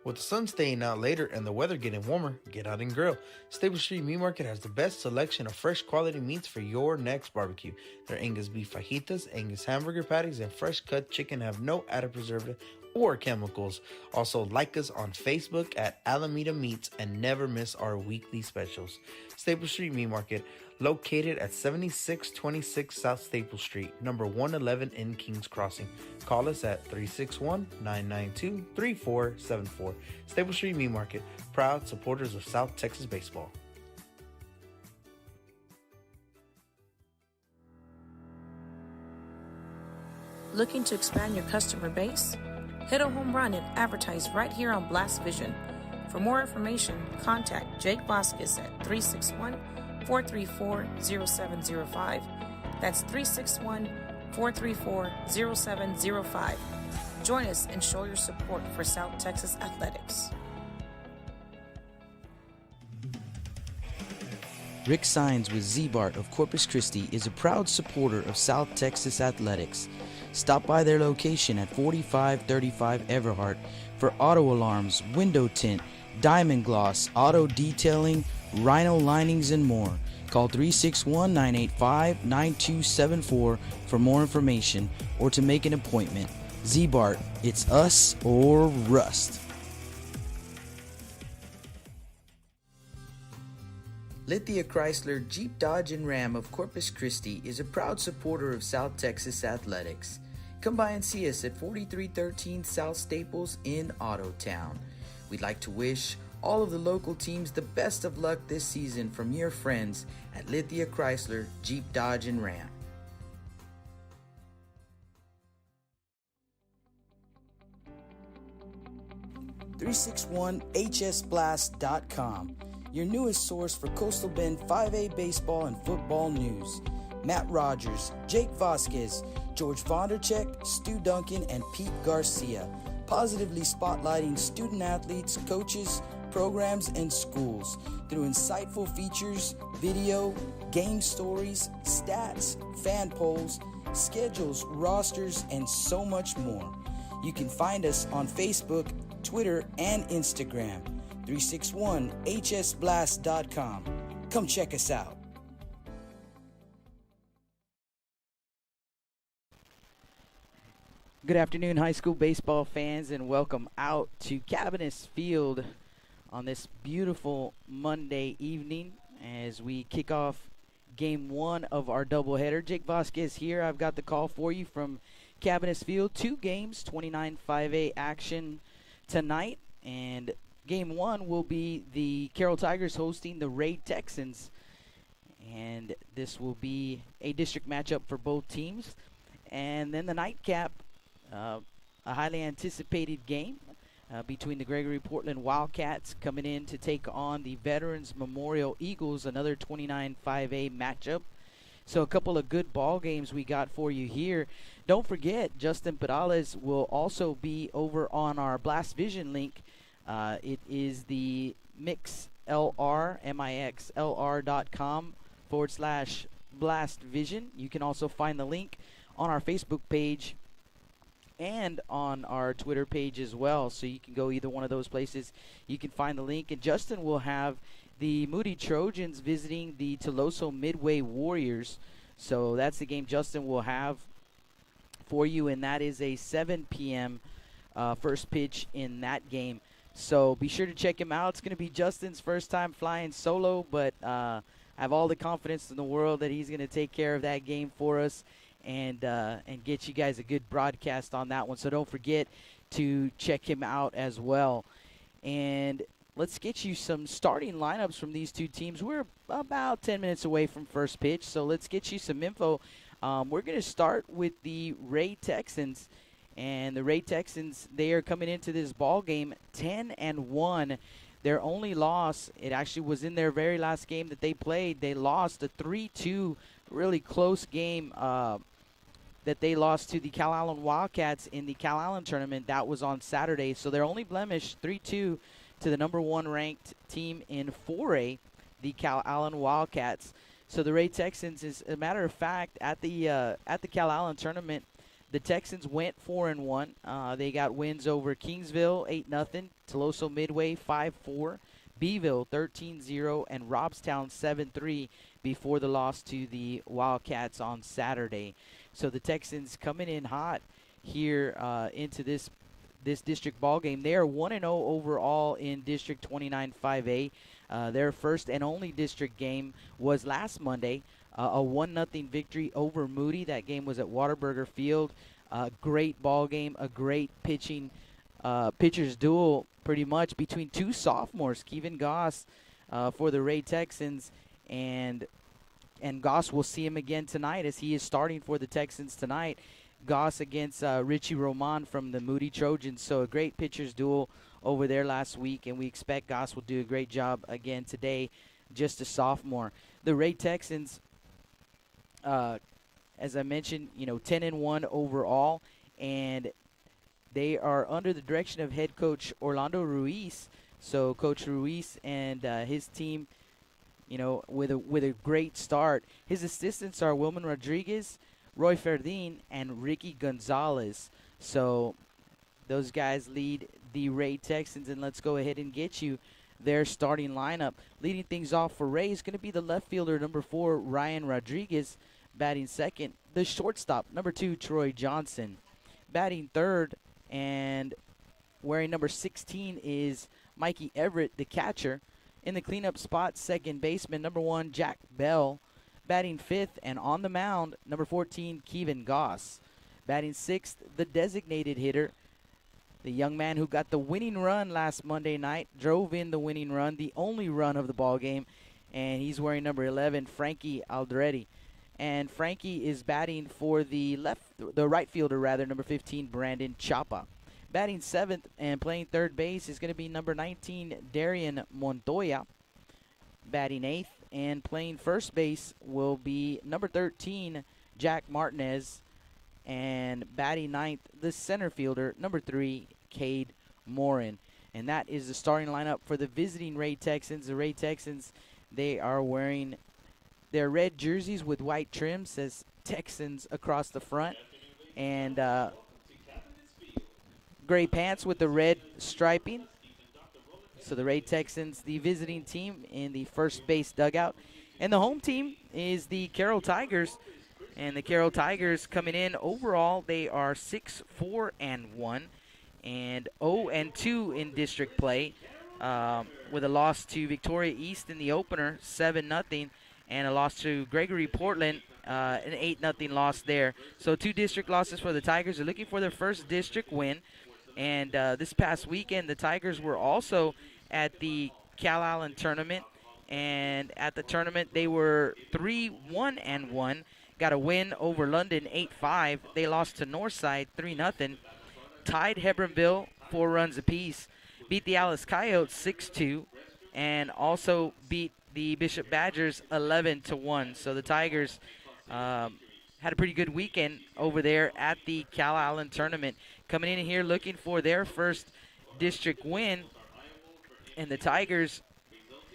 With the sun staying out later and the weather getting warmer, get out and grill. Stable Street Meat Market has the best selection of fresh quality meats for your next barbecue. Their Angus beef fajitas, Angus hamburger patties, and fresh cut chicken have no added preservative or chemicals. Also, like us on Facebook at Alameda Meats and never miss our weekly specials. Staple Street Meat Market, located at 7626 South Staple Street, number 111 in Kings Crossing. Call us at 361-992-3474. Staple Street Meat Market, proud supporters of South Texas baseball. Looking to expand your customer base? Hit a home run and advertise right here on Blast Vision. For more information, contact Jake Vasquez at 361-434-0705. That's 361-434-0705. Join us and show your support for South Texas athletics. Rick Sines with Z-Bart of Corpus Christi is a proud supporter of South Texas athletics. Stop by their location at 4535 Everhart for auto alarms, window tint, diamond gloss, auto detailing, rhino linings, and more. Call 361-985-9274 for more information or to make an appointment. Z-Bart, it's us or rust. Lithia Chrysler Jeep Dodge and Ram of Corpus Christi is a proud supporter of South Texas athletics. Come by and see us at 4313 South Staples in Autotown. We'd like to wish all of the local teams the best of luck this season from your friends at Lithia Chrysler Jeep Dodge and Ram. $361hsblast.com, your newest source for Coastal Bend 5A baseball and football news. Matt Rogers, Jake Vasquez, George Vondercheck, Stu Duncan, and Pete Garcia, positively spotlighting student athletes, coaches, programs, and schools through insightful features, video, game stories, stats, fan polls, schedules, rosters, and so much more. You can find us on Facebook, Twitter, and Instagram. 361hsblast.com. Come check us out. Good afternoon, high school baseball fans, and welcome out to Cabinets Field on this beautiful Monday evening as we kick off game one of our doubleheader. Jake Vasquez here. I've got the call for you from Cabinets Field. 2 games, 29 5A action tonight, and game one will be the Carroll Tigers hosting the Ray Texans, and this will be a district matchup for both teams. And then the nightcap, a highly anticipated game between the Gregory Portland Wildcats coming in to take on the Veterans Memorial Eagles, another 29 5A matchup. So a couple of good ball games we got for you here. Don't forget, Justin Perales will also be over on our Blast Vision link. It is the mixlr, mixlr.com/Blast Vision. You can also find the link on our Facebook page and on our Twitter page as well. So you can go either one of those places. You can find the link. And Justin will have the Moody Trojans visiting the Toloso Midway Warriors. So that's the game Justin will have for you, and that is a 7 p.m. First pitch in that game. So be sure to check him out. It's going to be Justin's first time flying solo, but I have all the confidence in the world that he's going to take care of that game for us and get you guys a good broadcast on that one. So don't forget to check him out as well. And let's get you some starting lineups from these two teams. We're about 10 minutes away from first pitch, so let's get you some info. We're going to start with the Ray Texans. And the Ray Texans, they are coming into this ball game 10-1. Their only loss, it actually was in their very last game that they played. They lost a 3-2, really close game that they lost to the Cal Allen Wildcats in the Cal Allen tournament. That was on Saturday. So their only blemish, 3-2 to the number 1 ranked team in 4A, the Cal Allen Wildcats. So the Ray Texans, as a matter of fact, at the Cal Allen tournament, The Texans went 4-1. They got wins over Kingsville 8-0, Toloso Midway 5-4, Beeville 13-0, and Robstown 7-3 before the loss to the Wildcats on Saturday. So the Texans coming in hot here into this district ball game. They are 1-0 overall in District 29 5A. Their first and only district game was last Monday, a 1-0 victory over Moody. That game was at Whataburger Field. Great ball game, a great pitcher's duel pretty much between two sophomores, Kevin Goss for the Ray Texans, and Goss will see him again tonight as he is starting for the Texans tonight. Goss against Richie Roman from the Moody Trojans. So a great pitcher's duel over there last week, and we expect Goss will do a great job again today, just a sophomore. The Ray Texans, as I mentioned, 10-1 overall, and they are under the direction of head coach Orlando Ruiz. So Coach Ruiz and his team, with a great start. His assistants are Wilman Rodriguez, Roy Ferdin, and Ricky Gonzalez. So those guys lead the Ray Texans, and let's go ahead and get you their starting lineup. Leading things off for Ray is going to be the left fielder, number 4, Ryan Rodriguez. Batting second, the shortstop, number 2, Troy Johnson. Batting third and wearing number 16 is Mikey Everett, the catcher. In the cleanup spot, second baseman, number 1, Jack Bell. Batting fifth and on the mound, number 14, Kevin Goss. Batting sixth, the designated hitter, the young man who got the winning run last Monday night, drove in the winning run, the only run of the ball game, and he's wearing number 11, Frankie Aldretti. And Frankie is batting for the right fielder, number 15, Brandon Chapa. Batting seventh and playing third base is going to be number 19, Darian Montoya. Batting eighth and playing first base will be number 13, Jack Martinez. And batting ninth, the center fielder, number 3, Cade Morin. And that is the starting lineup for the visiting Ray Texans. The Ray Texans, they are wearing their red jerseys with white trim, says Texans across the front. And gray pants with the red striping. So the Ray Texans, the visiting team in the first base dugout. And the home team is the Carroll Tigers. And the Carroll Tigers coming in overall, they are 6-4-1 and 0-2 in district play, with a loss to Victoria East in the opener, 7-0, and a loss to Gregory Portland, an 8-0 loss there. So 2 district losses for the Tigers. They're looking for their first district win. And this past weekend, the Tigers were also at the Cal Allen tournament. And at the tournament, they were 3-1-1. Got a win over London 8-5. They lost to Northside 3-0. Tied Hebronville 4 runs apiece. Beat the Alice Coyotes 6-2. And also beat the Bishop Badgers 11-1. So the Tigers had a pretty good weekend over there at the Cal Allen tournament. Coming in here looking for their first district win. And the Tigers,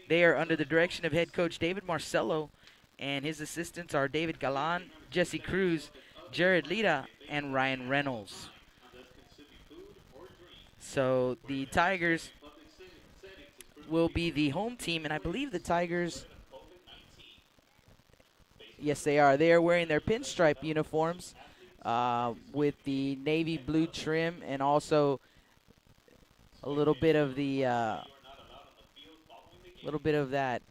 they are under the direction of head coach David Marcello. And his assistants are David Galan, Jesse Cruz, Jared Lita, and Ryan Reynolds. So the Tigers will be the home team, and I believe the Tigers, yes they are. They are wearing their pinstripe uniforms with the navy blue trim and also a little bit of that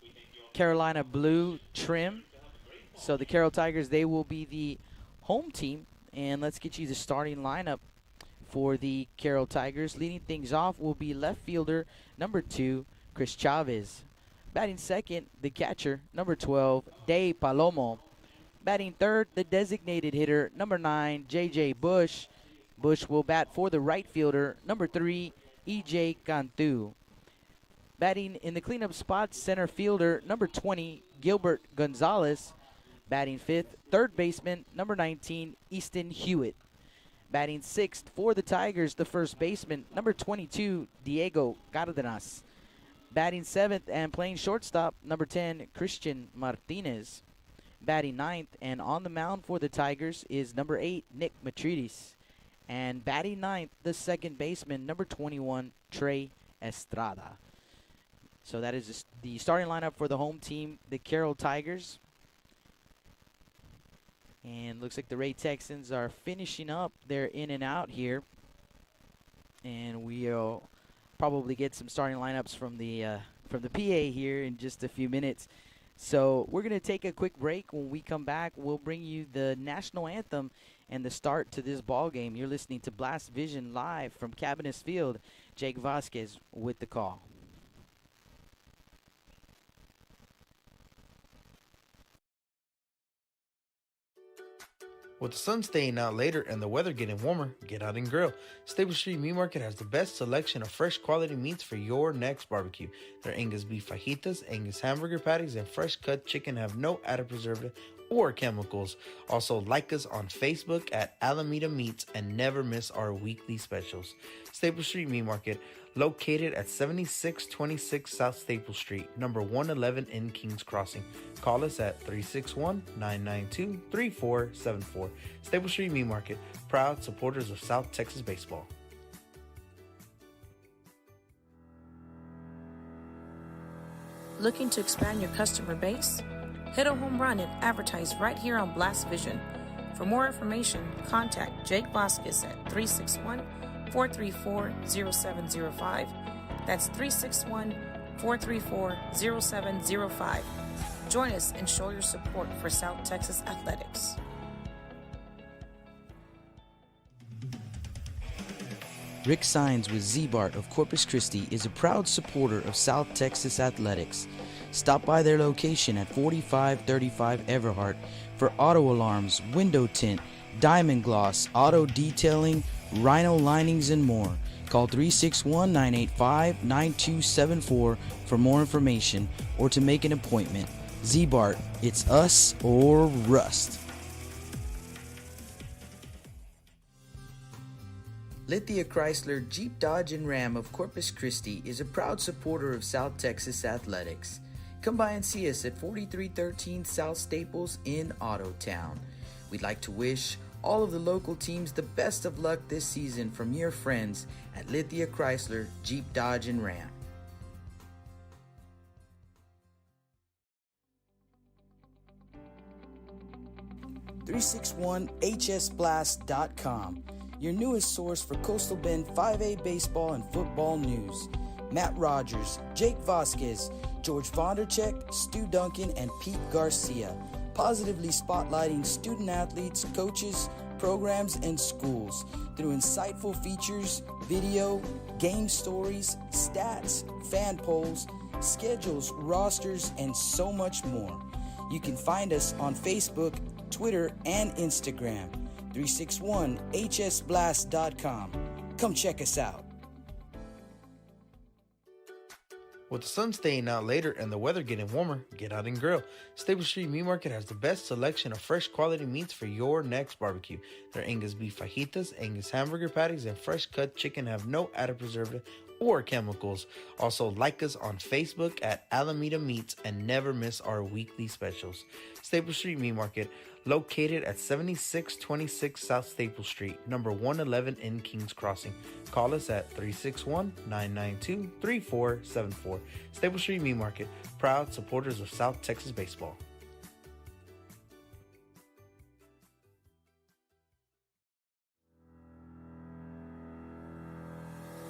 Carolina blue trim. So the Carroll Tigers, they will be the home team. And let's get you the starting lineup for the Carroll Tigers. Leading things off will be left fielder number 2, Chris Chavez. Batting second, the catcher, number 12, Day Palomo. Batting third, the designated hitter, number 9, J.J. Bush. Bush will bat for the right fielder, number 3, E.J. Cantu. Batting in the cleanup spot, center fielder, number 20, Gilbert Gonzalez. Batting fifth, third baseman, number 19, Easton Hewitt. Batting sixth for the Tigers, the first baseman, number 22, Diego Cardenas. Batting seventh and playing shortstop, number 10, Christian Martinez. batting ninth. And on the mound for the Tigers is number 8, Nick Matridis. And batting ninth, the second baseman, number 21, Trey Estrada. So that is the starting lineup for the home team, the Carroll Tigers. And looks like the Ray Texans are finishing up their in and out here. And we'll probably get some starting lineups from the PA here in just a few minutes. So we're going to take a quick break. When we come back, we'll bring you the national anthem and the start to this ball game. You're listening to Blast Vision live from Cabinets Field. Jake Vasquez with the call. With the sun staying out later and the weather getting warmer, get out and grill. Stable Street Meat Market has the best selection of fresh quality meats for your next barbecue. Their Angus beef fajitas, Angus hamburger patties, and fresh cut chicken have no added preservative or chemicals. Also, like us on Facebook at Alameda Meats and never miss our weekly specials. Stable Street Meat Market, located at 7626 South Staple Street, number 111 in Kings Crossing. Call us at 361-992-3474. Staple Street Meat Market, proud supporters of South Texas baseball. Looking to expand your customer base? Hit a home run and advertise right here on Blast Vision. For more information, contact Jake Vasquez at 361-434-0705. That's 361-434-0705. Join us and show your support for South Texas athletics. Rick Sines with Z-Bart of Corpus Christi is a proud supporter of South Texas athletics. Stop by their location at 4535 Everhart for auto alarms, window tint, diamond gloss, auto detailing, rhino linings, and more. Call 361-985-9274 for more information or to make an appointment. Z-Bart, it's us or rust. Lithia Chrysler Jeep Dodge and Ram of Corpus Christi is a proud supporter of South Texas athletics. Come by and see us at 4313 South Staples in Ottotown. We'd like to wish all of the local teams the best of luck this season from your friends at Lithia Chrysler Jeep Dodge and Ram. .361hsblast.com, your newest source for Coastal Bend 5A baseball and football news. Matt Rogers, Jake Vasquez, George Vondercheck, Stu Duncan, and Pete Garcia, positively spotlighting student athletes, coaches, programs, and schools through insightful features, video, game stories, stats, fan polls, schedules, rosters, and so much more. You can find us on Facebook, Twitter, and Instagram. 361hsblast.com. Come check us out. With the sun staying out later and the weather getting warmer, get out and grill. Stable Street Meat Market has the best selection of fresh quality meats for your next barbecue. Their Angus beef fajitas, Angus hamburger patties, and fresh cut chicken have no added preservative or chemicals. Also, like us on Facebook at Alameda Meats and never miss our weekly specials. Staple Street Meat Market, located at 7626 South Staple Street, number 111 in Kings Crossing. Call us at 361-992-3474. Staple Street Meat Market, proud supporters of South Texas baseball.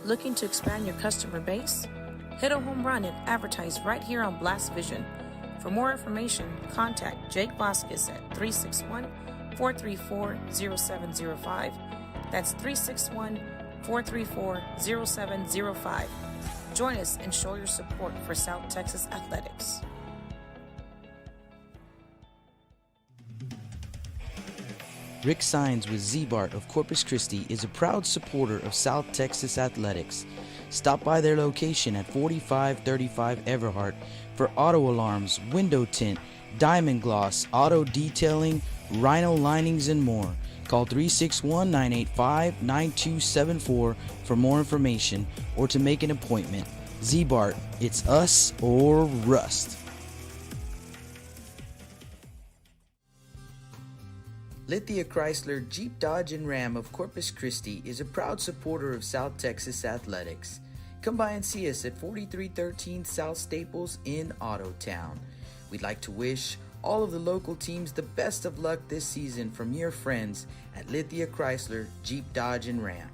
Looking to expand your customer base? Hit a home run and advertise right here on Blast Vision. For more information, contact Jake Vasquez at 361-434-0705. That's 361-434-0705. Join us and show your support for South Texas athletics. Rick Sines with Z-Bart of Corpus Christi is a proud supporter of South Texas athletics. Stop by their location at 4535 Everhart for auto alarms, window tint, diamond gloss, auto detailing, rhino linings, and more. Call 361-985-9274 for more information or to make an appointment. Z-Bart, it's us or rust. Lithia Chrysler Jeep Dodge and Ram of Corpus Christi is a proud supporter of South Texas athletics. Come by and see us at 4313 South Staples in Ottotown. We'd like to wish all of the local teams the best of luck this season from your friends at Lithia Chrysler Jeep Dodge and Ram.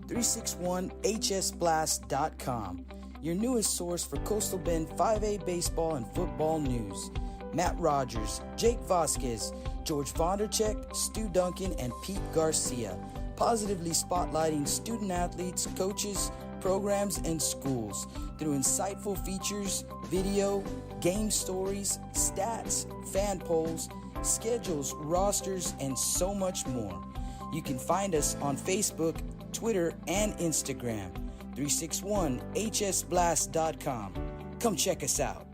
.361hsblast.com, your newest source for Coastal Bend 5A baseball and football news. Matt Rogers, Jake Vasquez, George Vondercheck, Stu Duncan, and Pete Garcia, positively spotlighting student athletes, coaches, programs, and schools through insightful features, video, game stories, stats, fan polls, schedules, rosters, and so much more. You can find us on Facebook, Twitter, and Instagram. 361hsblast.com. Come check us out.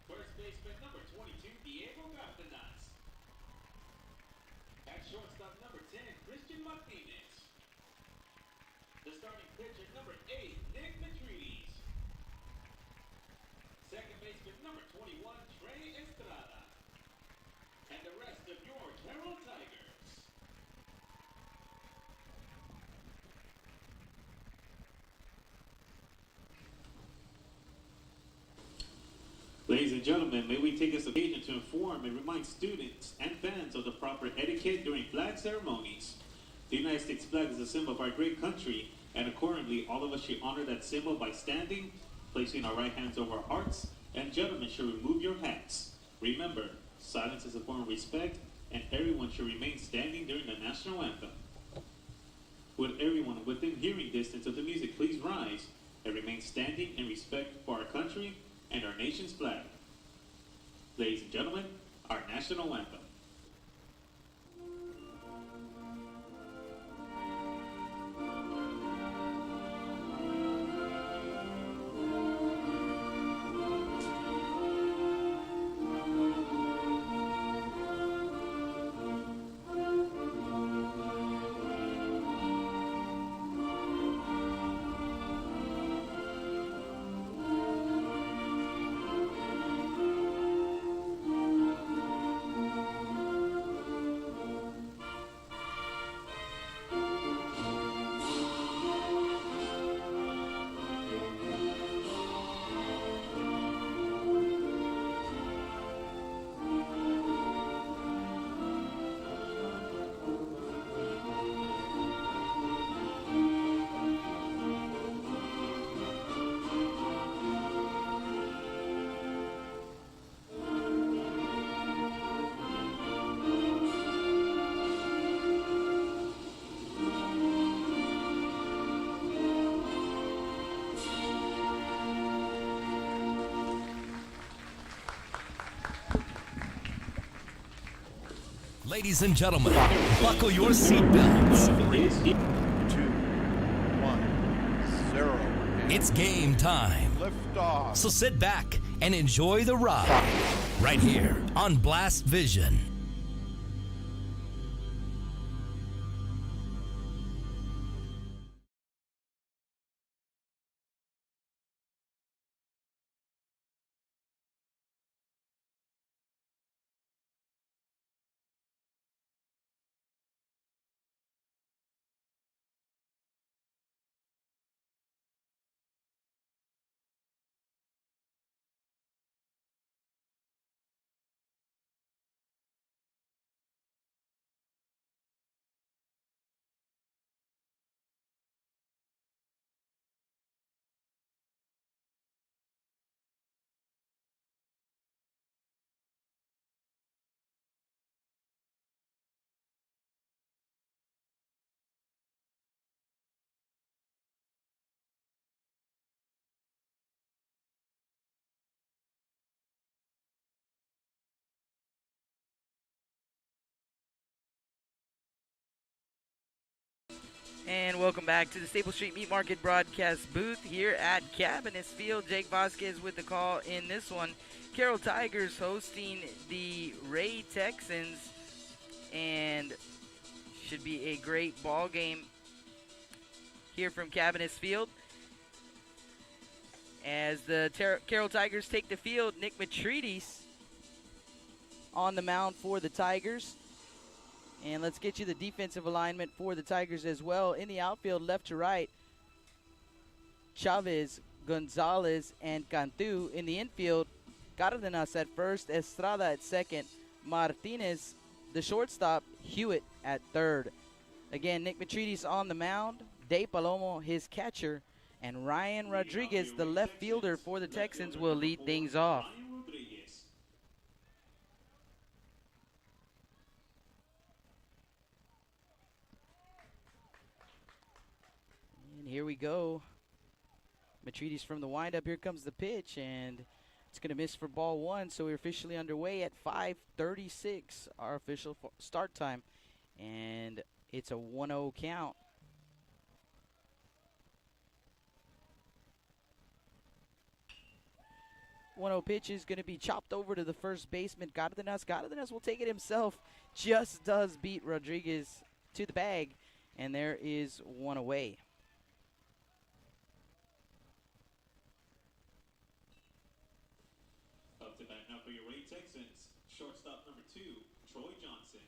First baseman number 22, Diego Garcinas. At shortstop number 10, Christian Martinez. The starting pitcher number 8, Nick Matrides. Second baseman number 21, Trey Estrada. And the rest of your Carroll Tigers. Ladies and gentlemen, may we take this occasion to inform and remind students and fans of the proper etiquette during flag ceremonies. The United States flag is a symbol of our great country, and accordingly, all of us should honor that symbol by standing, placing our right hands over our hearts, and gentlemen should remove your hats. Remember, silence is a form of respect, and everyone should remain standing during the national anthem. Would everyone within hearing distance of the music please rise and remain standing in respect for our country and our nation's flag. Ladies and gentlemen, our national anthem. Ladies and gentlemen, buckle your seatbelts. 3, 2, 1, 0. It's game time. Lift off. So sit back and enjoy the ride right here on Blast Vision. And welcome back to the Staple Street Meat Market broadcast booth here at Cabinets Field. Jake Vasquez with the call in this one. Carroll Tigers hosting the Ray Texans, and should be a great ball game here from Cabinets Field. As the Carroll Tigers take the field, Nick Matridis on the mound for the Tigers. And let's get you the defensive alignment for the Tigers as well. In the outfield, left to right, Chavez, Gonzalez, and Cantu. In the infield, Cardenas at first, Estrada at second, Martinez, the shortstop, Hewitt at third. Again, Nick Matridis on the mound, Dave Palomo, his catcher, and Ryan Rodriguez, the left fielder for the Texans, will lead things off. And here we go. Matridis from the windup. Here comes the pitch, and it's going to miss for ball one. So we're officially underway at 5:36, our official start time. And it's a 1-0 count. Pitch is going to be chopped over to the first baseman, Cardenas. Cardenas will take it himself. Just does beat Rodriguez to the bag, and there is one away. Up to bat now for your Ray Texans, shortstop number 2, Troy Johnson.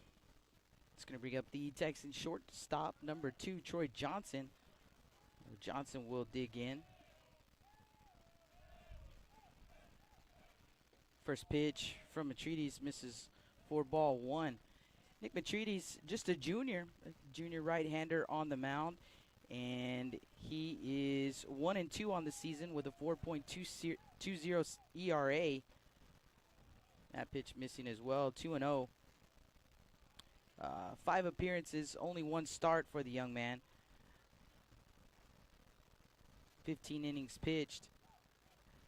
It's going to bring up the Texans shortstop number 2, Troy Johnson. Johnson will dig in. First pitch from Matridis misses for ball one. Nick Matridis, just a junior right-hander on the mound, and he is 1-2 on the season with a 4.20 ERA. That pitch missing as well, 2-0. 5 appearances, only 1 start for the young man. 15 innings pitched.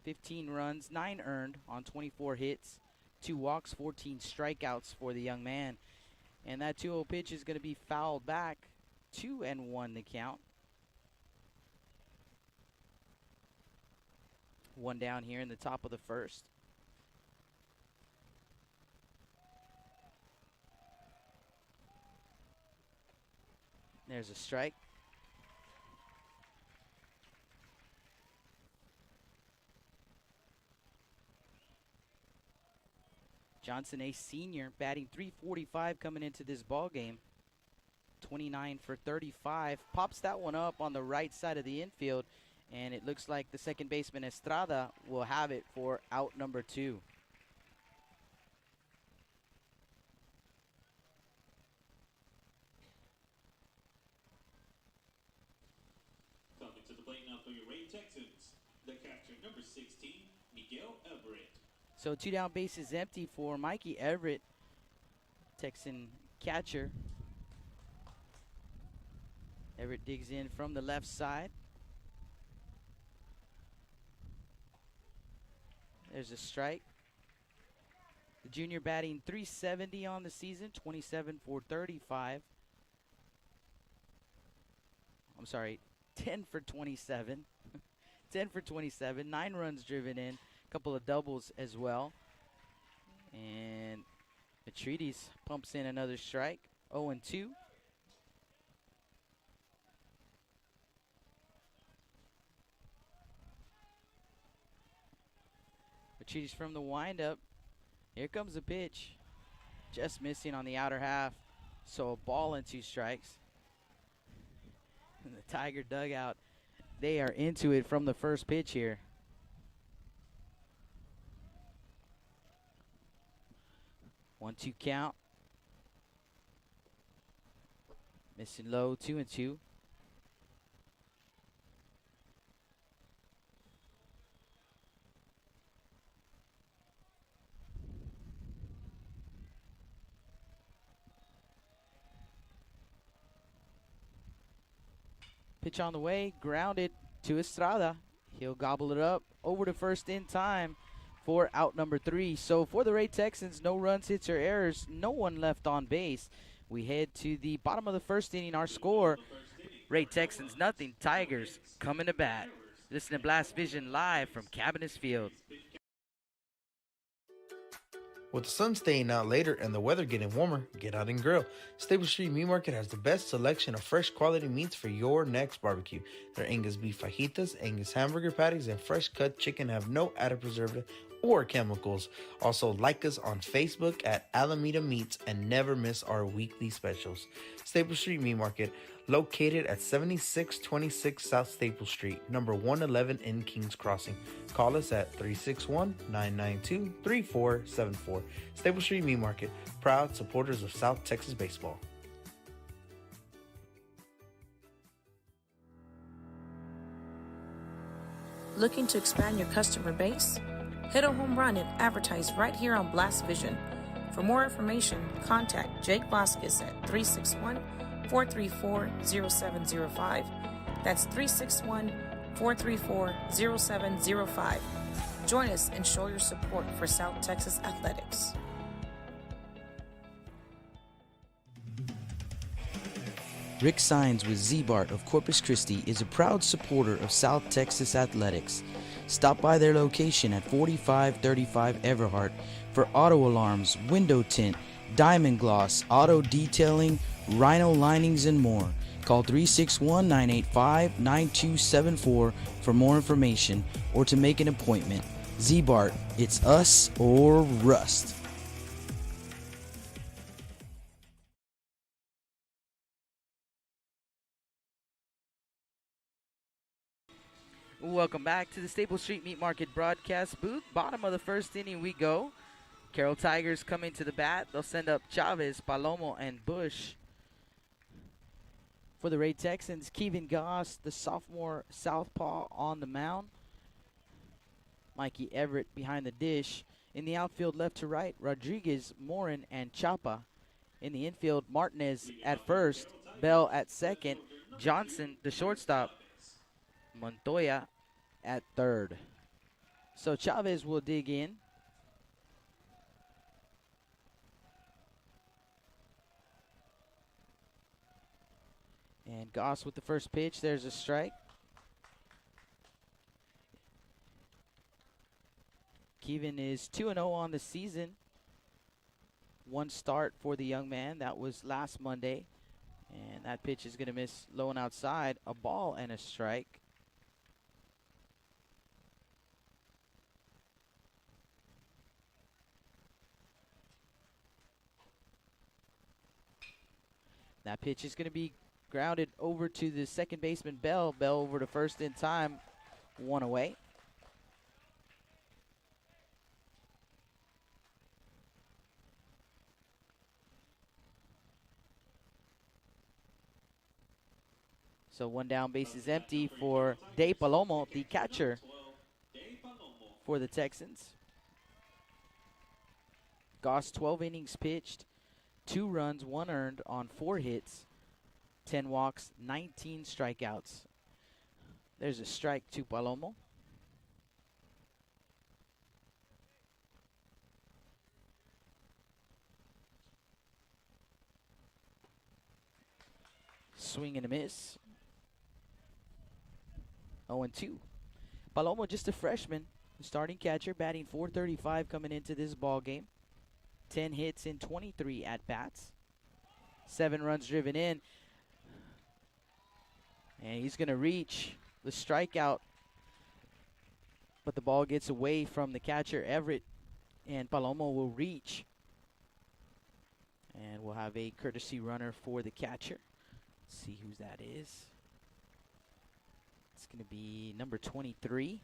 15 runs, 9 earned on 24 hits, 2 walks, 14 strikeouts for the young man. And that 2-0 pitch is going to be fouled back. 2-1 the count. 1 down here in the top of the first. There's a strike. Johnson, a senior, batting .345 coming into this ball game. 29 for 35. Pops that one up on the right side of the infield, and it looks like the second baseman Estrada will have it for out number 2. Coming to the plate now for your Ray Texans, the catcher number 16, Miguel Everett. So 2 down bases empty for Mikey Everett, Texan catcher. Everett digs in from the left side. There's a strike. The junior batting .370 on the season, 27 for 35. I'm sorry, 10 for 27. 10 for 27, 9 runs driven in. Couple of doubles as well. And Matridis pumps in another strike. 0-2. Matridis from the windup. Here comes the pitch. Just missing on the outer half. So a ball and 2 strikes. And the Tiger dugout, they are into it from the first pitch here. 1-2 count. Missing low, 2-2. Pitch on the way, grounded to Estrada. He'll gobble it up over to first in time for out number 3. So for the Ray Texans, no runs, hits, or errors, no one left on base. We head to the bottom of the first inning. Our score, Ray Texans nothing. Tigers coming to bat. Listen to Blast Vision live from Cabinets Field. With the sun staying out later and the weather getting warmer, get out and grill. Stable Street Meat Market has the best selection of fresh quality meats for your next barbecue. Their Angus beef fajitas, Angus hamburger patties, and fresh cut chicken have no added preservative or chemicals. Also, like us on Facebook at Alameda Meats and never miss our weekly specials. Staple Street Meat Market, located at 7626 South Staple Street, number 111 in Kings Crossing. Call us at 361-992-3474. Staple Street Meat Market, proud supporters of South Texas baseball. Looking to expand your customer base? Hit a home run and advertise right here on Blast Vision. For more information, contact Jake Vasquez at 361-434-0705. That's 361-434-0705. Join us and show your support for South Texas athletics. Rick Sines with Z-Bart of Corpus Christi is a proud supporter of South Texas athletics. Stop by their location at 4535 Everhart for auto alarms, window tint, diamond gloss, auto detailing, rhino linings, and more. Call 361-985-9274 for more information or to make an appointment. Z-Bart, it's us or rust. Welcome back to the Staple Street Meat Market broadcast booth. Bottom of the first inning we go. Carroll Tigers coming to the bat. They'll send up Chavez, Palomo, and Bush. For the Ray Texans, Kevin Goss, the sophomore southpaw, on the mound. Mikey Everett behind the dish. In the outfield, left to right, Rodriguez, Morin, and Chapa. In the infield, Martinez at first, Bell at second, Johnson, the shortstop, Montoya at third. So Chavez will dig in. And Goss with the first pitch. There's a strike. Kevin is 2-0 on the season. One start for the young man. That was last Monday. And that pitch is going to miss low and outside. A ball and a strike. That pitch is going to be grounded over to the second baseman, Bell. Bell over to first in time. One away. So one down, base is empty for De Palomo, the catcher for the Texans. Goss 12 innings pitched, 2 runs, 1 earned on 4 hits, 10 walks, 19 strikeouts. There's a strike to Palomo. Swing and a miss. 0-2. Palomo, just a freshman, starting catcher, batting .435 coming into this ball game. 10 hits in 23 at-bats. 7 runs driven in. And he's going to reach the strikeout. But the ball gets away from the catcher, Everett. And Palomo will reach. And we'll have a courtesy runner for the catcher. Let's see who that is. It's going to be number 23.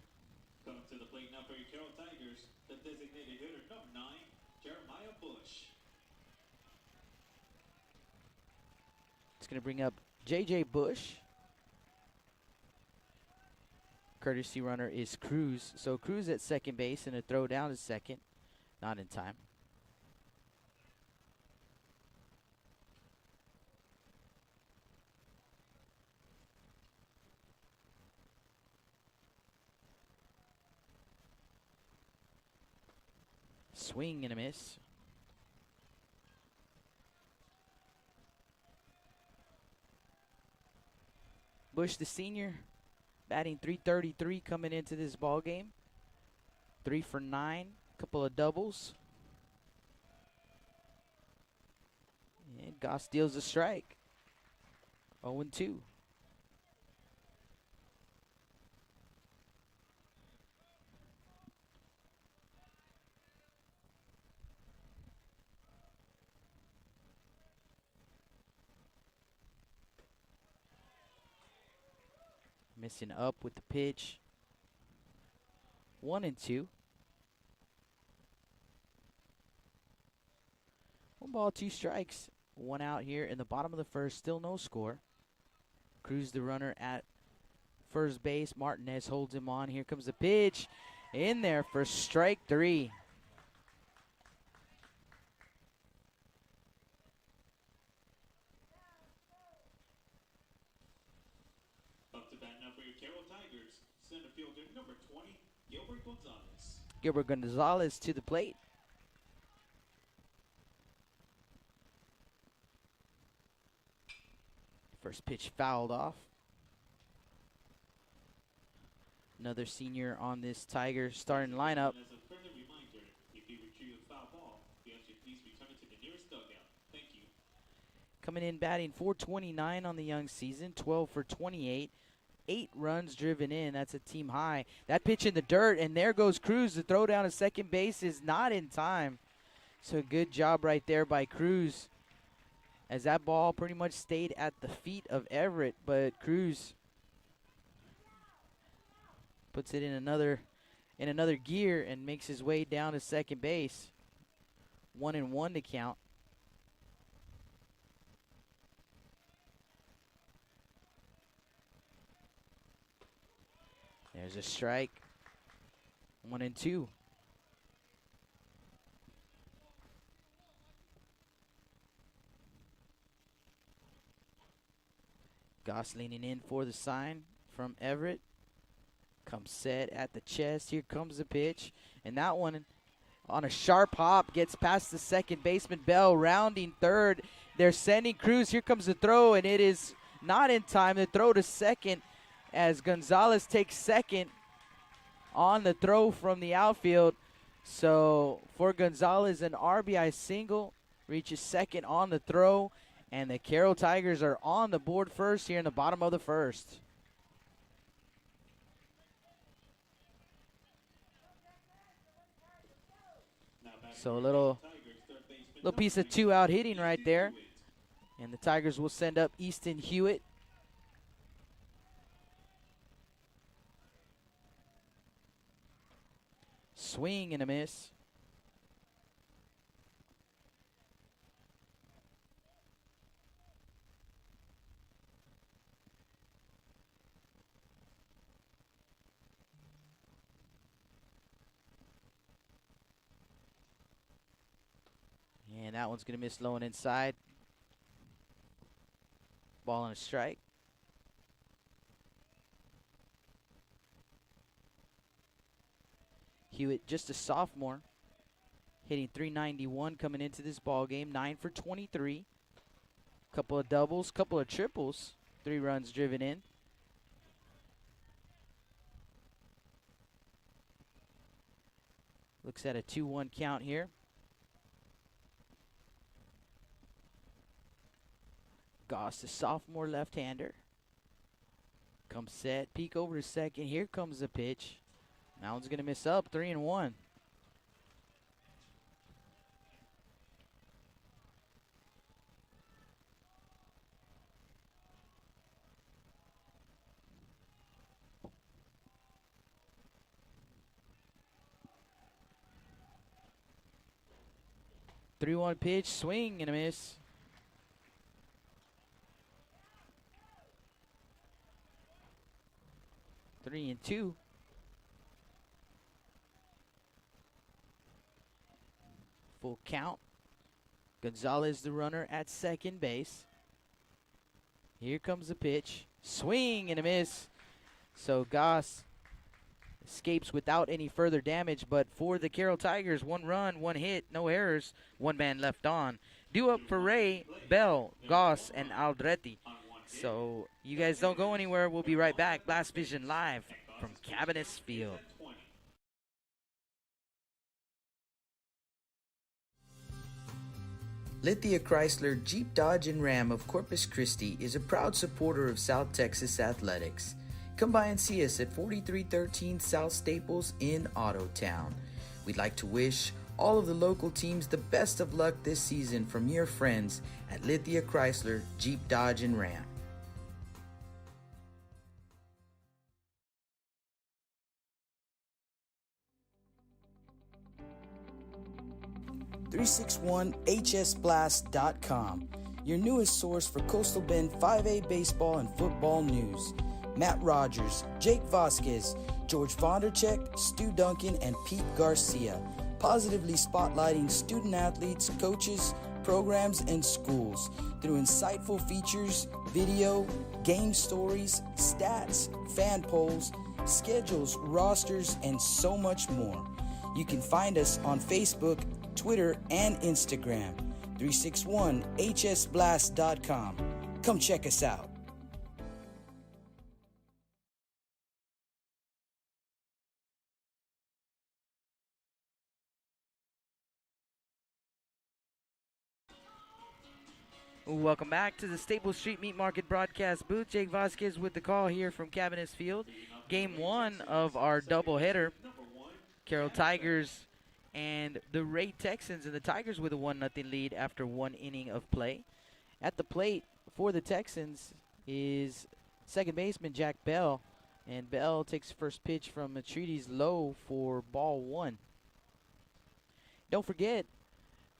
Coming to the plate now for your Carroll Tigers, the designated hitter, number 9, Jeremiah Bush. It's going to bring up J.J. Bush. Courtesy runner is Cruz. So Cruz at second base, and a throw down to second. Not in time. Swing and a miss. Bush, the senior, batting .333 coming into this ball game. 3 for 9, couple of doubles. And Goss deals a strike. 0-2. Missing up with the pitch. 1-2. 1 ball, 2 strikes. 1 out here in the bottom of the first. Still no score. Cruz the runner at first base. Martinez holds him on. Here comes the pitch. In there for strike 3. Up to bat now for your Carroll Tigers. Center fielder number 20, Gilbert Gonzalez. Gilbert Gonzalez to the plate. First pitch fouled off. Another senior on this Tiger starting lineup. And as a friendly reminder, if you retrieve a foul ball, we ask you please return it to the nearest dugout. Thank you. Coming in batting .429 on the young season, 12 for 28. 8 runs driven in. That's a team high. That pitch in the dirt, and there goes Cruz. The throw down to second base is not in time. So good job right there by Cruz, as that ball pretty much stayed at the feet of Everett, but Cruz puts it in another gear and makes his way down to second base. 1-1 to count. There's a strike. 1-2. Goss leaning in for the sign from Everett. Comes set at the chest. Here comes the pitch. And that one on a sharp hop gets past the second baseman, Bell, rounding third. They're sending Cruz. Here comes the throw, and it is not in time. The throw to second as Gonzalez takes second on the throw from the outfield. So for Gonzalez, an RBI single, reaches second on the throw. And the Carroll Tigers are on the board first here in the bottom of the first. So a little piece of 2-out hitting right there. And the Tigers will send up Easton Hewitt. Swing and a miss. And that one's going to miss low and inside. Ball and a strike. Hewitt, just a sophomore, hitting .391 coming into this ball game. 9 for 23. Couple of doubles, couple of triples. 3 runs driven in. Looks at a 2-1 count here. Goss, the sophomore left-hander. Comes set, peek over to second. Here comes the pitch. That one's going to miss up, 3-1. Three-one pitch, swing and a miss. Three and two. Full count. Gonzalez, the runner, at second base. Here comes the pitch. Swing and a miss. So Goss escapes without any further damage, but for the Carroll Tigers, 1 run, 1 hit, no errors, 1 man left on. Due up for Ray, Bell, Goss, and Aldretti. So you guys don't go anywhere. We'll be right back. Blast Vision live from Cabinets Field. Lithia Chrysler Jeep Dodge and Ram of Corpus Christi is a proud supporter of South Texas athletics. Come by and see us at 4313 South Staples in Ottotown. We'd like to wish all of the local teams the best of luck this season from your friends at Lithia Chrysler Jeep Dodge and Ram. .361hsblast.com, your newest source for Coastal Bend 5A baseball and football news. Matt Rogers, Jake Vasquez, George Vondercheck, Stu Duncan, and Pete Garcia, positively spotlighting student athletes, coaches, programs, and schools through insightful features, video, game stories, stats, fan polls, schedules, rosters, and so much more. You can find us on Facebook, Twitter, and Instagram. 361hsblast.com. Come check us out. Welcome back to the Staples Street Meat Market broadcast booth. Jake Vasquez with the call here from Cabinets Field. Game 1 of our doubleheader. Carroll Tigers and the Ray Texans, and the Tigers with a 1-0 lead after 1 inning of play. At the plate for the Texans is second baseman Jack Bell, and Bell takes first pitch from Atreides low for ball 1. Don't forget,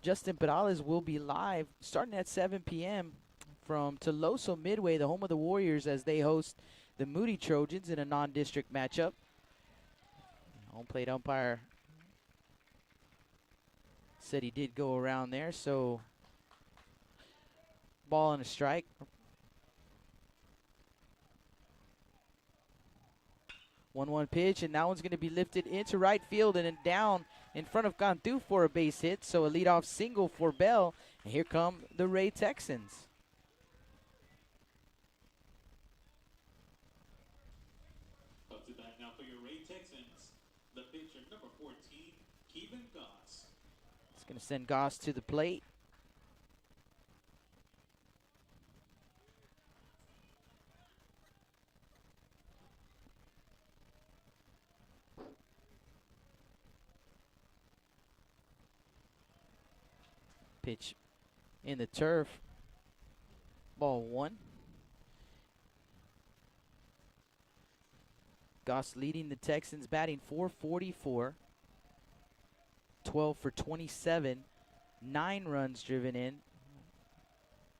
Justin Perales will be live starting at 7 p.m. from Toloso Midway, the home of the Warriors, as they host the Moody Trojans in a non-district matchup. Home plate umpire said he did go around there, so ball and a strike. 1-1 pitch, and that one's going to be lifted into right field and then down in front of Cantu for a base hit, so a leadoff single for Bell. And here come the Ray Texans. Up to bat now for your Ray Texans, the pitcher number 14, Kevin Goss. It's going to send Goss to the plate. Pitch in the turf. Ball 1. Goss leading the Texans, batting .444. 12 for 27. 9 runs driven in.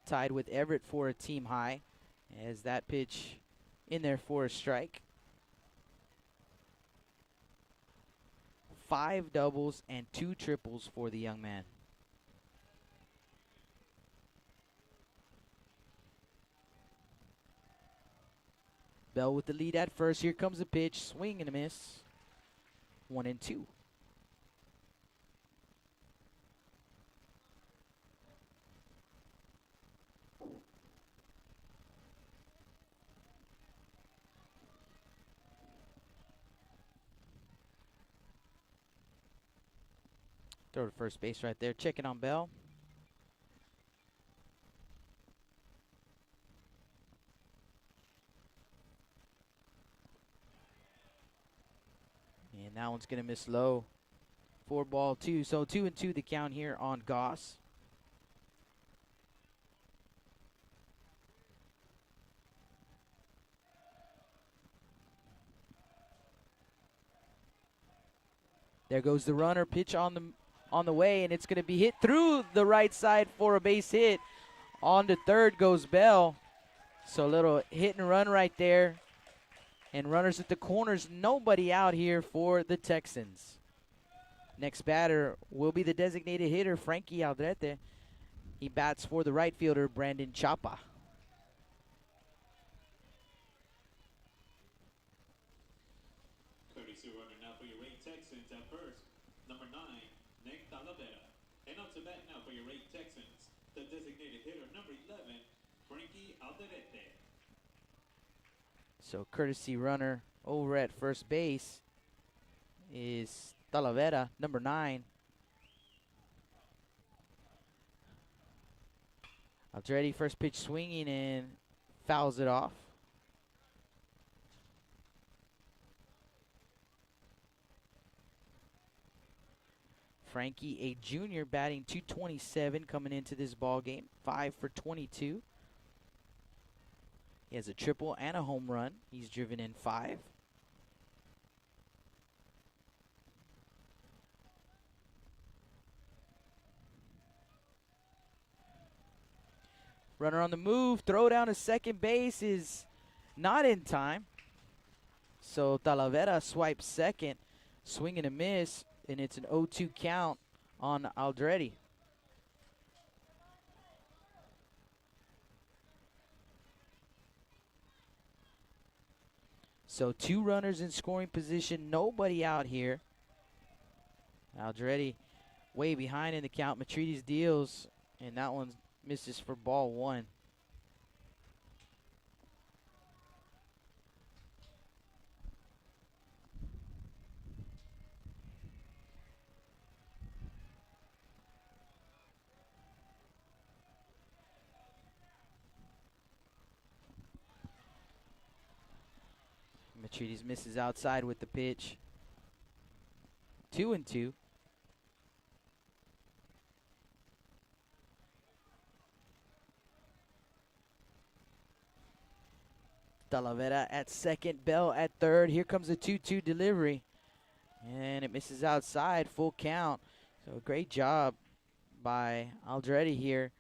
Tied with Everett for a team high. As that pitch in there for a strike. 5 doubles and 2 triples for the young man. Bell with the lead at first. Here comes a pitch. Swing and a miss. 1-2. Throw to first base right there. Checking on Bell. And that one's going to miss low for ball 2. So 2-2 the count here on Goss. There goes the runner. Pitch on the way, and it's going to be hit through the right side for a base hit. On to third goes Bell. So a little hit and run right there. And runners at the corners, nobody out here for the Texans. Next batter will be the designated hitter, Frankie Aldrete. He bats for the right fielder, Brandon Chapa. Courtesy runner now for your Ray Texans at first, number 9, Nick Talavera. And up to bat now for your Ray Texans, the designated hitter, number 11, Frankie Alderete. So courtesy runner over at first base is Talavera, number 9. Aldrete, first pitch swinging and fouls it off. Frankie, a junior, batting .227 coming into this ball game, 5 for 22. He has a triple and a home run. He's driven in 5. Runner on the move, throw down to second base is not in time. So Talavera swipes second, swing and a miss, and it's an 0-2 count on Aldrete. So 2 runners in scoring position, nobody out here. Aldrete way behind in the count. Matrides deals, and that one misses for ball 1. Matrides misses outside with the pitch. 2-2. Talavera at second, Bell at third. Here comes a 2-2 delivery. And it misses outside, full count. So great job by Aldrete here,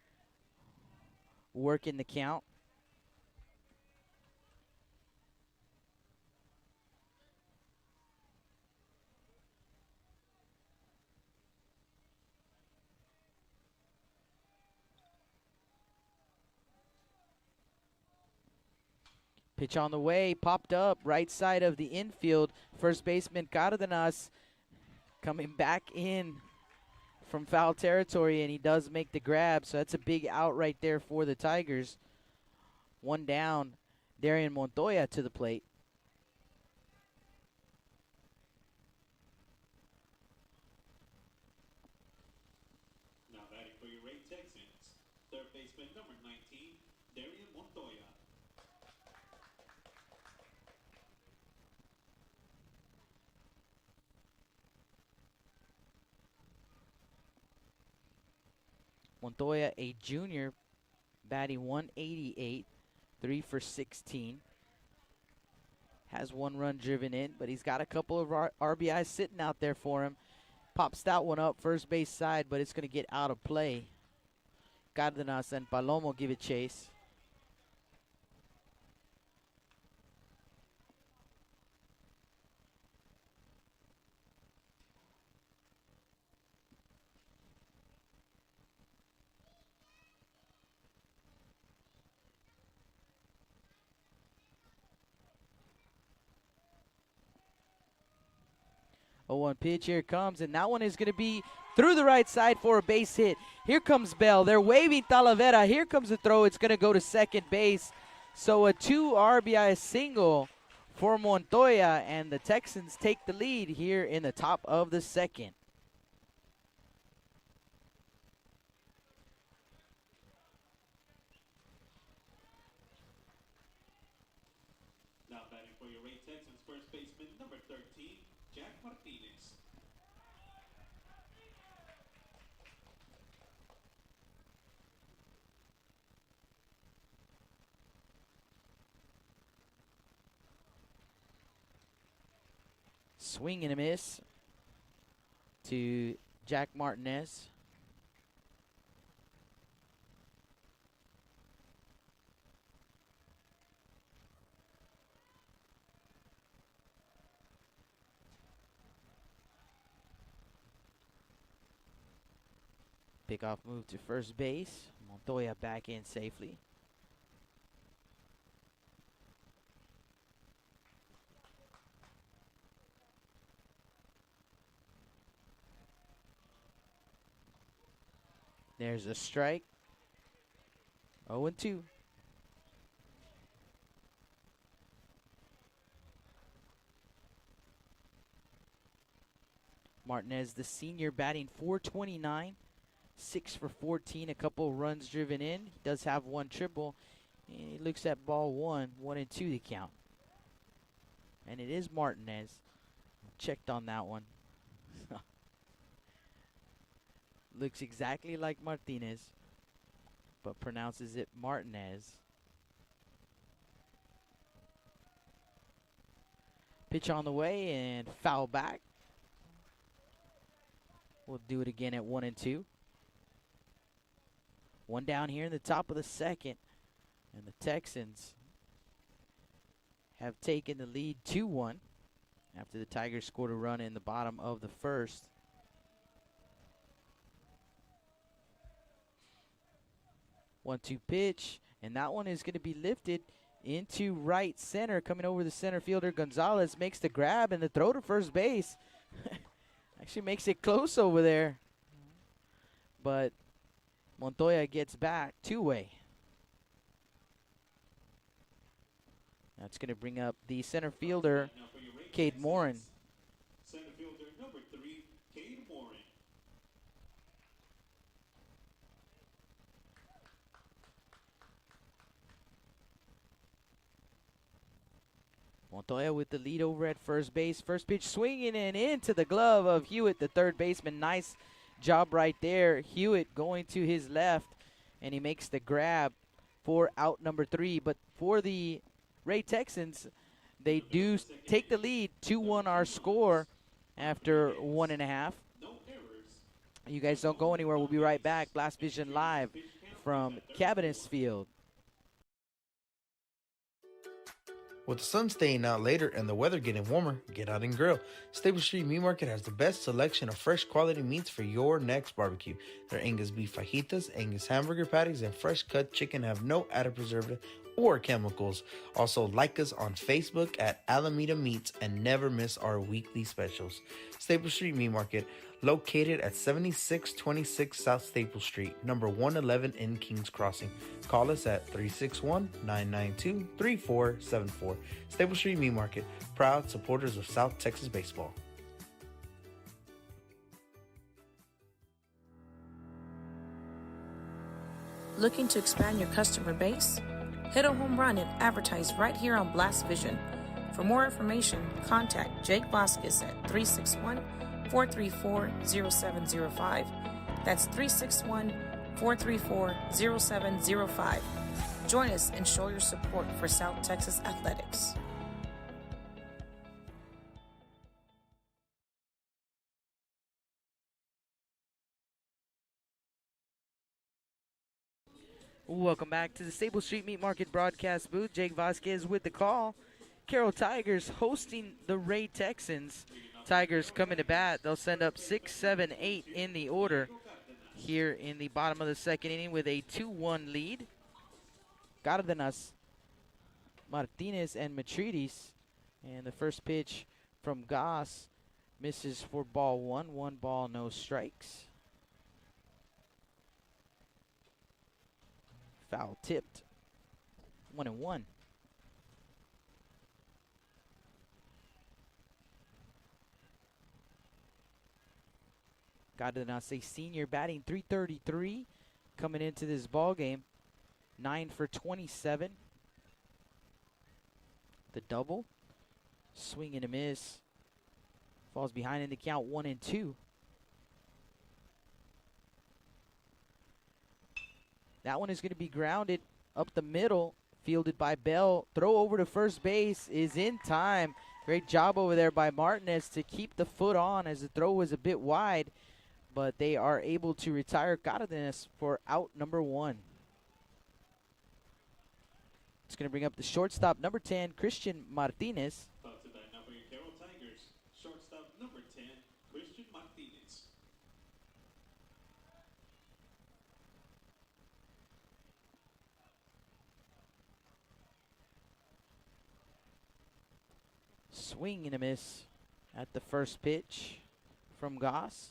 working the count. Pitch on the way, popped up, right side of the infield. First baseman Cardenas coming back in from foul territory, and he does make the grab. So that's a big out right there for the Tigers. 1 down, Darian Montoya to the plate. Now batting for your Ray Texans, third baseman number 19, Darian Montoya. Montoya, a junior, batting 188, 3 for 16. Has 1 run driven in, but he's got a couple of RBIs sitting out there for him. Pops that one up, first base side, but it's going to get out of play. Cardenas and Palomo give it chase. A 1 pitch, here it comes, and that one is going to be through the right side for a base hit. Here comes Bell. They're waving Talavera. Here comes the throw. It's going to go to second base. So a 2 RBI single for Montoya, and the Texans take the lead here in the top of the second. Now batting for your Ray Texans, first baseman number 13, Jack Martinez. Swing and a miss to Jack Martinez. Pickoff move to first base. Montoya back in safely. There's a strike. 0-2. Martinez, the senior, batting .429, 6 for 14, a couple runs driven in. He does have one triple. And he looks at ball 1-2 to count. And it is Martinez. Checked on that one. Looks exactly like Martinez, but pronounces it Martinez. Pitch on the way and foul back. We'll do it again at 1-2. One down here in the top of the second. And the Texans have taken the lead 2-1 after the Tigers scored a run in the bottom of the first. One-two pitch, and that one is going to be lifted into right center. Coming over the center fielder, Gonzalez makes the grab and the throw to first base. Actually makes it close over there. But Montoya gets back two-way. That's going to bring up the center fielder, Cade Morin. Center fielder number 3, Cade Morin. Montoya with the lead over at first base. First pitch swinging and into the glove of Hewitt, the third baseman. Nice job right there. Hewitt going to his left, and he makes the grab for out number 3. But for the Ray Texans, they do take the lead. 2-1 our score after 1.5. You guys don't go anywhere. We'll be right back. Blast Vision live from Cabinets Field. With the sun staying out later and the weather getting warmer, get out and grill. Stable Street Meat Market has the best selection of fresh quality meats for your next barbecue. Their Angus beef fajitas, Angus hamburger patties, and fresh cut chicken have no added preservative or chemicals. Also, like us on Facebook at Alameda Meats and never miss our weekly specials. Stable Street Meat Market, located at 7626 South Staple Street, number 111 in Kings Crossing. Call us at 361-992-3474. Stable Street Meat Market, proud supporters of South Texas baseball. Looking to expand your customer base? Hit a home run and advertise right here on Blast Vision. For more information, contact Jake Vasquez at 361-434-0705. That's 361-434-0705. Join us and show your support for South Texas athletics. Welcome back to the Stable Street Meat Market broadcast booth. Jake Vasquez with the call. Carroll Tigers hosting the Ray Texans. Tigers coming to bat. They'll send up 6, 7, 8 in the order here in the bottom of the second inning with a 2-1 lead. Cardenas, Martinez, and Matridis. And the first pitch from Goss misses for ball 1. 1 ball, no strikes. Foul tipped. 1-1. Cardenas, a senior, batting .333 coming into this ball game. 9 for 27. The double. Swing and a miss. Falls behind in the count 1-2. That one is going to be grounded up the middle, fielded by Bell. Throw over to first base is in time. Great job over there by Martinez to keep the foot on as the throw was a bit wide, but they are able to retire Cardenas for out number 1. It's going to bring up the shortstop, number 10, Christian Martinez. Up to bat now for your Carroll Tigers. Shortstop number 10, Christian Martinez. Swing and a miss at the first pitch from Goss.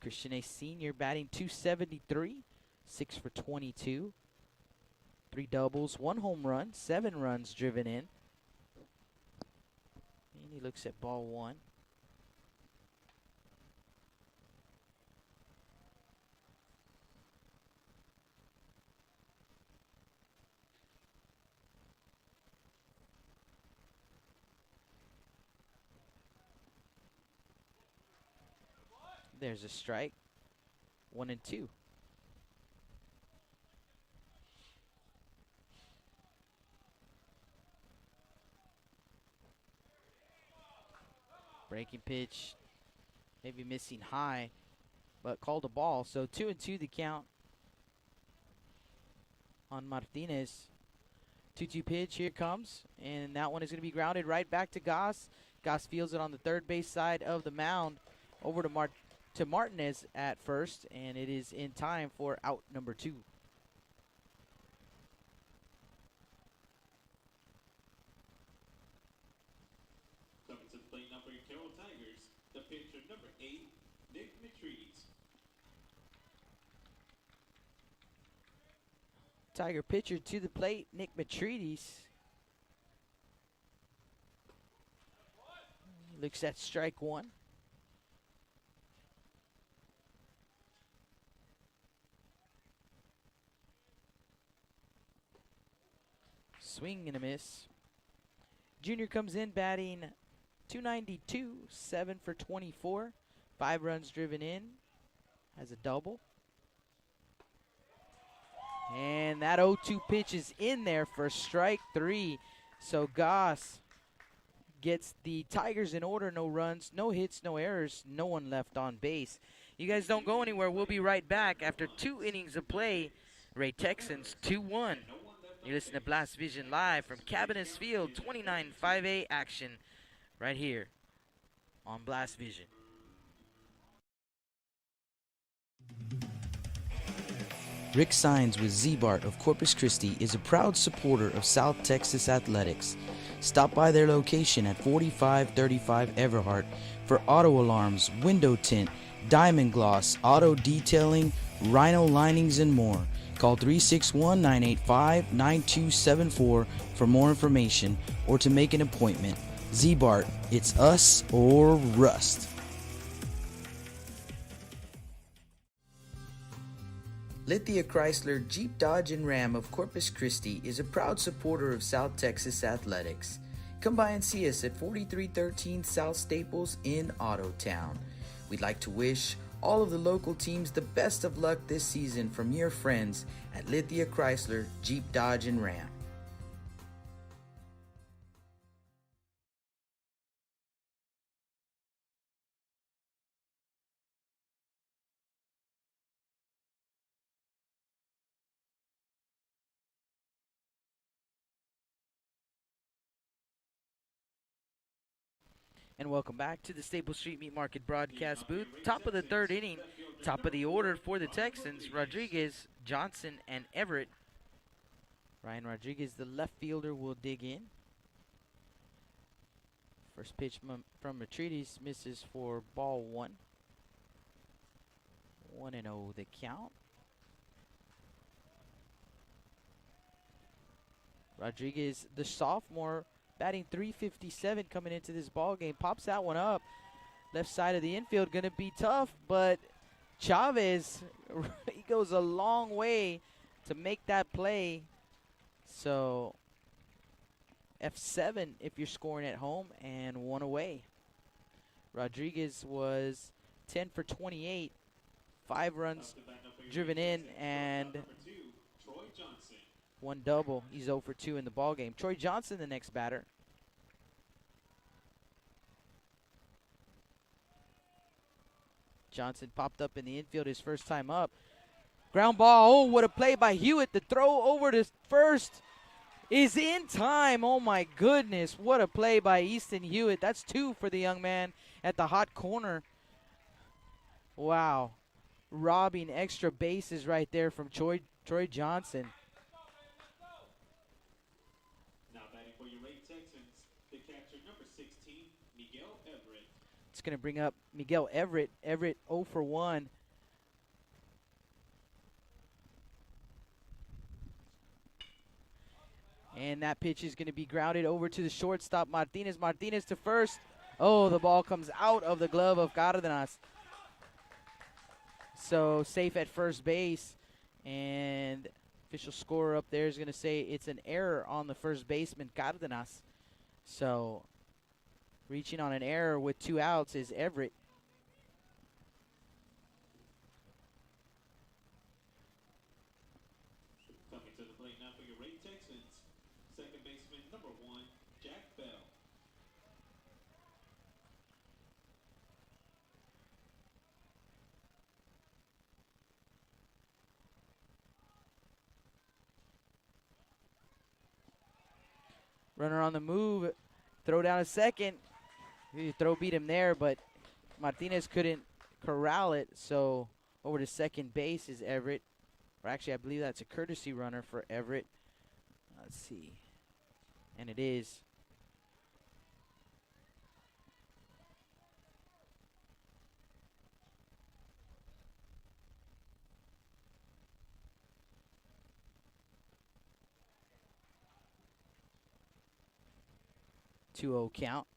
Christian, a senior, batting .273, 6 for 22. 3 doubles, 1 home run, 7 runs driven in. He looks at ball 1. There's a strike. 1-2. Breaking pitch, maybe missing high, but called a ball. So 2-2 the count on Martinez. 2-2 pitch, here it comes, and that one is going to be grounded right back to Goss. Goss fields it on the third base side of the mound over to Martinez at first, and it is in time for out number 2. Coming to the plate now for your Carroll Tigers, the pitcher number 8, Nick Matrees. Tiger pitcher to the plate, Nick Matrees. Looks at strike 1. Swing and a miss. Junior comes in batting .292, 7 for 24, 5 runs driven in, has a double. And that 0-2 pitch is in there for strike 3. So Goss gets the Tigers in order. No runs, no hits, no errors, no one left on base. You guys don't go anywhere. We'll be right back after 2 innings of play. Ray Texans 2-1. You listen to Blast Vision live from Cabinets Field, 29 5A action right here on Blast Vision. Rick Sines with Z-Bart of Corpus Christi is a proud supporter of South Texas athletics. Stop by their location at 4535 Everhart for auto alarms, window tint, diamond gloss, auto detailing, rhino linings, and more. Call 361-985-9274 for more information or to make an appointment. Z-Bart, it's us or rust. Lithia Chrysler Jeep Dodge and Ram of Corpus Christi is a proud supporter of South Texas athletics. Come by and see us at 4313 South Staples in Ottotown. We'd like to wish all of the local teams the best of luck this season from your friends at Lithia Chrysler Jeep Dodge and Ram. And welcome back to the Staples Street Meat Market broadcast booth. Top of the 3rd inning, top of the order for the Texans, Rodriguez, Johnson, and Everett. Ryan Rodriguez, the left fielder, will dig in. First pitch from Matrees misses for ball 1. 1-0 the count. Rodriguez, the sophomore, batting .357 coming into this ball game. Pops that one up. Left side of the infield going to be tough, but Chavez, he goes a long way to make that play. So F7 if you're scoring at home, and 1 away. Rodriguez was 10 for 28, 5 runs driven in, and 1 double. He's 0 for 2 in the ball game. Troy Johnson, the next batter. Johnson popped up in the infield his first time up. Ground ball. Oh, what a play by Hewitt. The throw over to first is in time. Oh, my goodness. What a play by Easton Hewitt. That's 2 for the young man at the hot corner. Wow. Robbing extra bases right there from Troy Johnson. It's going to bring up Miguel Everett. Everett 0 for 1. And that pitch is going to be grounded over to the shortstop, Martinez. Martinez to first. Oh, the ball comes out of the glove of Cardenas. So safe at first base. And official scorer up there is going to say it's an error on the first baseman, Cardenas. So reaching on an error with 2 outs is Everett. Coming to the plate now for your Ray Texans. Second baseman, number 1, Jack Bell. Runner on the move. Throw down a second. Throw beat him there, but Martinez couldn't corral it. So over to second base is Everett. Or actually, I believe that's a courtesy runner for Everett. Let's see. And it is. Two-0 count.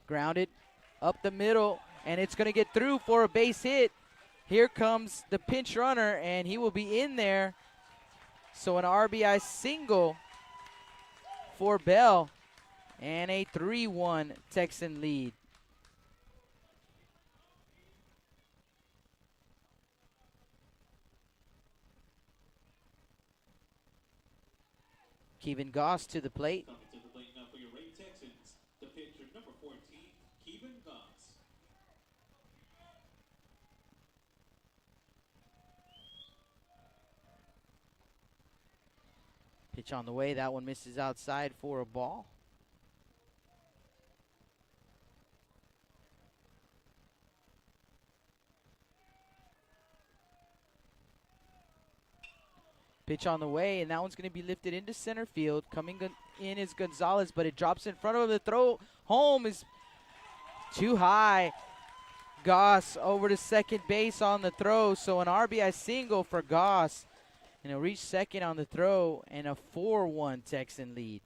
Grounded up the middle, and it's going to get through for a base hit. Here comes the pinch runner, and he will be in there. So an RBI single for Bell, and a 3-1 Texan lead. Kevin Goss to the plate. Coming to the plate now for your Ray Texans. The pitcher, number 14, Kevin Goss. Pitch on the way. That one misses outside for a ball. Pitch on the way, and that one's going to be lifted into center field. Coming in is Gonzalez, but it drops in front of him. The throw home is too high. Goss over to second base on the throw, so an RBI single for Goss. And he'll reach second on the throw, and a 4-1 Texan lead.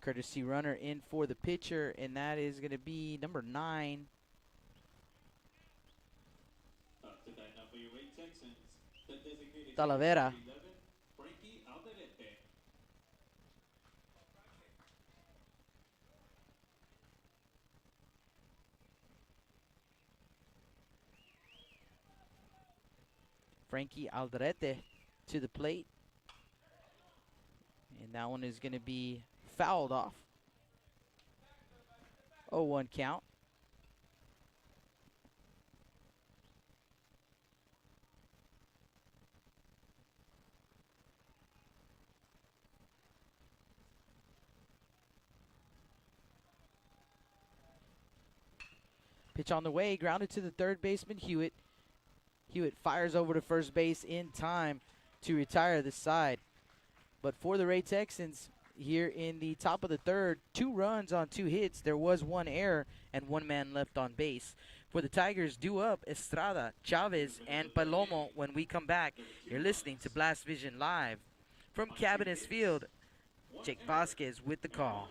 Courtesy runner in for the pitcher, and that is going to be number 9. Up to bat now for your Ray Texans. The designated Talavera. 11, Frankie Alderete. Frankie Alderete to the plate. And that one is going to be fouled off. 0-1 count. Pitch on the way, grounded to the third baseman, Hewitt. Hewitt fires over to first base in time to retire the side. But for the Ray Texans, here in the top of the third, 2 runs on 2 hits. There was 1 error and 1 man left on base. For the Tigers, due up Estrada, Chavez, and Palomo. When we come back, you're listening to Blast Vision Live. From Cabinets Field, Jake Vasquez with the call.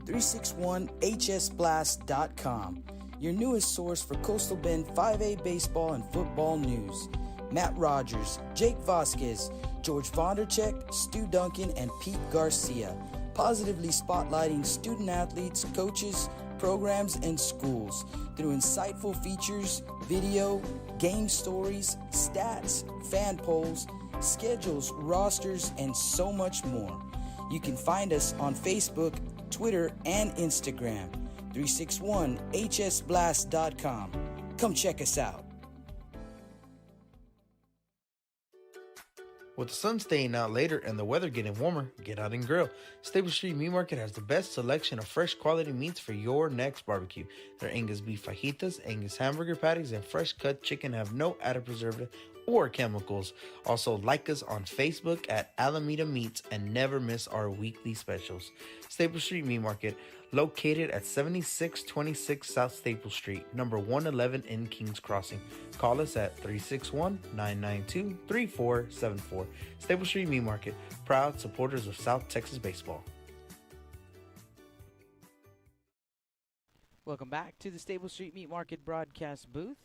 361hsblast.com, your newest source for Coastal Bend 5A baseball and football news. Matt Rogers, Jake Vasquez, George Vondercheck, Stu Duncan, and Pete Garcia, positively spotlighting student athletes, coaches, programs, and schools through insightful features, video, game stories, stats, fan polls, schedules, rosters, and so much more. You can find us on Facebook, Twitter, and Instagram. 361hsblast.com. Come check us out. With the sun staying out later and the weather getting warmer, get out and grill. Stable Street Meat Market has the best selection of fresh quality meats for your next barbecue. Their Angus beef fajitas, Angus hamburger patties, and fresh cut chicken have no added preservative or chemicals. Also, like us on Facebook at Alameda Meats and never miss our weekly specials. Stable Street Meat Market, located at 7626 South Staple Street, number 111 in Kings Crossing. Call us at 361-992-3474. Staple Street Meat Market, proud supporters of South Texas baseball. Welcome back to the Stable Street Meat Market broadcast booth.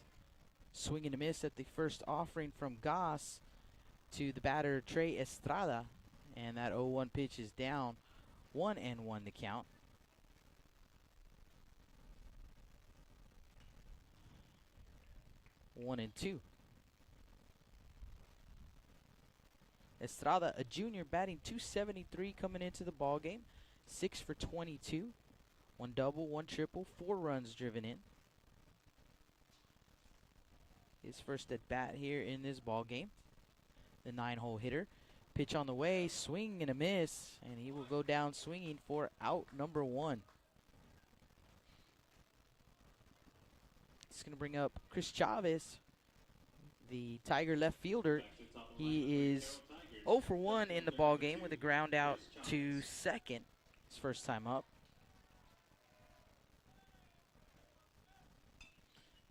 Swing and a miss at the first offering from Goss to the batter Trey Estrada. And that 0-1 pitch is down. 1-1 the count. One and two. Estrada, a junior, batting .273 coming into the ball game. 6 for 22. One double, one triple, 4 runs driven in. His first at bat here in this ball game. The 9-hole hitter. Pitch on the way, swing and a miss, and he will go down swinging for out number 1. It's going to bring up Chris Chavez, the Tiger left fielder. He is 0 for 1 in the ball game with a ground out to second. His first time up.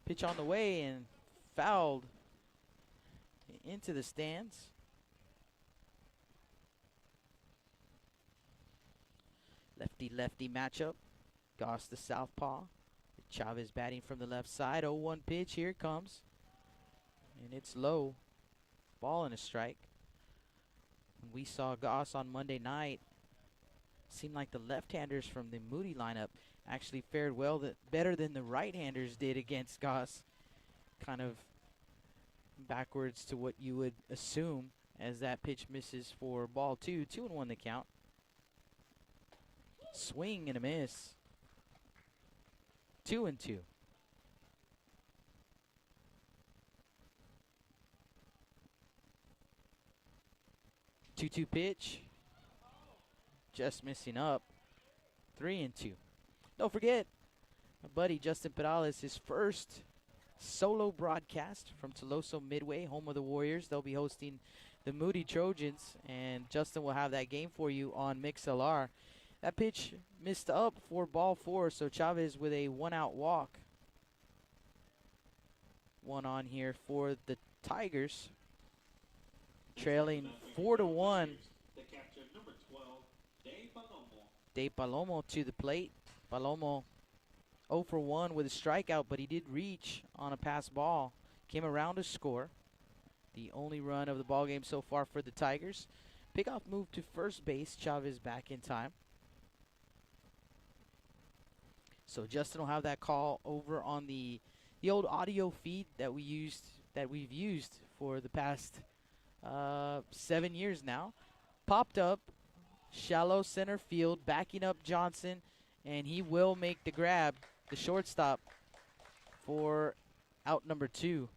Pitch on the way and fouled into the stands. Lefty-lefty matchup. Goss the southpaw. Chavez batting from the left side. 0-1 pitch. Here it comes. And it's low. Ball and a strike. When we saw Goss on Monday night, seemed like the left-handers from the Moody lineup actually fared better than the right-handers did against Goss. Kind of backwards to what you would assume as that pitch misses for ball 2. 2-1 the count. Swing and a miss. 2-2. Two pitch. Just missing up. 3-2. Don't forget, my buddy Justin Perales, his first solo broadcast from Toloso Midway, home of the Warriors. They'll be hosting the Moody Trojans, and Justin will have that game for you on MixLR. That pitch missed up for ball 4, so Chavez with a 1-out walk. 1 on here for the Tigers, trailing 4-1. De Palomo to the plate. Palomo 0 for 1 with a strikeout, but he did reach on a pass ball. Came around to score. The only run of the ball game so far for the Tigers. Pickoff move to first base. Chavez back in time. So Justin will have that call over on the old audio feed that we've used for the past 7 years now. Popped up, shallow center field, backing up Johnson, and he will make the grab, the shortstop, for out number 2.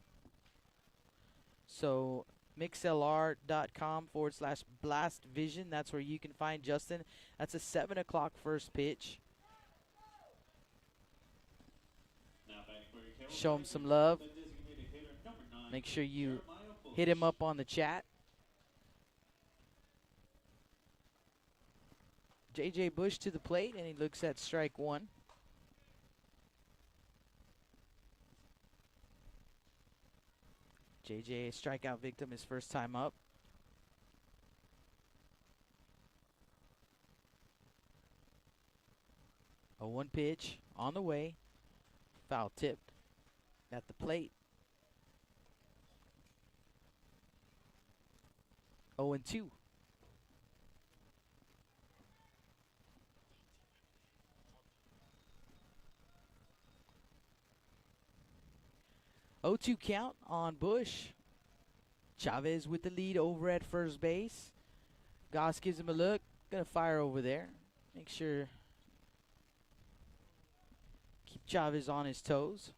So mixlr.com/blastvision. That's where you can find Justin. That's a 7 o'clock first pitch. Show him some love. Make sure you hit him up on the chat. J.J. Bush to the plate, and he looks at strike 1. J.J. a strikeout victim his first time up. A 1 pitch on the way. Foul tipped at the plate. 0-2. Oh, 2 count on Bush. Chavez with the lead over at first base. Goss gives him a look. Gonna fire over there. Make sure keep Chavez on his toes.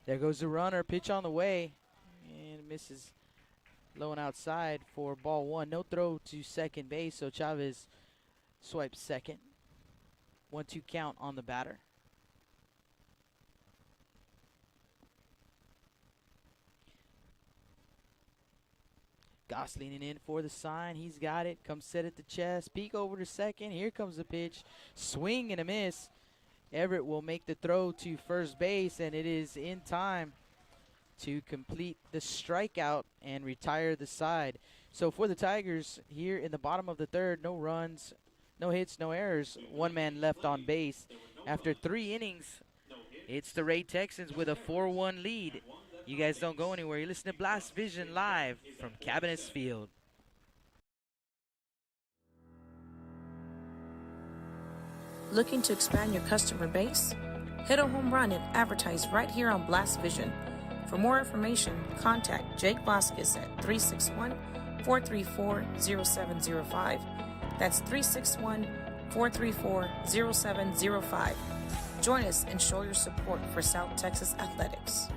There goes the runner. Pitch on the way. And misses low and outside for ball one. No throw to second base, so Chavez swipes second. 1-2 count on the batter. Goss leaning in for the sign. He's got it. Comes set at the chest. Peek over to second. Here comes the pitch. Swing and a miss. Everett will make the throw to first base, and it is in time to complete the strikeout and retire the side. So for the Tigers here in the bottom of the third, no runs, no hits, no errors. One man left on base. After 3 innings, it's the Ray Texans with a 4-1 lead. You guys don't go anywhere. You listen to Blast Vision live from Cabinets Field. Looking to expand your customer base? Hit a home run and advertise right here on Blast Vision. For more information, contact Jake Vasquez at 361-434-0705. That's 361-434-0705. Join us and show your support for South Texas athletics.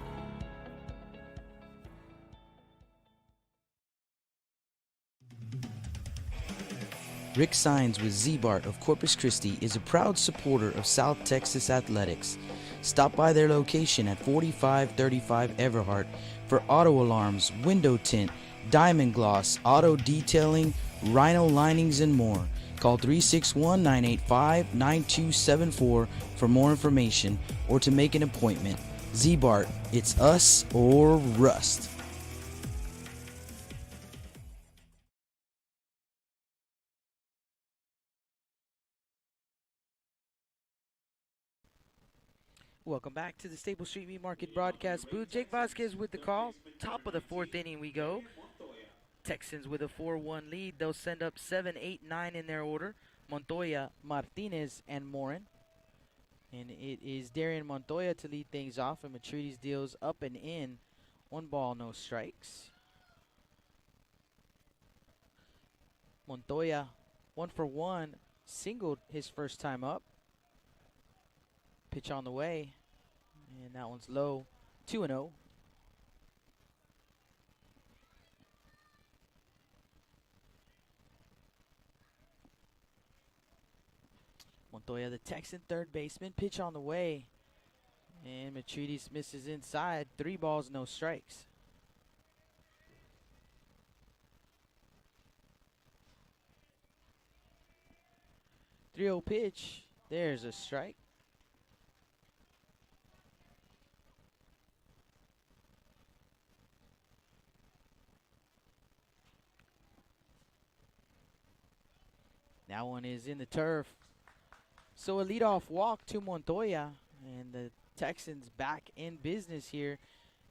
Rick Sines with Z-Bart of Corpus Christi is a proud supporter of South Texas athletics. Stop by their location at 4535 Everhart for auto alarms, window tint, diamond gloss, auto detailing, rhino linings, and more. Call 361-985-9274 for more information or to make an appointment. Z-Bart, it's us or rust. Welcome back to the Staple Street Meat Market broadcast booth. Jake Vasquez with the call. Top of the 4th inning we go. Texans with a 4-1 lead. They'll send up 7, 8, 9 in their order. Montoya, Martinez, and Morin. And it is Darian Montoya to lead things off, and Matrides deals up and in. 1 ball, no strikes. Montoya, 1 for 1, singled his first time up. Pitch on the way, and that one's low. 2-0. Montoya, the Texan third baseman. Pitch on the way, and Matrides misses inside. 3 balls, no strikes. .30 pitch. There's a strike. That one is in the turf. So a leadoff walk to Montoya, and the Texans back in business here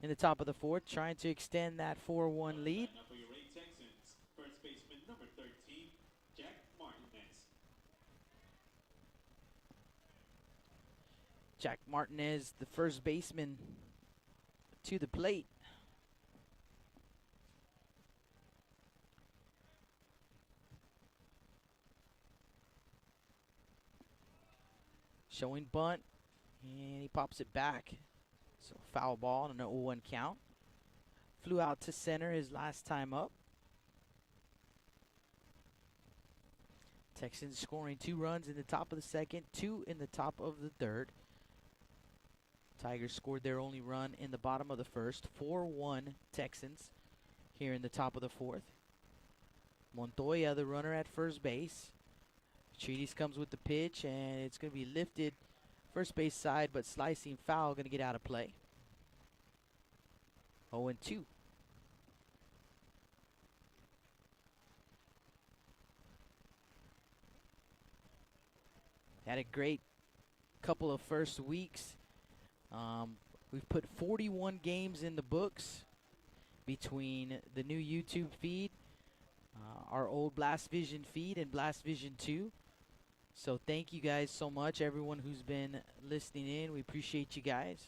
in the top of the 4th, trying to extend that 4-1 lead. For your Ray Texans, first baseman number 13, Jack Martinez. Jack Martinez, the first baseman, to the plate. Showing bunt, and he pops it back. So foul ball and an 0-1 count. Flew out to center his last time up. Texans scoring 2 runs in the top of the 2nd, 2 in the top of the 3rd. Tigers scored their only run in the bottom of the 1st. 4-1 Texans here in the top of the 4th. Montoya, the runner at first base. Matrides comes with the pitch, and it's going to be lifted first base side, but slicing foul, going to get out of play. 0-2. Had a great couple of first weeks. We've put 41 games in the books between the new YouTube feed, our old Blast Vision feed, and Blast Vision 2. So thank you guys so much, everyone who's been listening in. We appreciate you guys.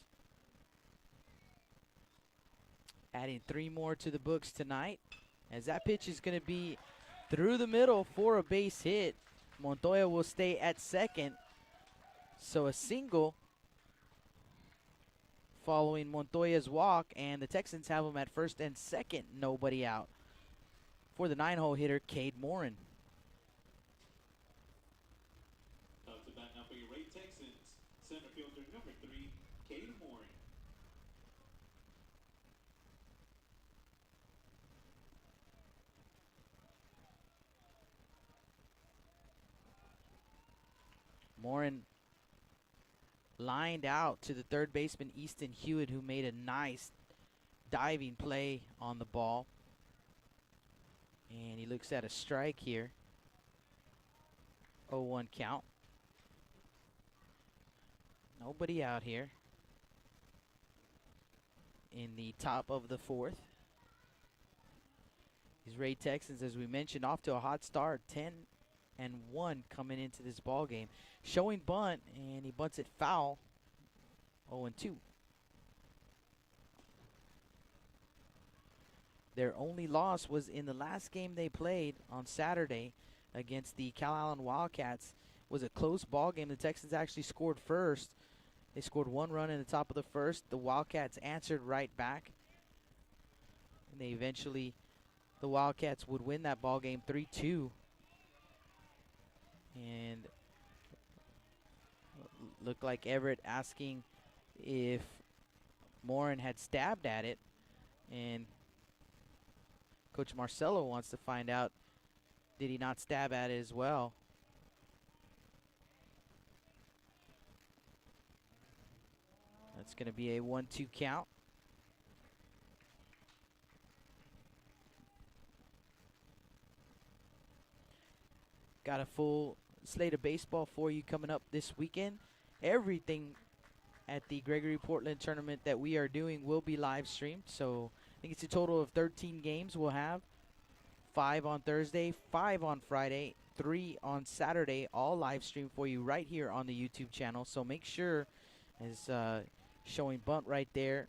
Adding 3 more to the books tonight, as that pitch is going to be through the middle for a base hit. Montoya will stay at second. So a single following Montoya's walk, and the Texans have him at first and second, nobody out. For the 9-hole hitter, Cade Morin. Up to bat now for your Ray Texans. Center fielder number 3, Cade Morin. Morin lined out to the third baseman, Easton Hewitt, who made a nice diving play on the ball. And he looks at a strike here. 0-1 count. Nobody out here in the top of the fourth. These Ray Texans, as we mentioned, off to a hot start. 10-1 coming into this ball game. Showing bunt, and he bunts it foul. 0-2. Their only loss was in the last game they played on Saturday against the Cal Allen Wildcats. It was a close ball game. The Texans actually scored first. They scored 1 run in the top of the first. The Wildcats answered right back. And they eventually, the Wildcats would win that ball game 3-2. And looked like Everett asking if Morin had stabbed at it. And Coach Marcello wants to find out, did he not stab at it as well? That's going to be a 1-2 count. Got a full slate of baseball for you coming up this weekend. Everything at the Gregory Portland tournament that we are doing will be live streamed. So I think it's a total of 13 games we'll have. 5 on Thursday, 5 on Friday, 3 on Saturday, all live streamed for you right here on the YouTube channel. So make sure, as showing bunt right there,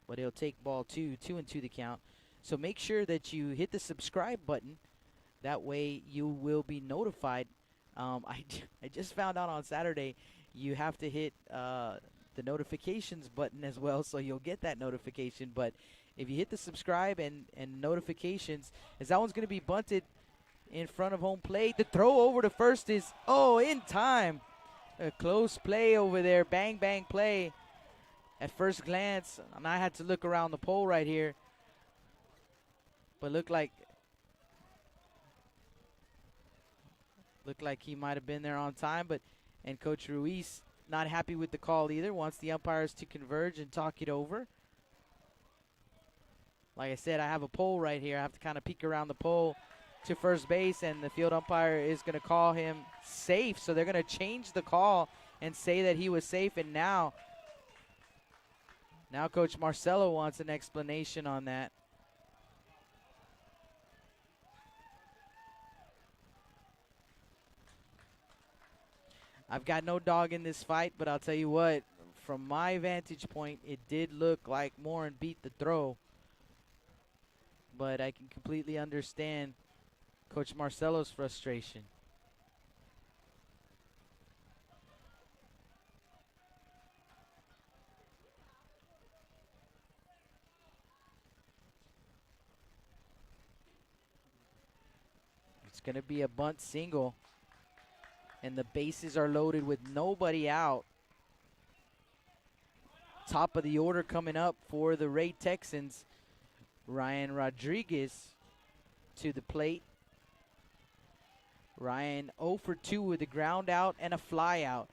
but he'll take ball 2, 2-2 the count. So make sure that you hit the subscribe button. That way you will be notified. I just found out on Saturday you have to hit the notifications button as well, so you'll get that notification. But if you hit the subscribe and notifications, as that one's going to be bunted in front of home plate. The throw over to first is, in time. A close play over there, bang, bang play. At first glance, and I had to look around the pole right here, but looked like he might have been there on time. And Coach Ruiz not happy with the call either, wants the umpires to converge and talk it over. Like I said, I have a pole right here. I have to kind of peek around the pole to first base, and the field umpire is going to call him safe. So they're going to change the call and say that he was safe. And now Coach Marcello wants an explanation on that. I've got no dog in this fight, but I'll tell you what, from my vantage point, it did look like Morin beat the throw. But I can completely understand Coach Marcello's frustration. It's going to be a bunt single. And the bases are loaded with nobody out. Top of the order coming up for the Ray Texans. Ryan Rodriguez to the plate. Ryan 0 for 2 with a ground out and a fly out.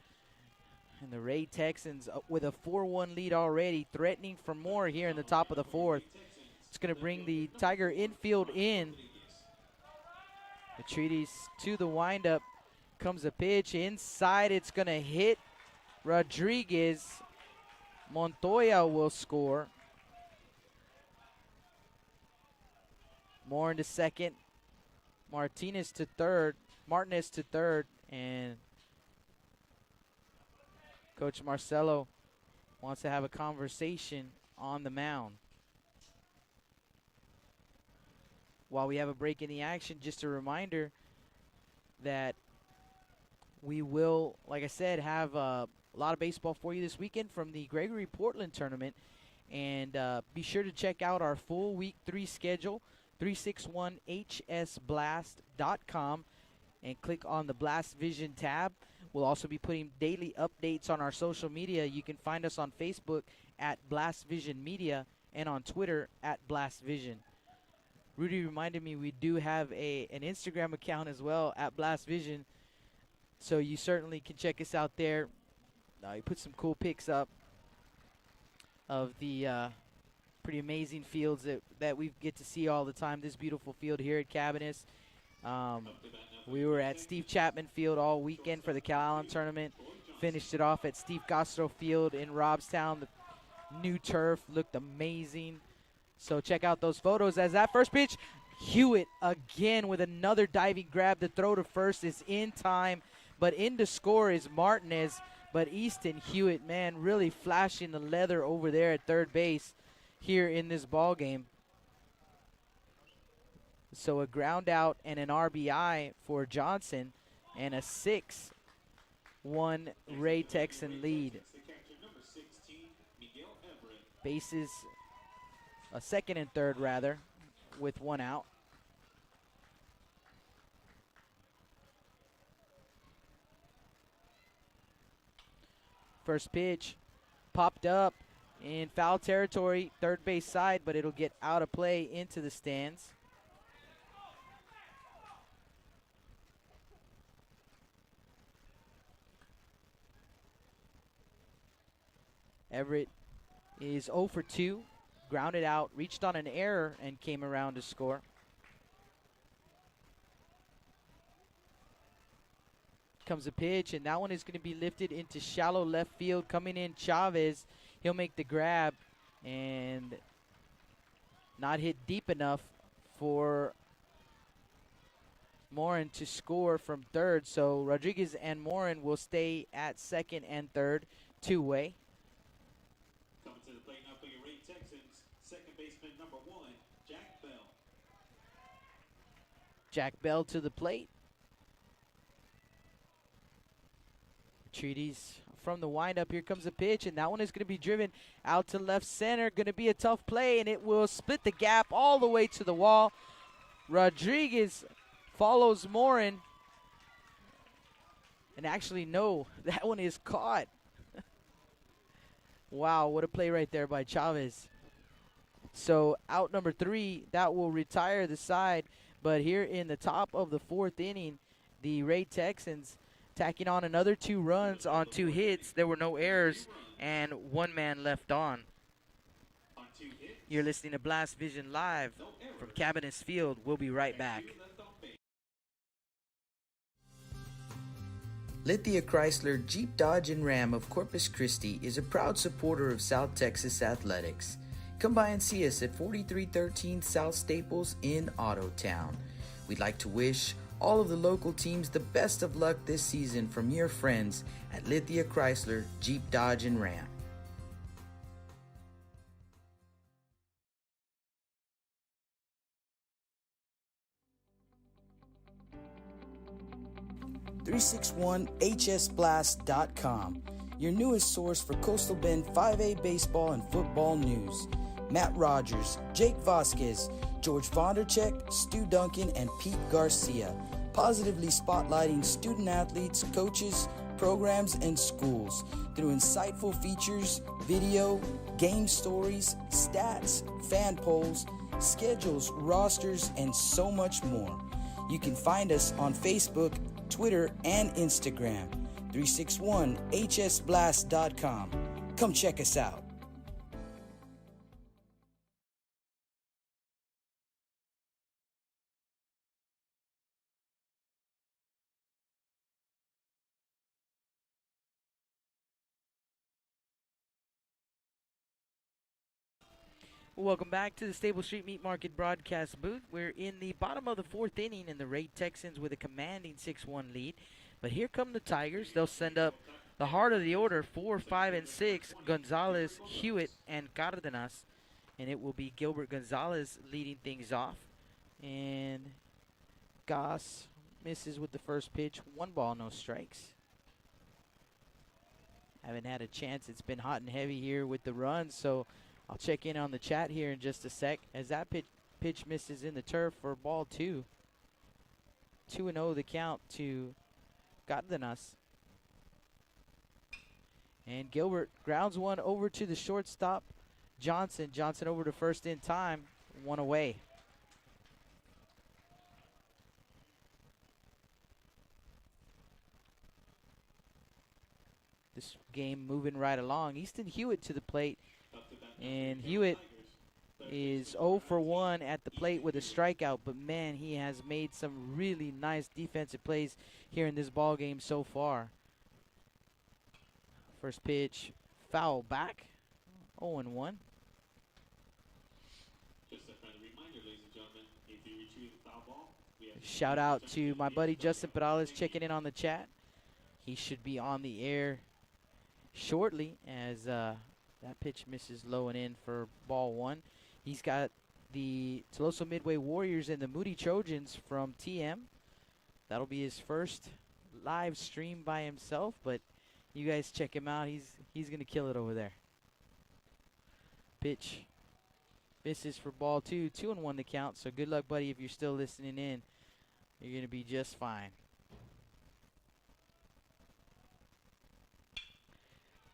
And the Ray Texans with a 4-1 lead already, threatening for more here in the top of the fourth. It's going to bring the Tiger infield in. The Treaties to the windup. Comes a pitch inside. It's going to hit Rodriguez. Montoya will score. Morin to second. Martinez to third. And Coach Marcello wants to have a conversation on the mound. While we have a break in the action, just a reminder that we will, like I said, have a lot of baseball for you this weekend from the Gregory Portland tournament. And be sure to check out our full Week 3 schedule, 361hsblast.com, and click on the Blast Vision tab. We'll also be putting daily updates on our social media. You can find us on Facebook at Blast Vision Media and on Twitter at Blast Vision. Rudy reminded me we do have an Instagram account as well at Blast Vision, so you certainly can check us out there. You put some cool pics up of the pretty amazing fields that we get to see all the time. This beautiful field here at Cabanis. We were at Steve Chapman Field all weekend for the Cal Allen tournament. Finished it off at Steve Castro Field in Robstown. The new turf looked amazing. So check out those photos as that first pitch. Hewitt again with another diving grab. The throw to first is in time, but in to score is Martinez. But Easton Hewitt, man, really flashing the leather over there at third base here in this ball game. So a ground out and an RBI for Johnson, and a 6-1 Ray Texan lead. Bases a second and third, rather, with one out. First pitch popped up in foul territory, third base side, but it'll get out of play into the stands. Everett is 0 for 2, grounded out, reached on an error, and came around to score. Comes a pitch, and that one is going to be lifted into shallow left field. Coming in, Chavez. He'll make the grab and not hit deep enough for Morin to score from third. So Rodriguez and Morin will stay at second and third, two-way. Coming to the plate now for your Ray Texans, second baseman number 1, Jack Bell. Jack Bell to the plate. Treaties from the windup. Here comes a pitch, and that one is going to be driven out to left center. Going to be a tough play, and it will split the gap all the way to the wall. Rodriguez follows Morin. And actually, no, that one is caught. Wow, what a play right there by Chavez. So out number 3, that will retire the side. But here in the top of the 4th inning, the Ray Texans tacking on another 2 runs on 2 hits. There were no errors and 1 man left on. You're listening to Blast Vision Live from Cabanis Field. We'll be right back. Lithia Chrysler Jeep Dodge and Ram of Corpus Christi is a proud supporter of South Texas athletics. Come by and see us at 4313 South Staples in Ottotown. We'd like to wish all of the local teams the best of luck this season from your friends at Lithia Chrysler Jeep Dodge and Ram. .361hsblast.com, your newest source for Coastal Bend 5A baseball and football news. Matt Rogers, Jake Vasquez, George Vondercheck, Stu Duncan, and Pete Garcia, positively spotlighting student athletes, coaches, programs, and schools through insightful features, video, game stories, stats, fan polls, schedules, rosters, and so much more. You can find us on Facebook, Twitter, and Instagram. 361hsblast.com. Come check us out. Welcome back to the Stable Street Meat Market broadcast booth. We're in the bottom of the 4th inning, and the Ray Texans with a commanding 6-1 lead. But here come the Tigers. They'll send up the heart of the order, 4, 5, and 6, Gonzalez, Hewitt, and Cardenas. And it will be Gilbert Gonzalez leading things off. And Goss misses with the first pitch. 1 ball, no strikes. haven't had a chance. It's been hot and heavy here with the runs, so I'll check in on the chat here in just a sec as that pitch misses in the turf for ball 2. 2-0 the count to Cardenas. And Gilbert grounds one over to the shortstop, Johnson. Johnson over to first in time, 1 away. This game moving right along. Easton Hewitt to the plate. And Hewitt is 0 for 1 at the plate with a strikeout, but man, he has made some really nice defensive plays here in this ball game so far. First pitch, foul back, 0-1. Just a friendly reminder, ladies and gentlemen, if you retrieve a foul ball, we have Shout out to my buddy Justin Perales checking in on the chat. He should be on the air shortly as that pitch misses low and in for ball 1. He's got the Toloso Midway Warriors and the Moody Trojans from TM. That'll be his first live stream by himself, but you guys check him out. He's going to kill it over there. Pitch misses for ball 2. 2-1 the count, so good luck, buddy, if you're still listening in. You're going to be just fine.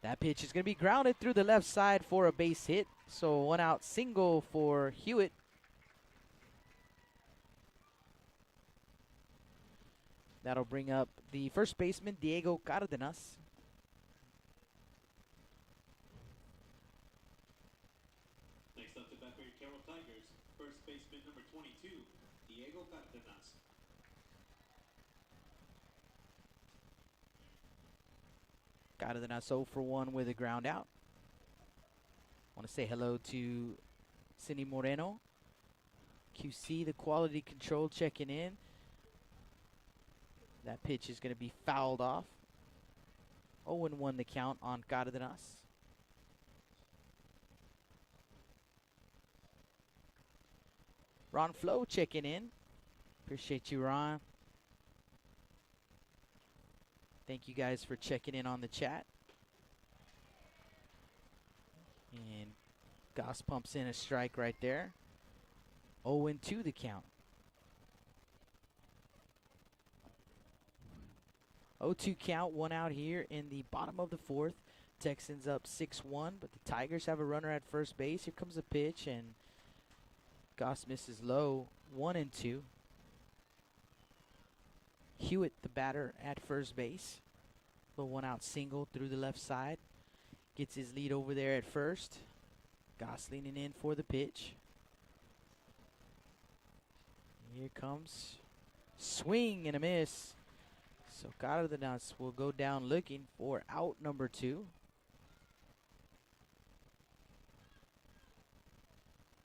That pitch is going to be grounded through the left side for a base hit. So 1 out single for Hewitt. That'll bring up the first baseman, Diego Cardenas. Next up to bat for your Carroll Tigers, first baseman number 22, Diego Cardenas. Cardenas 0 for 1 with a ground out. Want to say hello to Cindy Moreno. QC, the quality control, checking in. That pitch is going to be fouled off. 0-1 the count on Cardenas. Ron Flo checking in. Appreciate you, Ron. Thank you guys for checking in on the chat. And Goss pumps in a strike right there. 0-2 the count. 0-2 count, 1 out here in the bottom of the 4th. Texans up 6-1, but the Tigers have a runner at first base. Here comes a pitch, and Goss misses low. 1-2. Hewitt, the batter, at first base. Little 1 out single through the left side. Gets his lead over there at first. Goss leaning in for the pitch. Here comes swing and a miss. So Cardenas will go down looking for out number 2.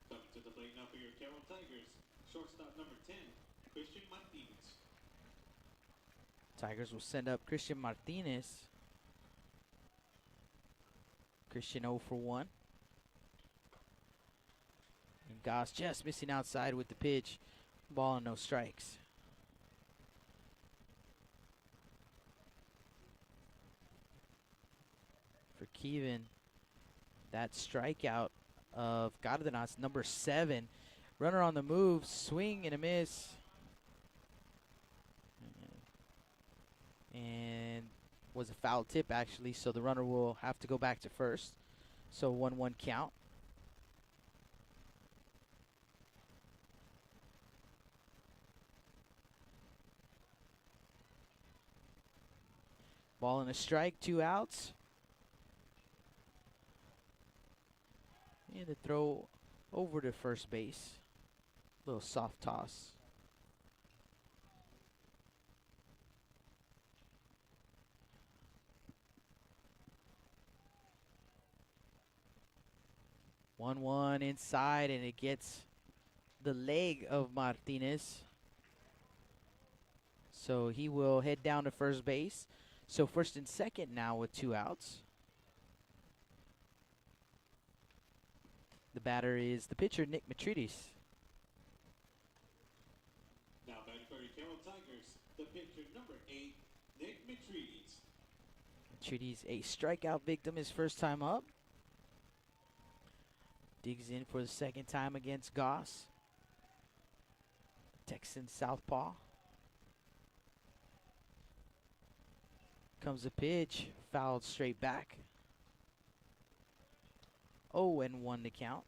Coming to the plate now for your Carroll Tigers, shortstop number 10, Christian Martinez. Tigers will send up Christian Martinez. Christian 0 for 1. And Goss just missing outside with the pitch. Ball and no strikes. For Kevin, that strikeout of Cardenas, number 7. Runner on the move, swing and a miss. And was a foul tip, actually, so the runner will have to go back to first. So 1-1 count. Ball and a strike, 2 outs. And the throw over to first base. Little soft toss. One inside, and it gets the leg of Martinez. So he will head down to first base. So first and second now with 2 outs. The batter is the pitcher, Nick Matridis. Now batting for your Carroll Tigers, the pitcher number 8, Nick Matridis. Treaty's a strikeout victim his first time up. Digs in for the second time against Goss. Texan southpaw. Comes a pitch, fouled straight back. 0-1 to count.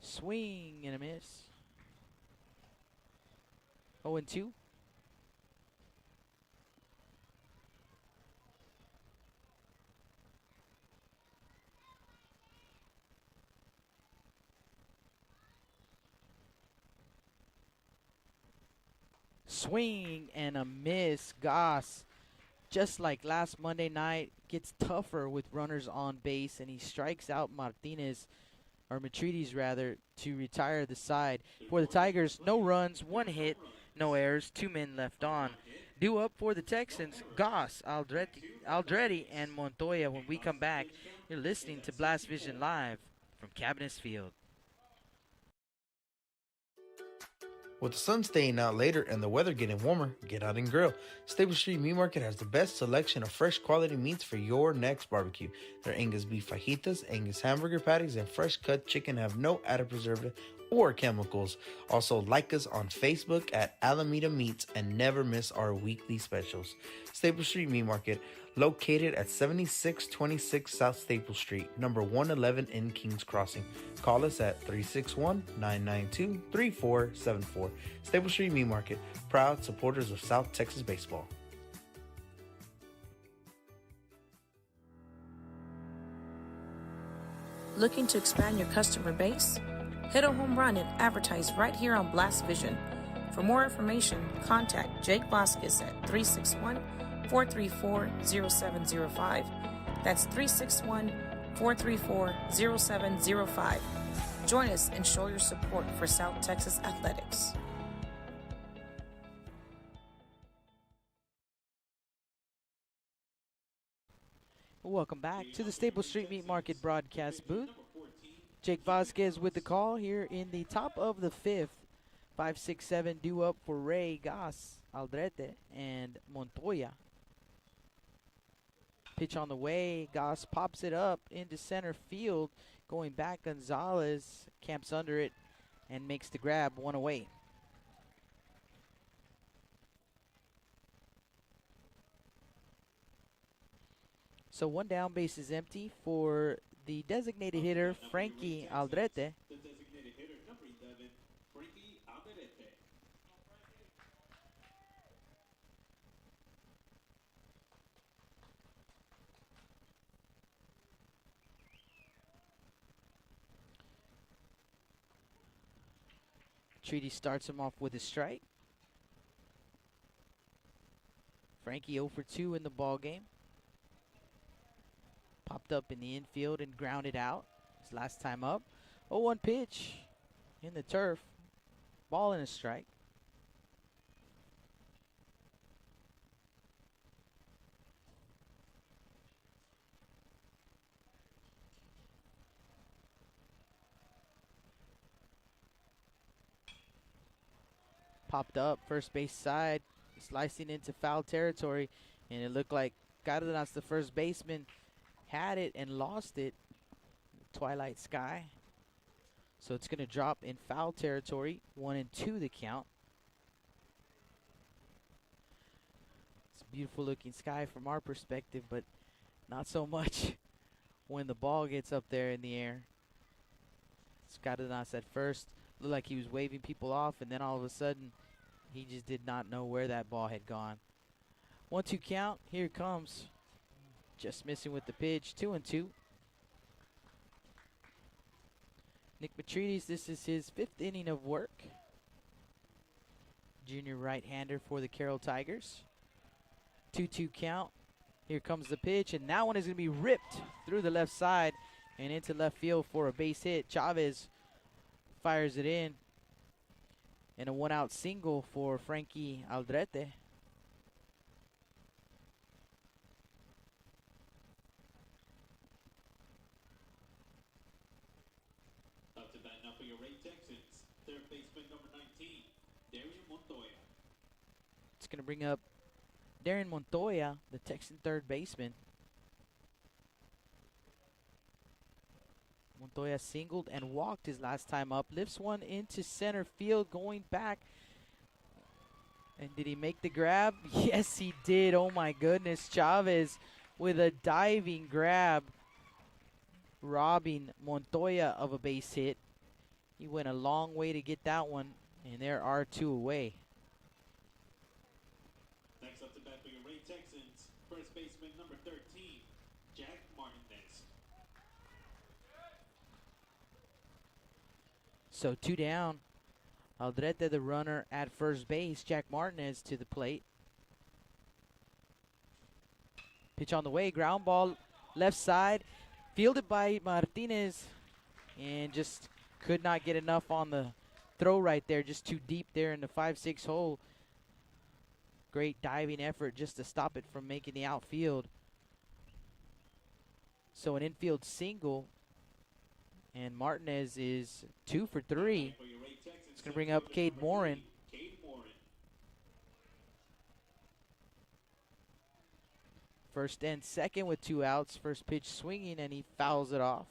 Swing and a miss. 0-2. Swing and a miss. Goss, just like last Monday night, gets tougher with runners on base, and he strikes out Martinez, or Matrides rather, to retire the side. For the Tigers, no runs, 1 hit, no errors, 2 men left on. Due up for the Texans, Goss, Aldretti, and Montoya. When we come back, you're listening to Blast Vision Live from Cabinets Field. With the sun staying out later and the weather getting warmer, get out and grill. Stable Street Meat Market has the best selection of fresh quality meats for your next barbecue. Their Angus beef fajitas, Angus hamburger patties, and fresh cut chicken have no added preservative or chemicals. Also, like us on Facebook at Alameda Meats and never miss our weekly specials. Stable Street Meat Market, located at 7626 South Staple Street, number 111 in Kings Crossing. Call us at 361-992-3474. Staple Street Meat Market, proud supporters of South Texas baseball. Looking to expand your customer base? Hit a home run and advertise right here on Blast Vision. For more information, contact Jake Vasquez at 361-434-0705. That's 361-434-0705. Join us and show your support for South Texas athletics. Welcome back to the Staple Street Meat Market broadcast booth. Jake Vasquez with the call here in the top of the 5th. 5-6-7 due up for Ray, Goss, Aldrete, and Montoya. Pitch on the way. Goss pops it up into center field. Going back, Gonzalez camps under it and makes the grab, 1 away. So 1 down, base is empty for the designated hitter, Frankie Aldrete. The designated hitter, number 11, Frankie Alderete. Treaty starts him off with a strike. Frankie 0 for 2 in the ball game. Popped up in the infield and grounded out his last time up. 0-1 pitch in the turf. Ball and a strike. Popped up first base side, slicing into foul territory, and it looked like Cárdenas, the first baseman, had it and lost it. Twilight sky. So it's going to drop in foul territory. 1-2 the count. It's a beautiful looking sky from our perspective, but not so much when the ball gets up there in the air. Cárdenas at first looked like he was waving people off, and then all of a sudden he just did not know where that ball had gone. 1-2 count. Here it comes. Just missing with the pitch. 2-2. Nick Matrides, this is his 5th inning of work. Junior right-hander for the Carroll Tigers. 2-2 count. Here comes the pitch, and that one is going to be ripped through the left side and into left field for a base hit. Chavez fires it in. And a one-out single for Frankie Aldrete. Up to bat now for your Ray Texans. Third baseman number 19, Darian Montoya. It's going to bring up Darren Montoya, the Texan third baseman. Montoya singled and walked his last time up. Lifts one into center field, going back. And did he make the grab? Yes, he did. Oh, my goodness. Chavez with a diving grab, robbing Montoya of a base hit. He went a long way to get that one, and there are two away. Next up to bat for your Ray Texans, first baseman number 13, Jack Martinez. So 2 down. Aldrete, the runner at first base. Jack Martinez to the plate. Pitch on the way. Ground ball left side. Fielded by Martinez. And just could not get enough on the throw right there. Just too deep there in the 5-6 hole. Great diving effort just to stop it from making the outfield. So an infield single. And Martinez is 2 for 3. It's going to bring up Cade Morin. First and second with 2 outs. First pitch swinging, and he fouls it off.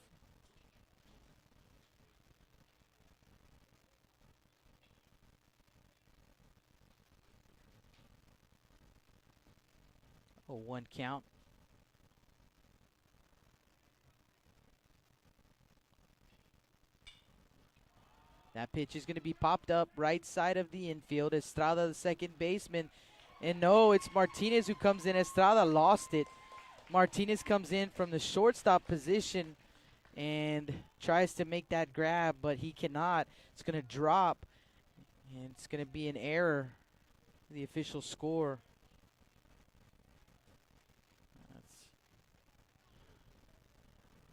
A 1 count. That pitch is going to be popped up right side of the infield. Estrada, the second baseman. And no, it's Martinez who comes in. Estrada lost it. Martinez comes in from the shortstop position and tries to make that grab, but he cannot. It's going to drop, and it's going to be an error. The official score.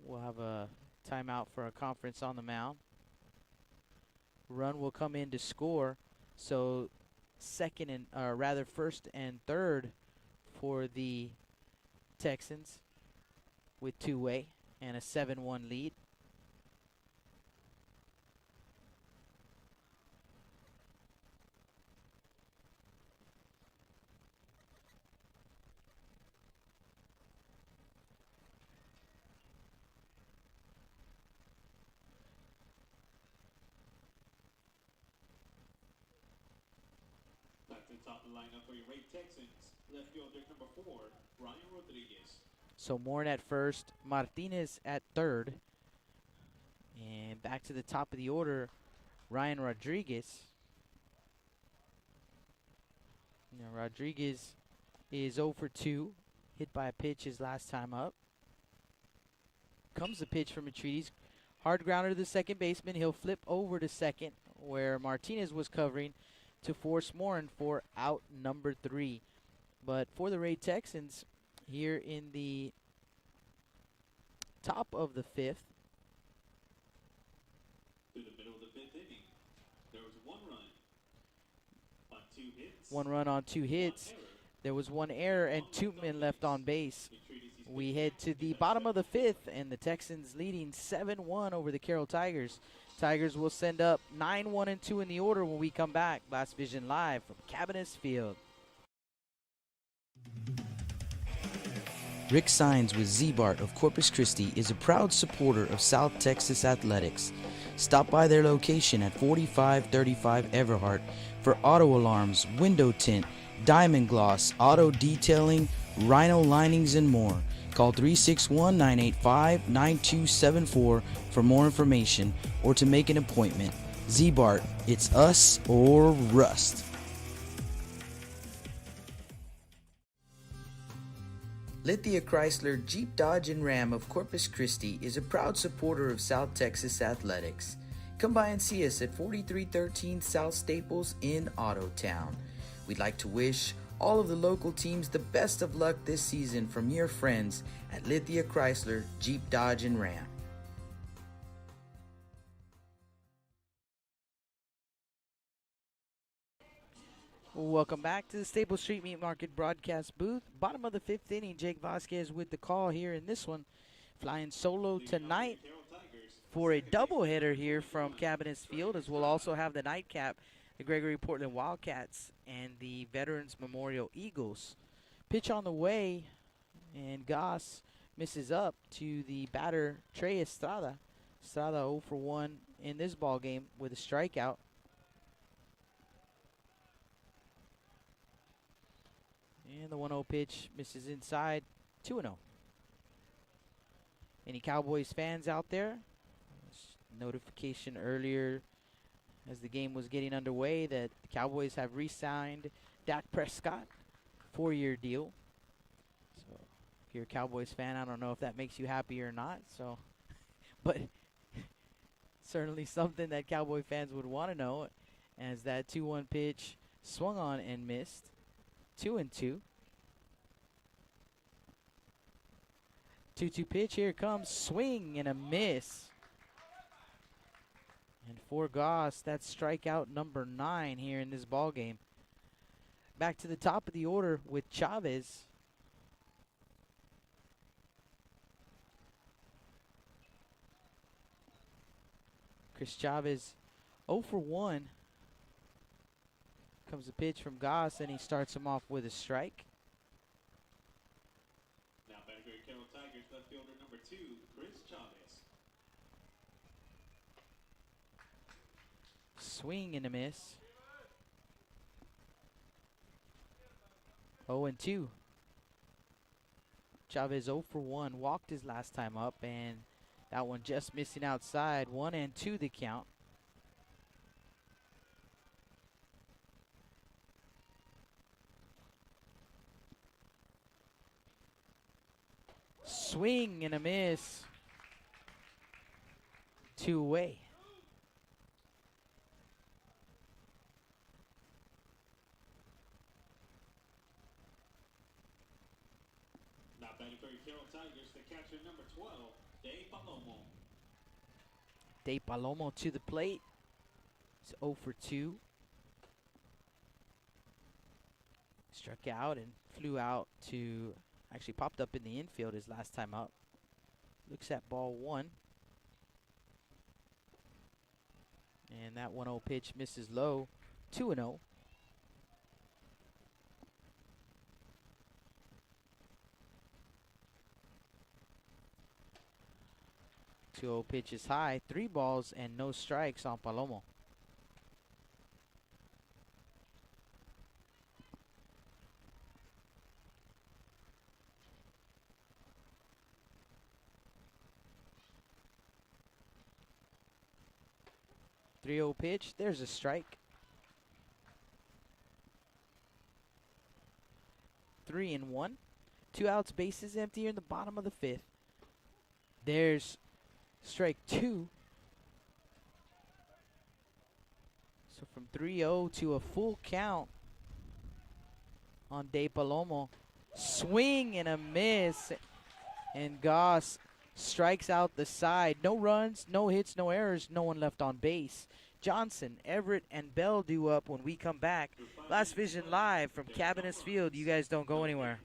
We'll have a timeout for a conference on the mound. Run will come in to score. So first and third for the Texans with 2-way and a 7-1 lead. Top of the lineup for your Ray Texans, left fielder number 4, Ryan Rodriguez. So Morin at first, Martinez at third. And back to the top of the order, Ryan Rodriguez. Now Rodriguez is 0 for 2, hit by a pitch his last time up. Comes the pitch from Atreides. Hard grounder to the second baseman. He'll flip over to second where Martinez was covering to force Morin for out number 3. But for the Ray Texans, here in the top of the 5th. To the middle of the 5th inning, there was 1 run on 2 hits. 1 run on 2 hits. There was 1 error and 2 men left on base. We head to the bottom of the 5th, and the Texans leading 7-1 over the Carroll Tigers. Tigers will send up 9, 1, and 2 in the order when we come back. Blast Vision live from Cabinets Field. Rick Sines with Z-Bart of Corpus Christi is a proud supporter of South Texas Athletics. Stop by their location at 4535 Everhart for auto alarms, window tint, diamond gloss, auto detailing, rhino linings, and more. Call 361-985-9274 for more information or to make an appointment. Z-Bart, it's us or rust. Lithia Chrysler Jeep Dodge and Ram of Corpus Christi is a proud supporter of South Texas Athletics. Come by and see us at 4313 South Staples in Autotown. We'd like to wish all of the local teams the best of luck this season from your friends at Lithia Chrysler Jeep Dodge and Ram. Welcome back to the Staples Street Meat Market broadcast booth. Bottom of the 5th inning, Jake Vasquez with the call here in this one. Flying solo tonight for a doubleheader here from Cabinets Field, as we'll also have the nightcap, the Gregory Portland Wildcats and the Veterans Memorial Eagles. Pitch on the way, and Goss misses up to the batter, Trey Estrada. Estrada 0 for 1 in this ball game with a strikeout. And the 1-0 pitch misses inside, 2-0. Any Cowboys fans out there? Notification earlier as the game was getting underway that the Cowboys have re-signed Dak Prescott, 4-year deal. So if you're a Cowboys fan, I don't know if that makes you happy or not. So, but certainly something that Cowboy fans would want to know, as that 2-1 pitch swung on and missed. 2-2. 2-2 pitch. Here comes. Swing and a miss. And for Goss, that's strikeout number 9 here in this ball game. Back to the top of the order with Chavez. Chris Chavez 0 for 1. Comes a pitch from Goss, and he starts him off with a strike. Now back to Carroll Tigers, left fielder number 2, Chris Chavez. Swing and a miss. 0-2. Chavez 0 for 1. Walked his last time up, and that one just missing outside. 1-2 the count. Swing and a miss. 2 away. Now batting for Carroll Tigers, the catcher number 12, De Palomo. De Palomo to the plate. It's 0 for 2. Struck out and flew out to, actually popped up in the infield his last time up. Looks at ball 1. And that 1-0 pitch misses low. 2-0. 2-0 pitch is high. 3 balls and no strikes on Palomo. Three-0 pitch. There's a strike. 3-1. 2 outs, bases empty here in the bottom of the 5th. There's strike 2. So from 3-0 to a full count on De Palomo. Swing and a miss. And Goss strikes out the side. No runs, no hits, no errors, no one left on base. Johnson, Everett, and Bell due up when we come back. Last Vision live from Cabinets Field. You guys don't go anywhere.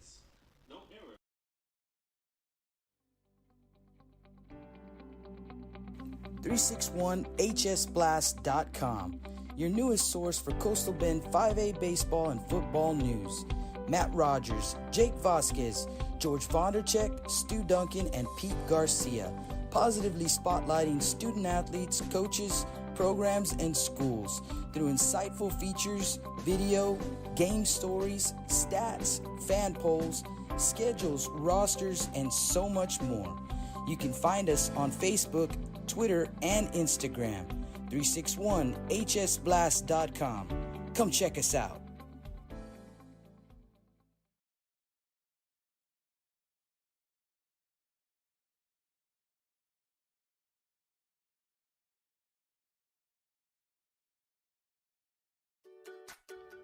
361hsblast.com, your newest source for Coastal Bend 5A baseball and football news. Matt Rogers, Jake Vasquez, George Vondercheck, Stu Duncan, and Pete Garcia, positively spotlighting student athletes, coaches, programs, and schools through insightful features, video, game stories, stats, fan polls, schedules, rosters, and so much more. You can find us on Facebook, Twitter, and Instagram. 361hsblast.com. Come check us out.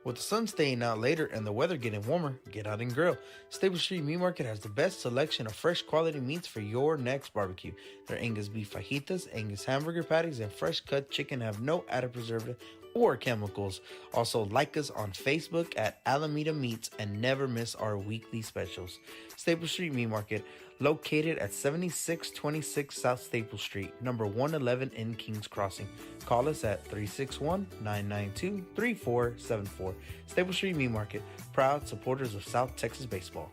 With the sun staying out later and the weather getting warmer, get out and grill. Stable Street Meat Market has the best selection of fresh quality meats for your next barbecue. Their Angus beef fajitas, Angus hamburger patties, and fresh cut chicken have no added preservative or chemicals. Also, like us on Facebook at Alameda Meats and never miss our weekly specials. Staple Street Meat Market, located at 7626 South Staple Street, number 111 in Kings Crossing. Call us at 361-992-3474. Staple Street Meat Market, proud supporters of South Texas baseball.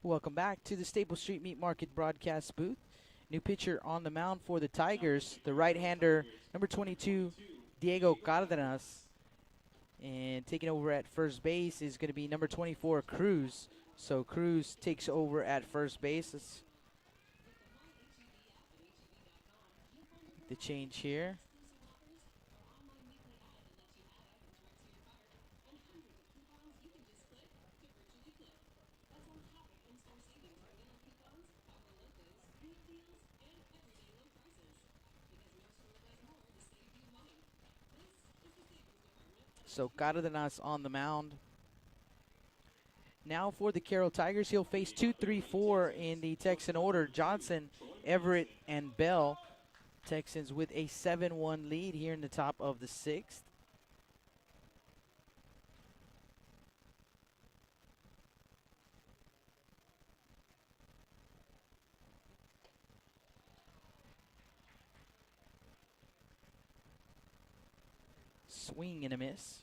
Welcome back to the Staple Street Meat Market broadcast booth. New pitcher on the mound for the Tigers, the right-hander, number 22, Diego Cardenas. And taking over at first base is going to be number 24, Cruz. So Cruz takes over at first base. That's the change here. So Cardenas on the mound. Now for the Carroll Tigers, he'll face 2, 3, 4 in the Texan order. Johnson, Everett, and Bell. Texans with a 7-1 lead here in the top of the 6th. Swing and a miss.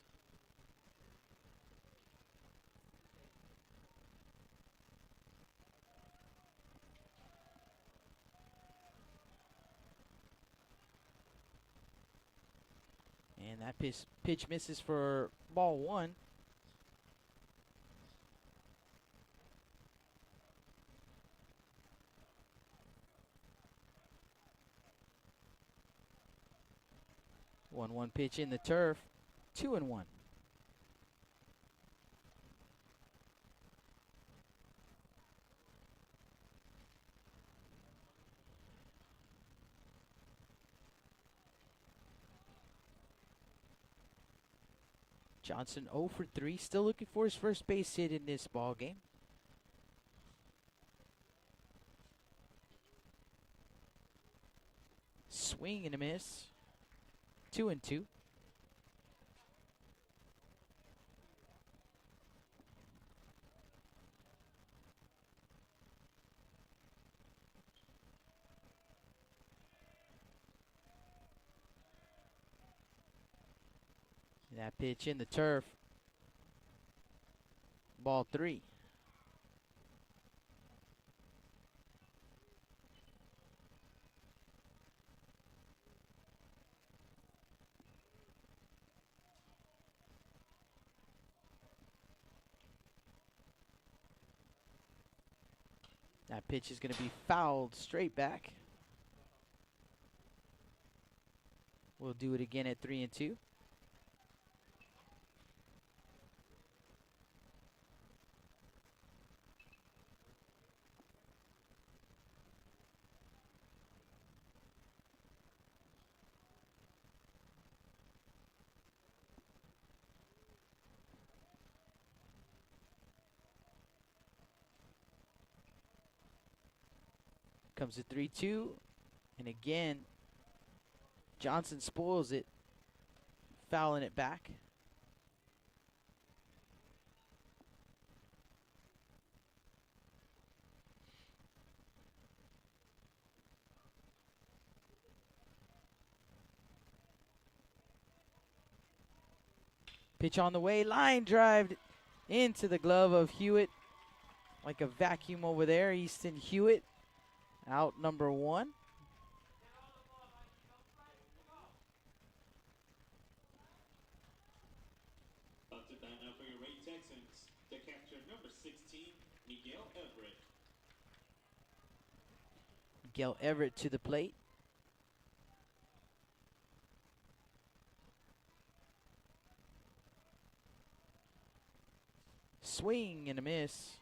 And that pitch misses for ball 1. One pitch in the turf, 2-1. Johnson 0 for 3, still looking for his first base hit in this ball game. Swing and a miss. 2-2. That pitch in the turf. Ball 3. That pitch is going to be fouled straight back. We'll do it again at 3-2. Comes to 3-2, and again, Johnson spoils it, fouling it back. Pitch on the way, line drive into the glove of Hewitt, like a vacuum over there. Easton Hewitt. Out number 1. Up to bat now for your Ray Texans to capture number 16, Miguel Everett. Miguel Everett to the plate. Swing and a miss.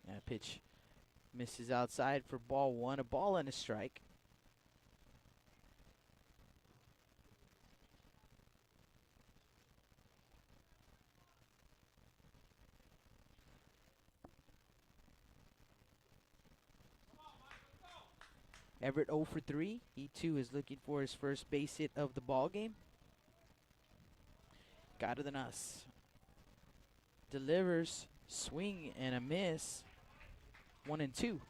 That pitch misses outside for ball one. A ball and a strike. Everett 0 for 3. He too is looking for his first base hit of the ball game. Got it than us. Delivers, swing and a miss. 1-2.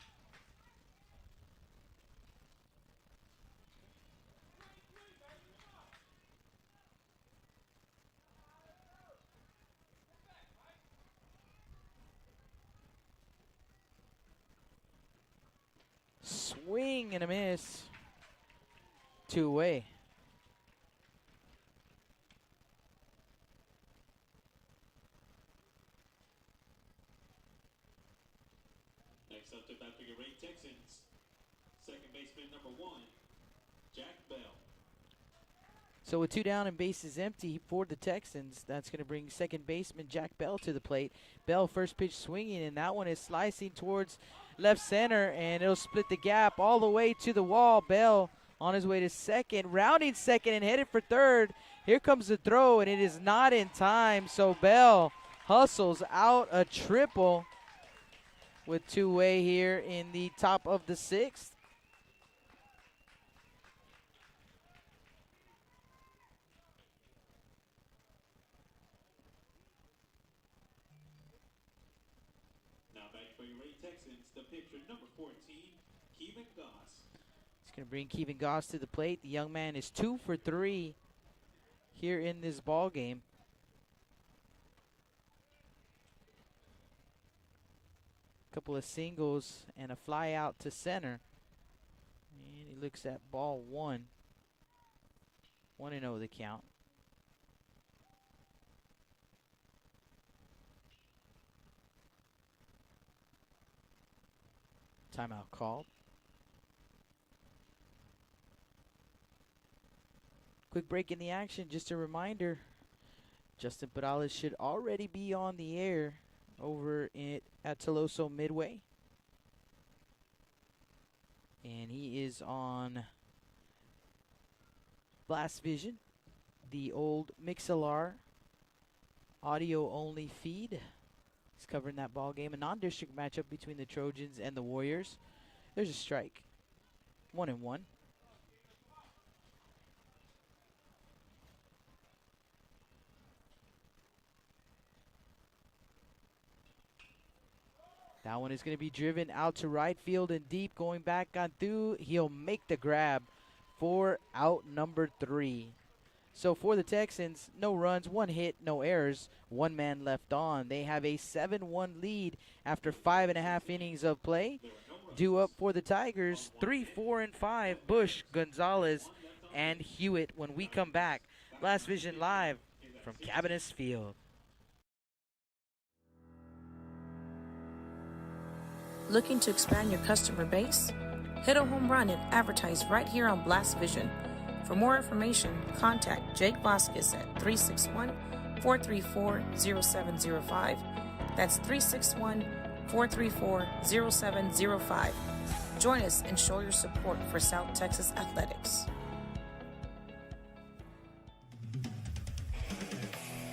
Swing and a miss. 2 away. Next up to bat for your Ray Texans, second baseman number 1, Jack Bell. So with 2 down and bases empty for the Texans, that's going to bring second baseman Jack Bell to the plate. Bell first pitch swinging, and that one is slicing towards left center, and it'll split the gap all the way to the wall. Bell on his way to second, rounding second and headed for third. Here comes the throw, and it is not in time, so Bell hustles out a triple with 2 away here in the top of the 6th. Now back for your Ray Texans, the pitcher number 14, Kevin Goss. It's going to bring Kevin Goss to the plate. The young man is 2 for 3 here in this ball game. Couple of singles and a fly out to center. And he looks at ball 1. 1-0 the count. Timeout called. Quick break in the action. Just a reminder, Justin Perales should already be on the air over at Teloso Midway. And he is on Blast Vision, the old Mixlr audio-only feed. He's covering that ball game. A non-district matchup between the Trojans and the Warriors. There's a strike. 1-1. That one is going to be driven out to right field and deep, going back on through. He'll make the grab for out number 3. So for the Texans, no runs, 1 hit, no errors, 1 man left on. They have a 7-1 lead after 5.5 innings of play. Due up for the Tigers, 3, 4, and 5, Bush, Gonzalez, and Hewitt when we come back. Blast Vision live from Cabinets Field. Looking to expand your customer base? Hit a home run and advertise right here on Blast Vision. For more information, contact Jake Vasquez at 361-434-0705. That's 361-434-0705. Join us and show your support for South Texas athletics.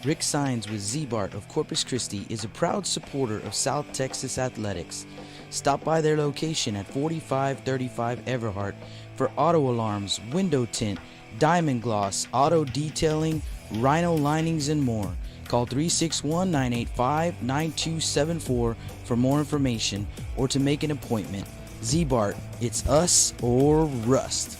Rick Sines with Z-Bart of Corpus Christi is a proud supporter of South Texas athletics. Stop by their location at 4535 Everhart for auto alarms, window tint, diamond gloss, auto detailing, rhino linings, and more. Call 361-985-9274 for more information or to make an appointment. Z-Bart, it's us or rust.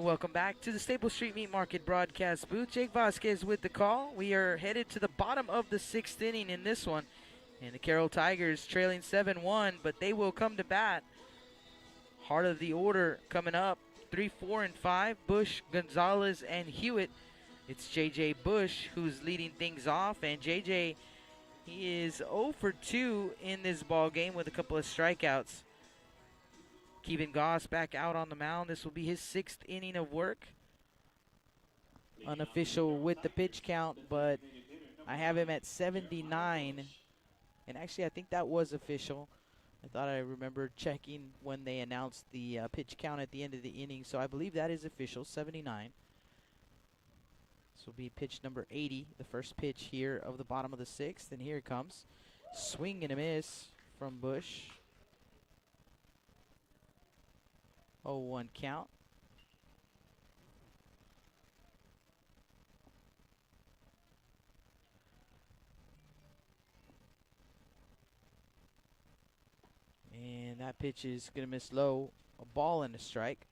Welcome back to the Staples Street Meat Market broadcast booth. Jake Vasquez with the call. We are headed to the bottom of the 6th inning in this one. And the Carroll Tigers trailing 7-1, but they will come to bat. Heart of the order coming up. 3, 4, and 5. Bush, Gonzalez, and Hewitt. It's J.J. Bush who's leading things off. And J.J., he is 0 for 2 in this ball game with a couple of strikeouts. Keeping Goss back out on the mound. This will be his 6th inning of work. Unofficial with the pitch count, but I have him at 79. And actually, I think that was official. I thought I remembered checking when they announced the pitch count at the end of the inning. So I believe that is official, 79. This will be pitch number 80, the first pitch here of the bottom of the 6th. And here it comes. Swing and a miss from Bush. 0-1 count. And that pitch is going to miss low. A ball and a strike.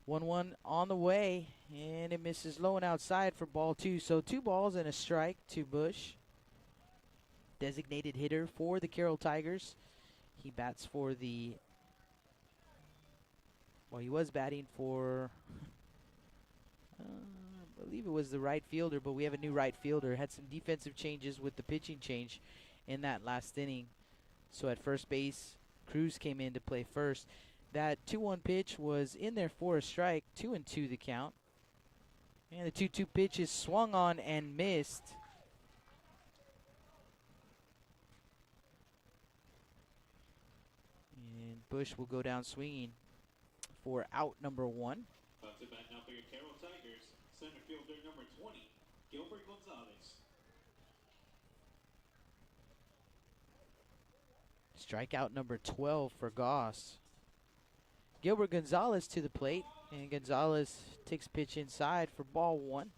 One on the way, and it misses low and outside for ball 2. So 2 balls and a strike to Bush. Designated hitter for the Carroll Tigers. He bats for the, well, he was batting for, I believe it was the right fielder, but we have a new right fielder. Had some defensive changes with the pitching change in that last inning. So at first base, Cruz came in to play first. That 2-1 pitch was in there for a strike. 2-2 the count. And the 2-2 pitch is swung on and missed. And Bush will go down swinging for out number 1. About to bat now for your Carroll Tigers, center fielder number 20, Gilbert Gonzalez. Strikeout number 12 for Goss. Gilbert Gonzalez to the plate, and Gonzalez takes pitch inside for ball 1.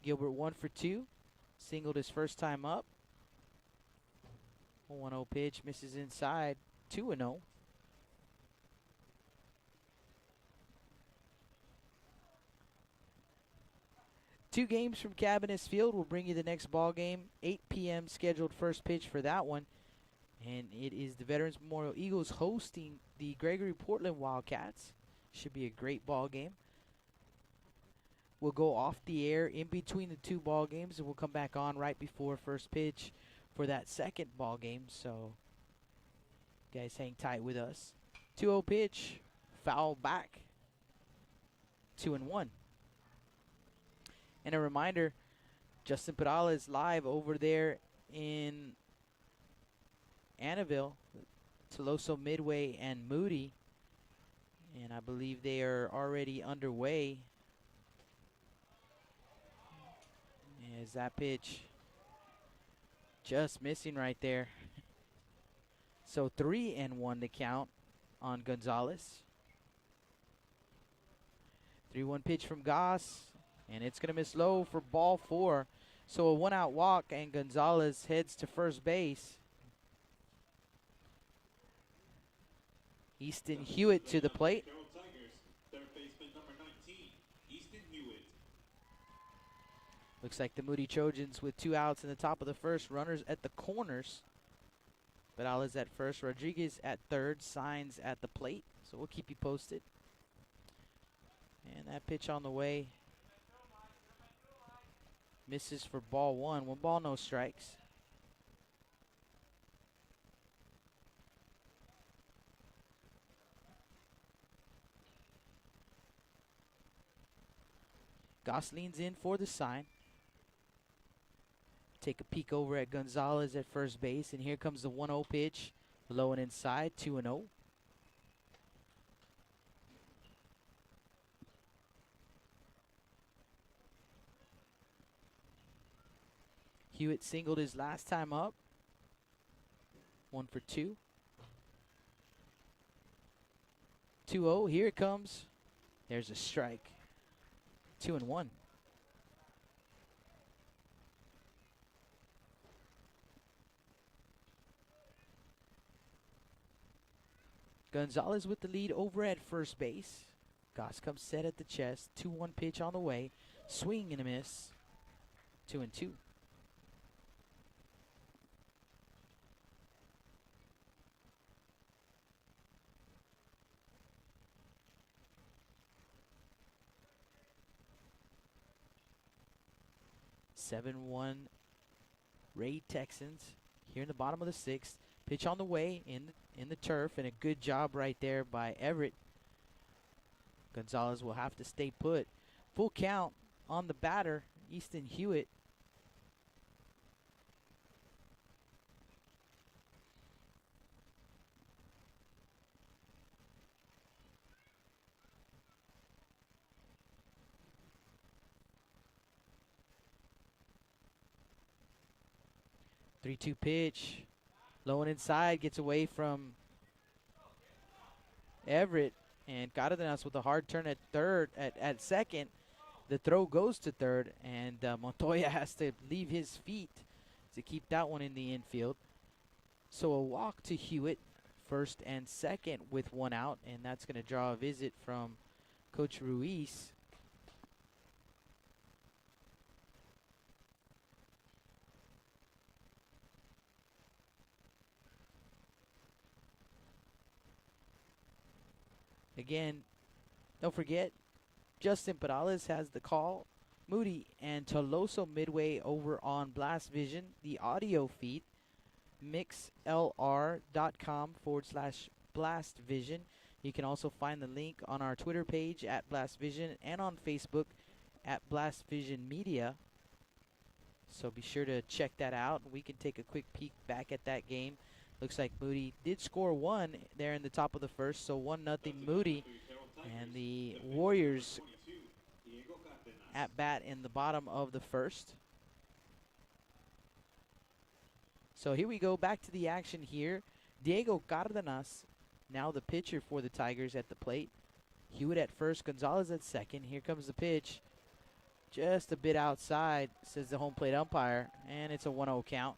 Gilbert 1 for 2, singled his first time up. 1-0 pitch, misses inside, 2-0. Two games from Cabinets Field will bring you the next ball game. 8 p.m. scheduled first pitch for that one. And it is the Veterans Memorial Eagles hosting the Gregory Portland Wildcats. Should be a great ball game. We'll go off the air in between the 2 ball games, and we'll come back on right before first pitch for that second ball game. So, guys, hang tight with us. 2-0 pitch, foul back. 2-1. And a reminder, Justin Padala is live over there in Annaville, Toloso Midway, and Moody. And I believe they are already underway. As that pitch just missing right there. So 3-1 to count on Gonzalez. 3-1 pitch from Goss, and it's going to miss low for ball 4. So a 1-out walk, and Gonzalez heads to first base. Easton Hewitt to the plate. Carroll Tigers, third baseman number 19, Easton Hewitt. Looks like the Moody Trojans with 2 outs in the top of the first. Runners at the corners. Badala's at first. Rodriguez at third. Signs at the plate. So we'll keep you posted. And that pitch on the way. Misses for ball 1. 1 ball, no strikes. Goss leans in for the sign. Take a peek over at Gonzalez at first base, and here comes the 1-0 pitch. Low and inside, 2-0. Hewitt singled his last time up. 1 for 2. 2-0, here it comes. There's a strike. 2-1. Gonzalez with the lead over at first base. Goss comes set at the chest. 2-1 pitch on the way. Swing and a miss. 2-2. (7-1) Ray Texans here in the bottom of the sixth. Pitch on the way in the turf, and a good job right there by Everett. Gonzalez will have to stay put. Full count on the batter, Easton Hewitt. (3-2) pitch. Low and inside, gets away from Everett, and Cárdenas with a hard turn at at second. The throw goes to third, and Montoya has to leave his feet to keep that one in the infield. So a walk to Hewitt, first and second with one out, and that's going to draw a visit from Coach Ruiz. Again, don't forget, Justin Perales has the call. Moody and Toloso midway over on Blast Vision, the audio feed. mixlr.com/Blast Vision. You can also find the link on our Twitter page at Blast Vision and on Facebook at Blast Vision Media. So be sure to check that out. We can take a quick peek back at that game. Looks like Moody did score one there in the top of the first, so 1-0 Moody. And the Warriors at bat in the bottom of the first. So here we go, back to the action here. Diego Cárdenas, now the pitcher for the Tigers at the plate. Hewitt at first, Gonzalez at second. Here comes the pitch. Just a bit outside, says the home plate umpire, and it's a 1-0 count.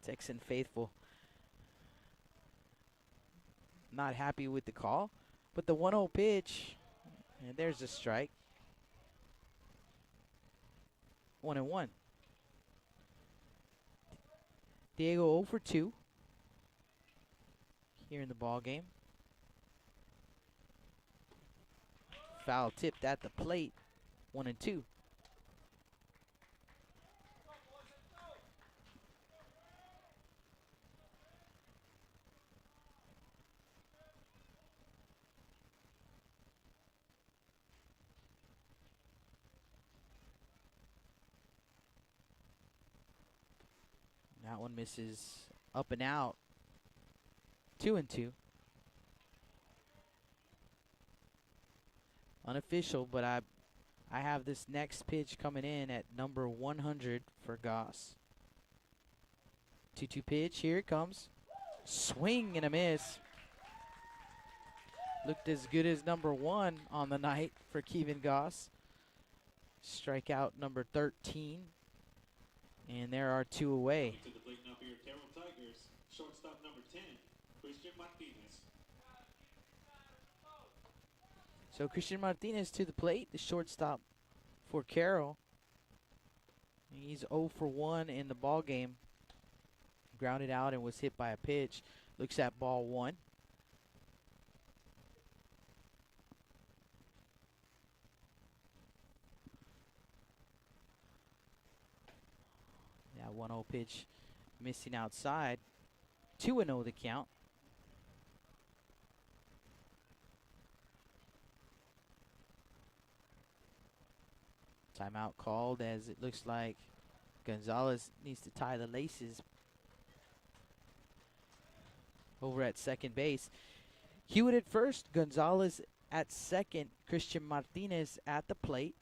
Texan faithful not happy with the call, but the 1-0 pitch, and there's a strike. 1-1. Diego 0 for 2 here in the ball game. Foul tipped at the plate. 1-2. That one misses up and out. 2-2. Unofficial, but I have this next pitch coming in at number 100 for Goss. 2-2 pitch. Here it comes. Swing and a miss. Looked as good as number 1 on the night for Kevin Goss. Strikeout number 13. And there are 2 away. To the plate now for your Carroll Tigers, shortstop number 10, Christian Martinez. So Christian Martinez to the plate, the shortstop for Carroll. He's 0 for 1 in the ball game. Grounded out and was hit by a pitch. Looks at ball 1. That 1-0 pitch missing outside. 2-0 the count. Timeout called, as it looks like Gonzalez needs to tie the laces over at second base. Hewitt at first, Gonzalez at second, Christian Martinez at the plate.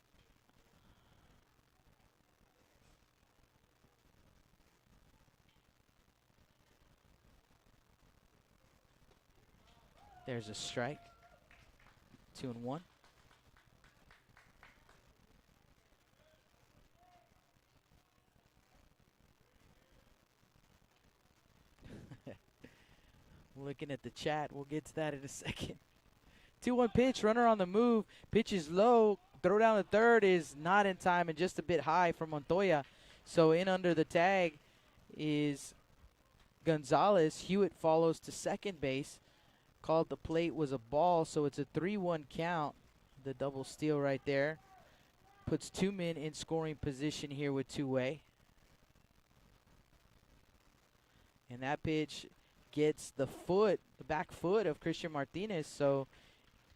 There's a strike. 2-1. Looking at the chat, we'll get to that in a second. 2-1 pitch, runner on the move. Pitch is low. Throw down the third is not in time and just a bit high from Montoya. So in under the tag is Gonzalez. Hewitt follows to second base. Called the plate was a ball, so it's a 3-1 count. The double steal right there puts two men in scoring position here with two-way. And that pitch gets the back foot of Christian Martinez. So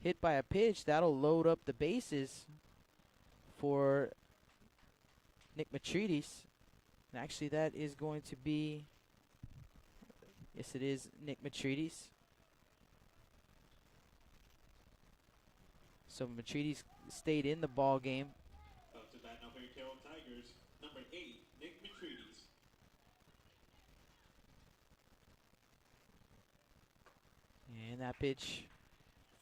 hit by a pitch, that'll load up the bases for Nick Matridis. And actually, that is going to be, yes, it is Nick Matridis. So Matridis stayed in the ball game. Up to bat now for your Carroll Tigers, number 8, Nick Matridis. And that pitch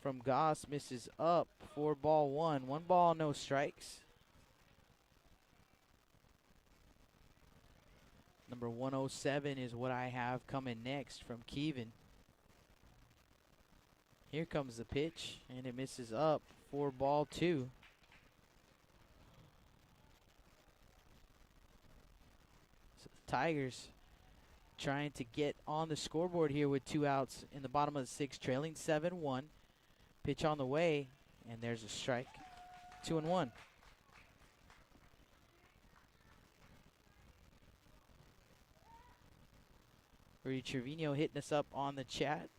from Goss misses up for ball one. 1 ball, no strikes. Number 107 is what I have coming next from Kevin. Here comes the pitch, and it misses up for ball 2. So the Tigers trying to get on the scoreboard here with 2 outs in the bottom of the 6th, trailing 7-1. Pitch on the way, and there's a strike. 2-1. Rudy Trevino hitting us up on the chat.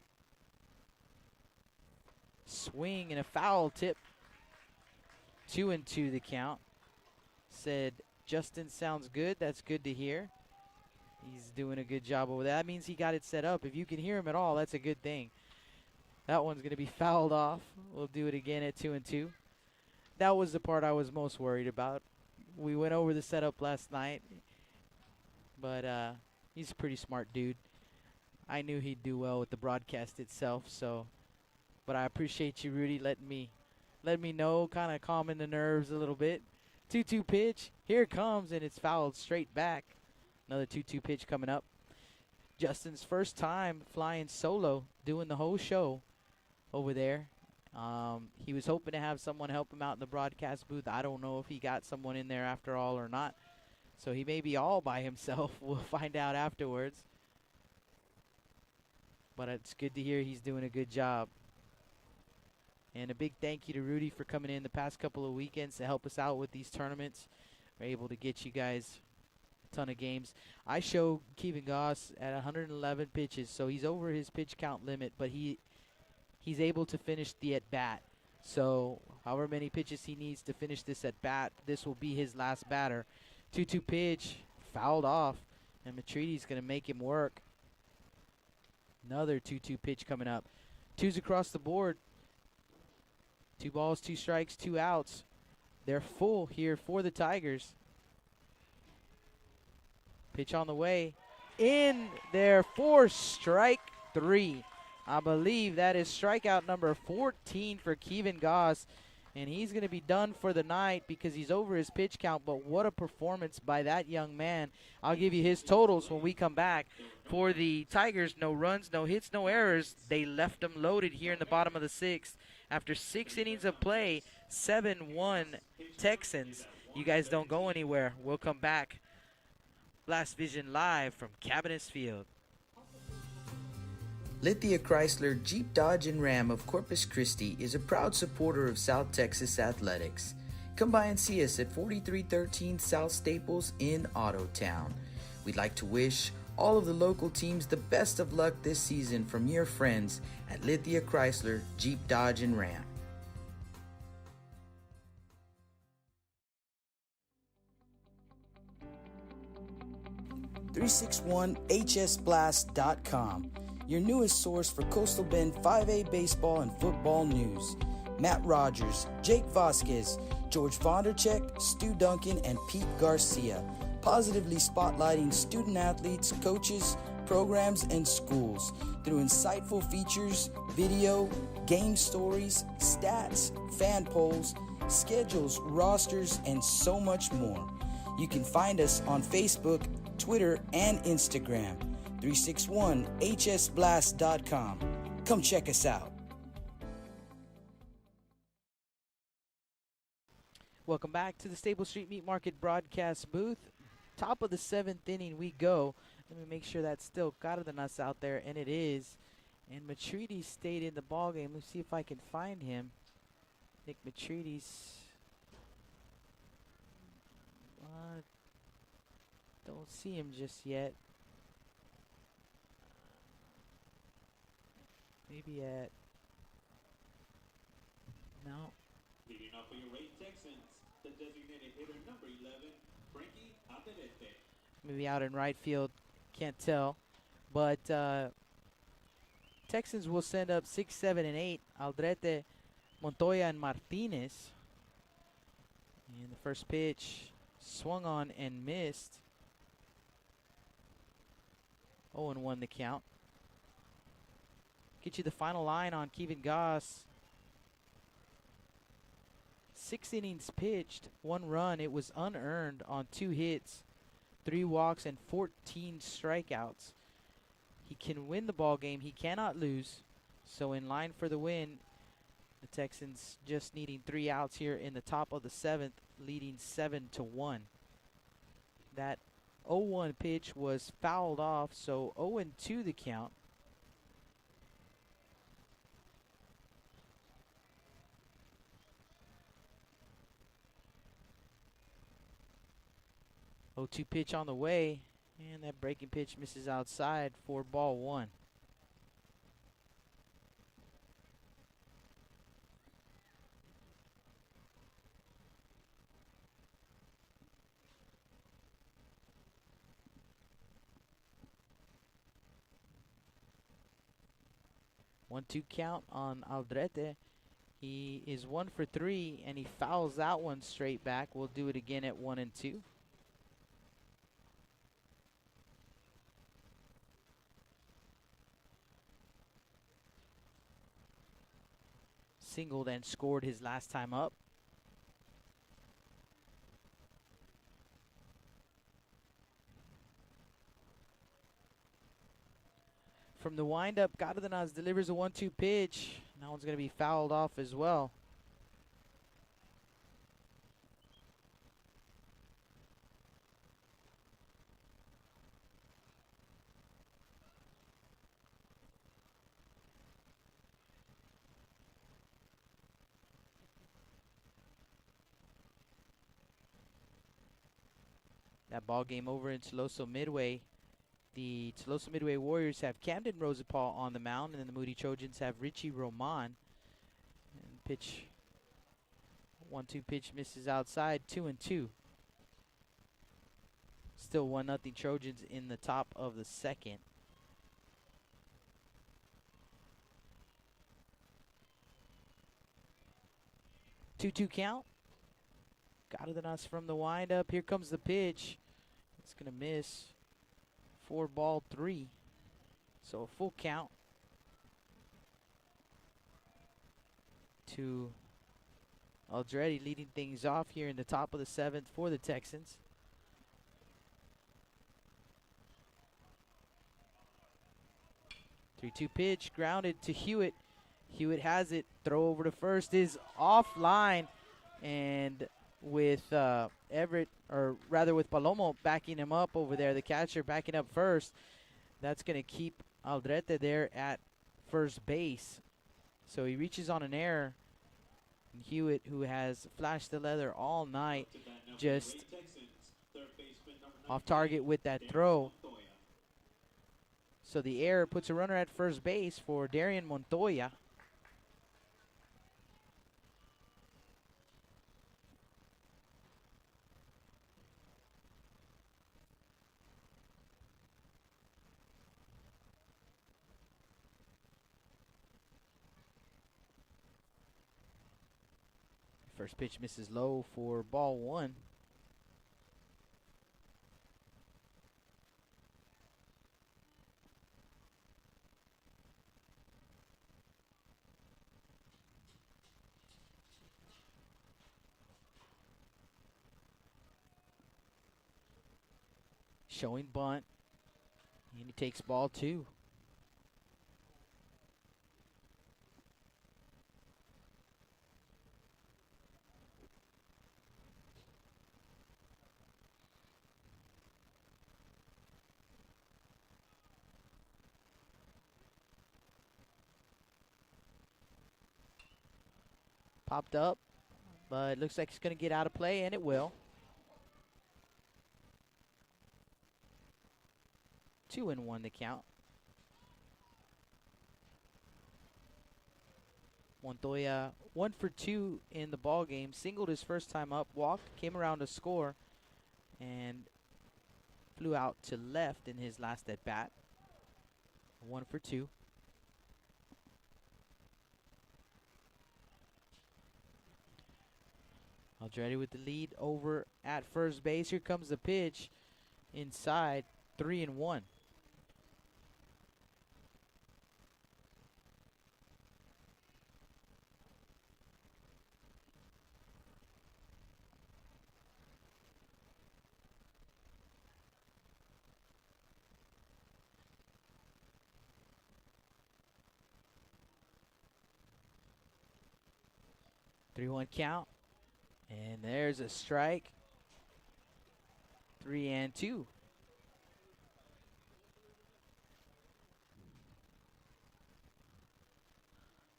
Swing and a foul tip. 2-2 the count. Said, Justin sounds good. That's good to hear. He's doing a good job over that. That means he got it set up. If you can hear him at all, that's a good thing. That one's going to be fouled off. We'll do it again at 2-2. That was the part I was most worried about. We went over the setup last night, but he's a pretty smart dude. I knew he'd do well with the broadcast itself, so. But I appreciate you, Rudy, letting me know, kind of calming the nerves a little bit. 2-2 pitch. Here it comes, and it's fouled straight back. Another 2-2 pitch coming up. Justin's first time flying solo, doing the whole show over there. He was hoping to have someone help him out in the broadcast booth. I don't know if he got someone in there after all or not. So he may be all by himself. We'll find out afterwards. But it's good to hear he's doing a good job. And a big thank you to Rudy for coming in the past couple of weekends to help us out with these tournaments. We're able to get you guys a ton of games. I show Kevin Goss at 111 pitches, so he's over his pitch count limit, but he's able to finish the at-bat. So however many pitches he needs to finish this at-bat, this will be his last batter. 2-2 pitch, fouled off, and Matridis going to make him work. Another 2-2 pitch coming up. 2s across the board. 2 balls, 2 strikes, 2 outs. They're full here for the Tigers. Pitch on the way. In there for strike 3. I believe that is strikeout number 14 for Kevin Goss. And he's going to be done for the night because he's over his pitch count. But what a performance by that young man. I'll give you his totals when we come back. For the Tigers, no runs, no hits, no errors. They left them loaded here in the bottom of the 6th. After 6 innings of play, 7-1 Texans. You guys don't go anywhere. We'll come back. Blast Vision live from Cabinets Field. Lithia Chrysler Jeep Dodge and Ram of Corpus Christi is a proud supporter of South Texas athletics. Come by and see us at 4313 South Staples in Ottotown. We'd like to wish all of the local teams the best of luck this season from your friends at Lithia Chrysler Jeep Dodge and Ram. .361hsblast.com, your newest source for Coastal Bend 5A baseball and football news. Matt Rogers, Jake Vasquez, George Vondercheck, Stu Duncan, and Pete Garcia, positively spotlighting student athletes, coaches, programs, and schools through insightful features, video, game stories, stats, fan polls, schedules, rosters, and so much more. You can find us on Facebook, Twitter, and Instagram. 361hsblast.com. Come check us out. Welcome back to the Stable Street Meat Market broadcast booth. Top of the 7th inning we go. Let me make sure that's still Cárdenas out there, and it is. And Matrides stayed in the ballgame. Let's see if I can find him. Nick Matrides. Don't see him just yet. Maybe at... No. Leading off for your Ray Texans, the designated hitter number 11, Frankie Alderete. Maybe out in right field. Can't tell. But Texans will send up 6, 7, and 8. Aldrete, Montoya, and Martinez. And the first pitch swung on and missed. 0-1 the count. Get you the final line on Kevin Goss. 6 innings pitched, 1 run. It was unearned on 2 hits, 3 walks, and 14 strikeouts. He can win the ball game. He cannot lose. So in line for the win, the Texans just needing 3 outs here in the top of the 7th, leading 7-1. That 0-1 pitch was fouled off, so 0-2 the count. Oh, 2 pitch on the way, and that breaking pitch misses outside for ball 1. One-two count on Aldrete. He is 1 for 3, and he fouls that one straight back. We'll do it again at 1-2. Singled and scored his last time up. From the windup, Cárdenas delivers a 1-2 pitch. That one's going to be fouled off as well. That ball game over in Toloso Midway. The Toloso Midway Warriors have Camden Rosapaw on the mound, and then the Moody Trojans have Richie Roman. And pitch, 1-2 pitch misses outside, 2-2. Still 1-0 Trojans in the top of the 2nd. Two count. Cárdenas from the windup. Here comes the pitch. It's going to miss for ball 3. So a full count to Aldrete, leading things off here in the top of the 7th for the Texans. Three-two pitch, grounded to Hewitt. Hewitt has it. Throw over to first is offline, and with Everett, or rather with Palomo backing him up over there, the catcher backing up first, that's going to keep Aldrete there at first base. So he reaches on an error. And Hewitt, who has flashed the leather all night, just off target with that throw. So the error puts a runner at first base for Darian Montoya. First pitch misses low for ball 1. showing bunt. And he takes ball 2. Popped up, but it looks like it's going to get out of play, and it will. 2-1 the count. Montoya 1 for 2 in the ball game. Singled his first time up, walked, came around to score, and flew out to left in his last at bat. 1 for 2. Aldretti with the lead over at first base. Here comes the pitch inside. 3-1. Three-one count. And there's a strike. 3-2.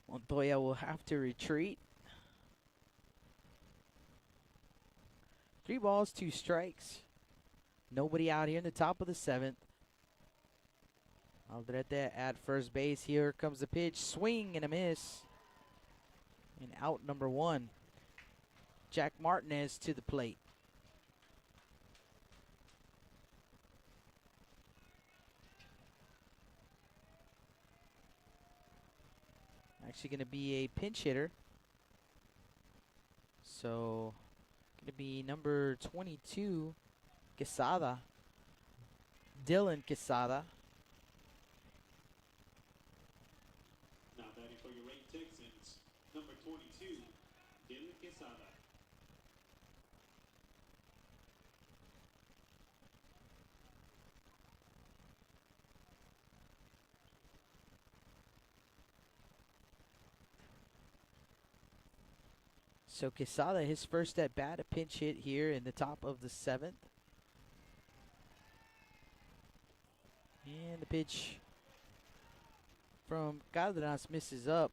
Montoya will have to retreat. 3 balls, 2 strikes. Nobody out here in the top of the 7th. Aldrete at first base. Here comes the pitch. Swing and a miss. And out number 1. Jack Martinez to the plate. Actually going to be a pinch hitter. So, going to be number 22, Quesada. Dylan Quesada. Now batting for your Ray Texans, number 22, Dylan Quesada. So Quesada, his first at bat, a pinch hit here in the top of the 7th. And the pitch from Cárdenas misses up.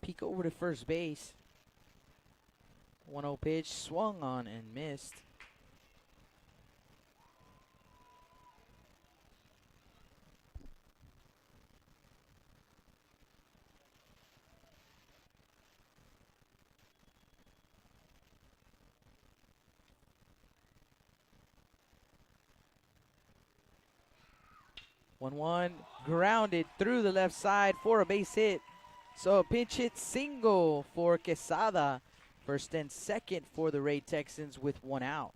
Peek over to first base. 1-0 pitch, swung on and missed. One grounded through the left side for a base hit. So a pinch hit single for Quesada. First and second for the Ray Texans with 1 out.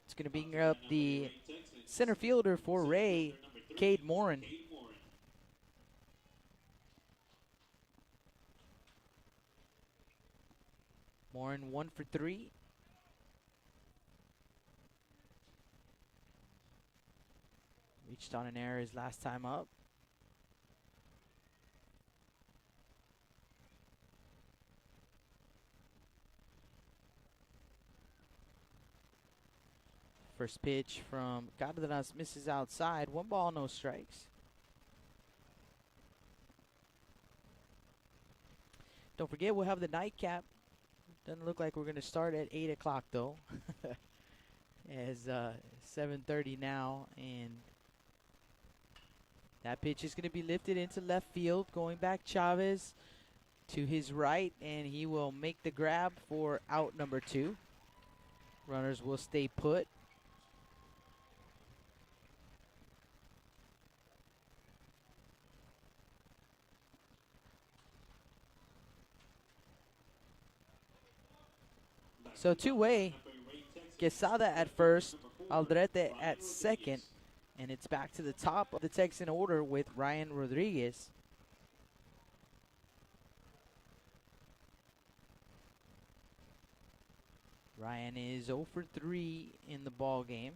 It's going to bring up the center fielder for Ray, Cade Morin. Morin 1 for 3. Reached on an error his last time up. First pitch from Cárdenas misses outside. 1 ball, no strikes. Don't forget, we'll have the nightcap. Doesn't look like we're going to start at 8 o'clock, though. As 7:30 now, and that pitch is going to be lifted into left field. Going back, Chavez to his right, and he will make the grab for out number 2. Runners will stay put. So two-way, Quesada at first, Aldrete at second, and it's back to the top of the Texan order with Ryan Rodriguez. Ryan is 0 for 3 in the ball game.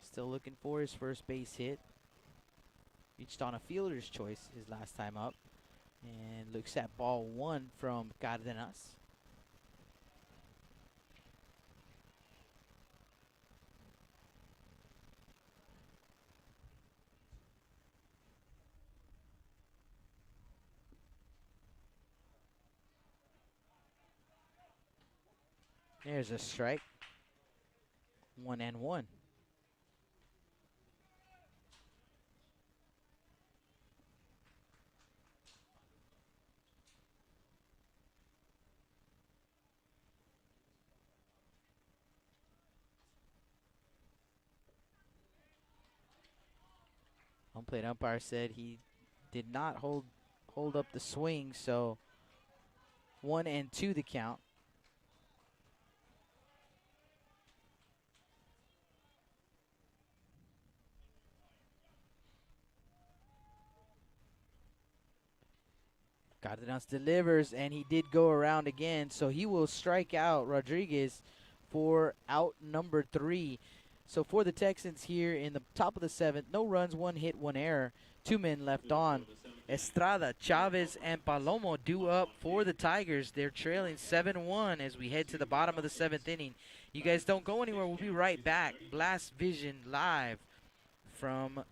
Still looking for his first base hit. Reached on a fielder's choice his last time up. And looks at ball 1 from Cardenas. There's a strike. 1-1. Home plate umpire said he did not hold up the swing, so 1-2 the count. Cardenas delivers, and he did go around again, so he will strike out Rodriguez for out number 3. So for the Texans here in the top of the 7th, no runs, 1 hit, 1 error, 2 men left on. Estrada, Chavez, and Palomo due up for the Tigers. They're trailing 7-1 as we head to the bottom of the 7th inning. You guys don't go anywhere. We'll be right back. Blast Vision live from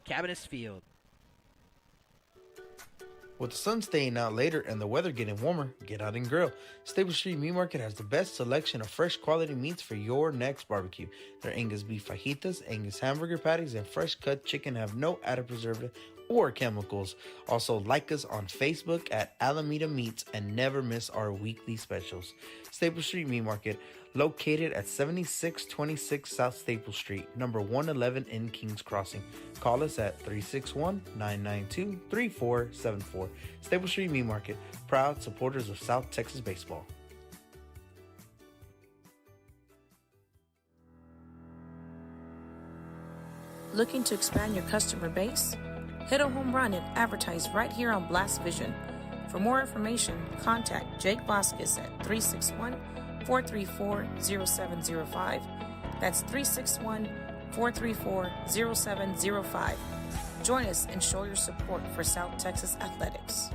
Cabinets Field. With the sun staying out later and the weather getting warmer, get out and grill. Stable Street Meat Market has the best selection of fresh quality meats for your next barbecue. Their Angus beef fajitas, Angus hamburger patties, and fresh cut chicken have no added preservative or chemicals. Also, like us on Facebook at Alameda Meats and never miss our weekly specials. Staple Street Meat Market, located at 7626 South Staple Street, number 111 in Kings Crossing. Call us at 361-992-3474. Staple Street Meat Market, proud supporters of South Texas baseball. Looking to expand your customer base? Hit a home run and advertise right here on Blast Vision. For more information, contact Jake Vasquez at 361-434-0705. That's 361-434-0705. Join us and show your support for South Texas athletics.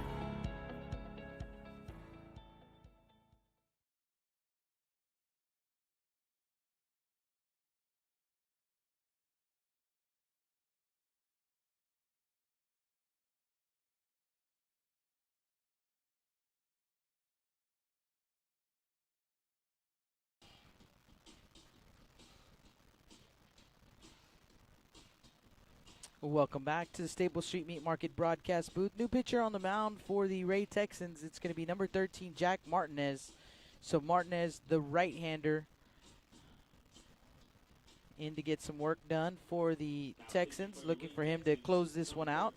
Welcome back to the Staple Street Meat Market broadcast booth. New pitcher on the mound for the Ray Texans. It's going to be number 13, Jack Martinez. So Martinez, the right-hander, in to get some work done for the Texans. Looking for him to close this one out.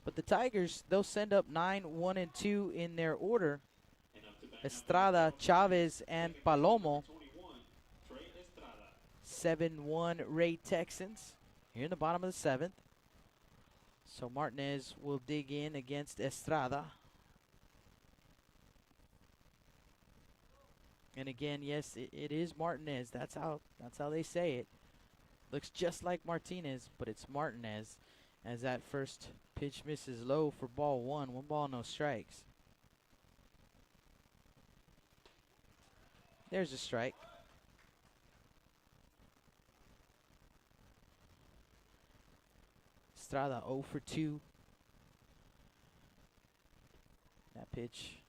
But the Tigers, they'll send up 9-1-2 in their order. Estrada, Chavez, and Palomo. 7-1 Ray Texans. Here in the bottom of the 7th. So Martinez will dig in against Estrada. And again, yes, it is Martinez. That's how they say it. Looks just like Martinez, but it's Martinez. As that first pitch misses low for ball 1. 1 ball, no strikes. There's a strike. Estrada 0 for 2. That pitch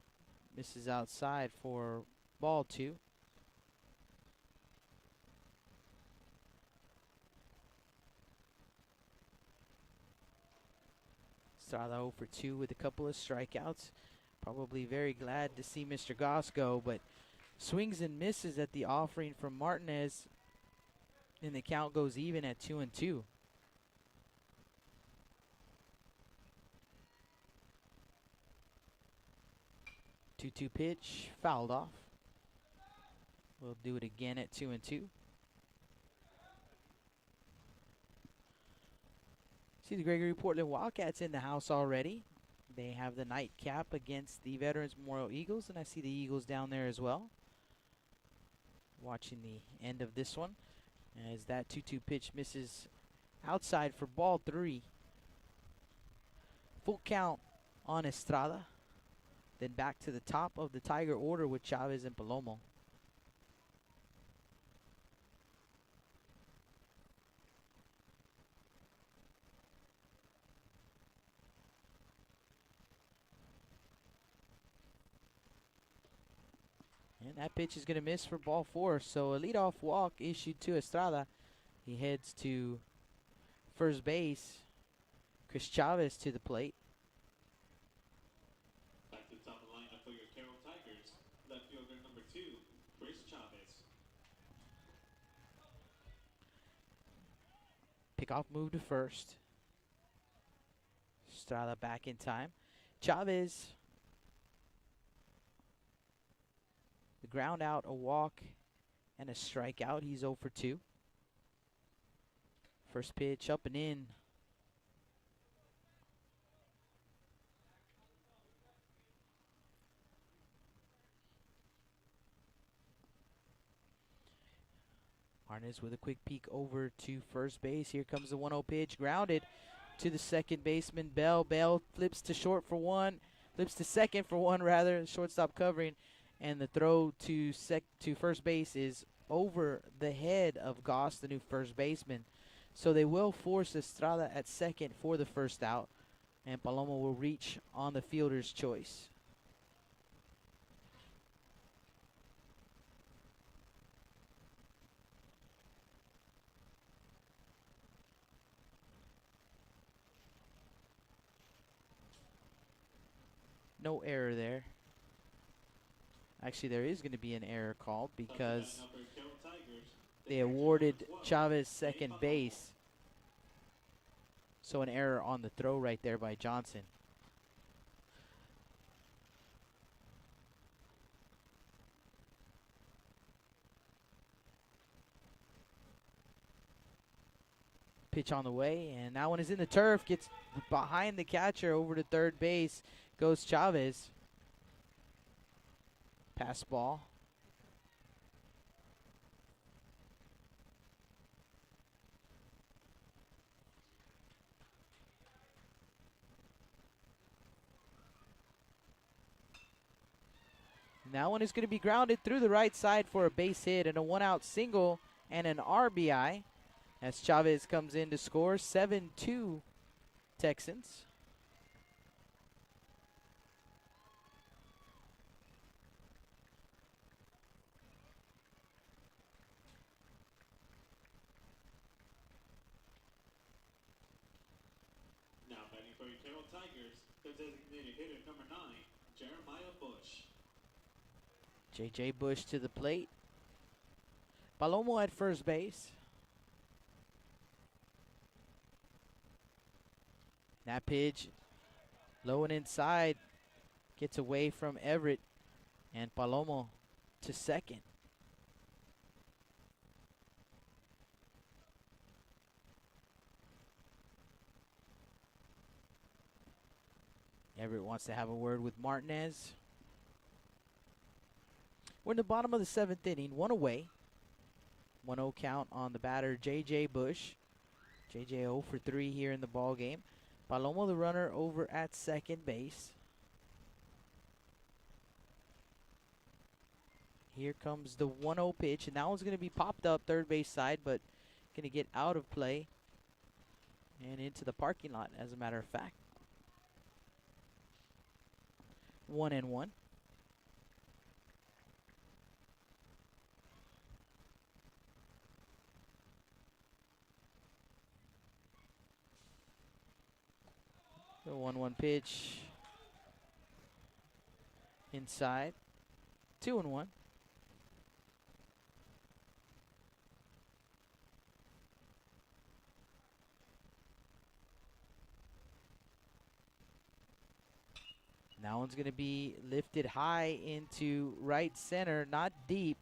misses outside for ball 2. Estrada 0 for 2 with a couple of strikeouts. Probably very glad to see Mr. Goss go, but swings and misses at the offering from Martinez, and the count goes even at 2-2. 2-2 pitch, fouled off. We'll do it again at 2-2. See the Gregory Portland Wildcats in the house already. They have the nightcap against the Veterans Memorial Eagles, and I see the Eagles down there as well. Watching the end of this one as that 2-2 pitch misses outside for ball 3. Full count on Estrada. Then back to the top of the Tiger order with Chavez and Palomo. And that pitch is going to miss for ball 4. So a leadoff walk issued to Estrada. He heads to first base. Chris Chavez to the plate. Back to the top of the lineup for your Carroll Tigers. Left fielder number 2, Chris Chavez. Pickoff move to first. Estrada back in time. Chavez. The ground out, a walk, and a strikeout. He's 0 for 2. First pitch up and in. Arnaz with a quick peek over to first base. Here comes the 1-0 pitch. Grounded to the second baseman, Bell. Bell flips to short for one. Flips to second for one, rather. Shortstop covering. And the throw to first base is over the head of Goss, the new first baseman. So they will force Estrada at second for the first out. And Palomo will reach on the fielder's choice. No error there. Actually, there is going to be an error called because they awarded Chavez second base. So an error on the throw right there by Johnson. Pitch on the way, and that one is in the turf. Gets behind the catcher over to third base. Goes Chavez. Pass ball. And that one is going to be grounded through the right side for a base hit and a one-out single and an RBI as Chavez comes in to score. 7-2 Texans. Designated hitter number 9, Jeremiah Bush. J.J. Bush to the plate. Palomo at first base. That pitch low and inside gets away from Everett, and Palomo to second. Everett wants to have a word with Martinez. We're in the bottom of the 7th inning, one away. 1-0 count on the batter, J.J. Bush. J.J. 0 for 3 here in the ball game. Palomo, the runner, over at second base. Here comes the 1-0 pitch, and that one's going to be popped up third base side, but going to get out of play and into the parking lot, as a matter of fact. 1-1. The 1-1 pitch inside. 2-1. That one's going to be lifted high into right center, not deep.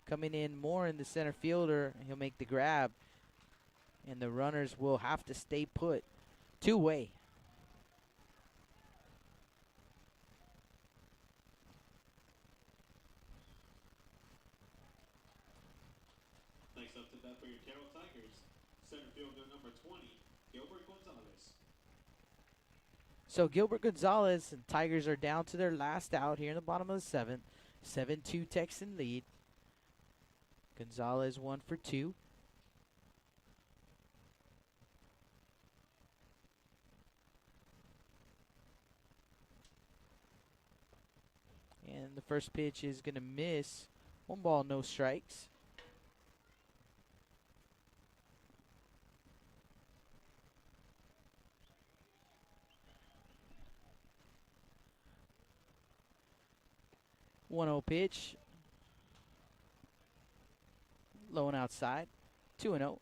coming in more in the center fielder. He'll make the grab, and the runners will have to stay put. Two-way. Next up to bat for your Carroll Tigers, center fielder number 20, Gilbert Gonzalez. So Gilbert Gonzalez and Tigers are down to their last out here in the bottom of the seventh. 7-2 Texan lead. Gonzalez 1 for 2. And the first pitch is going to miss. 1 ball, no strikes. One 0 pitch. Low and outside. 2-0.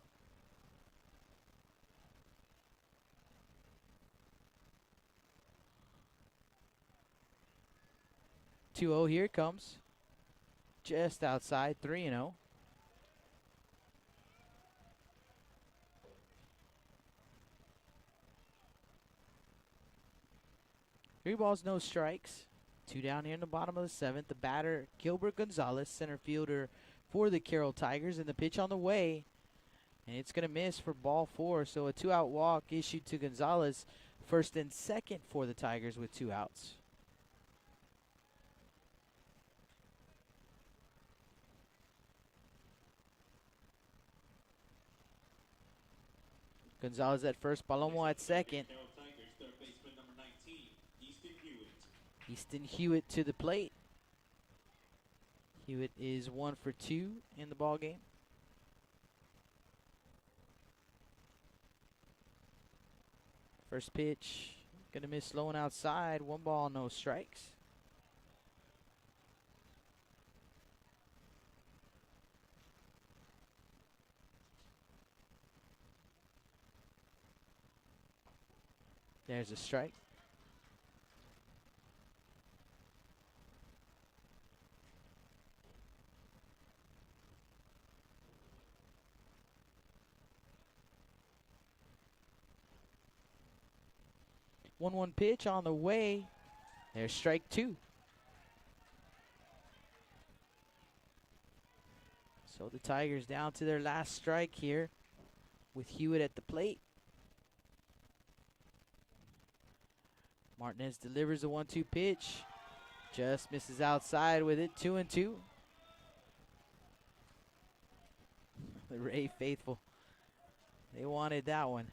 Here it comes. Just outside. 3-0. Three balls, no strikes. 2 down here in the bottom of the seventh. The batter, Gilbert Gonzalez, center fielder for the Carroll Tigers. And the pitch on the way. And it's going to miss for ball 4. So a 2-out walk issued to Gonzalez. First and second for the Tigers with 2 outs. Gonzalez at first, Palomo at second. Carroll Tigers, third baseman number 19, Easton Hewitt. Easton Hewitt to the plate. Hewitt is 1 for 2 in the ball game. First pitch, gonna miss low and outside. 1 ball, no strikes. There's a strike. One pitch on the way. There's strike 2. So the Tigers down to their last strike here with Hewitt at the plate. Martinez delivers the 1-2 pitch. Just misses outside with it. 2-2. The Ray faithful, they wanted that one.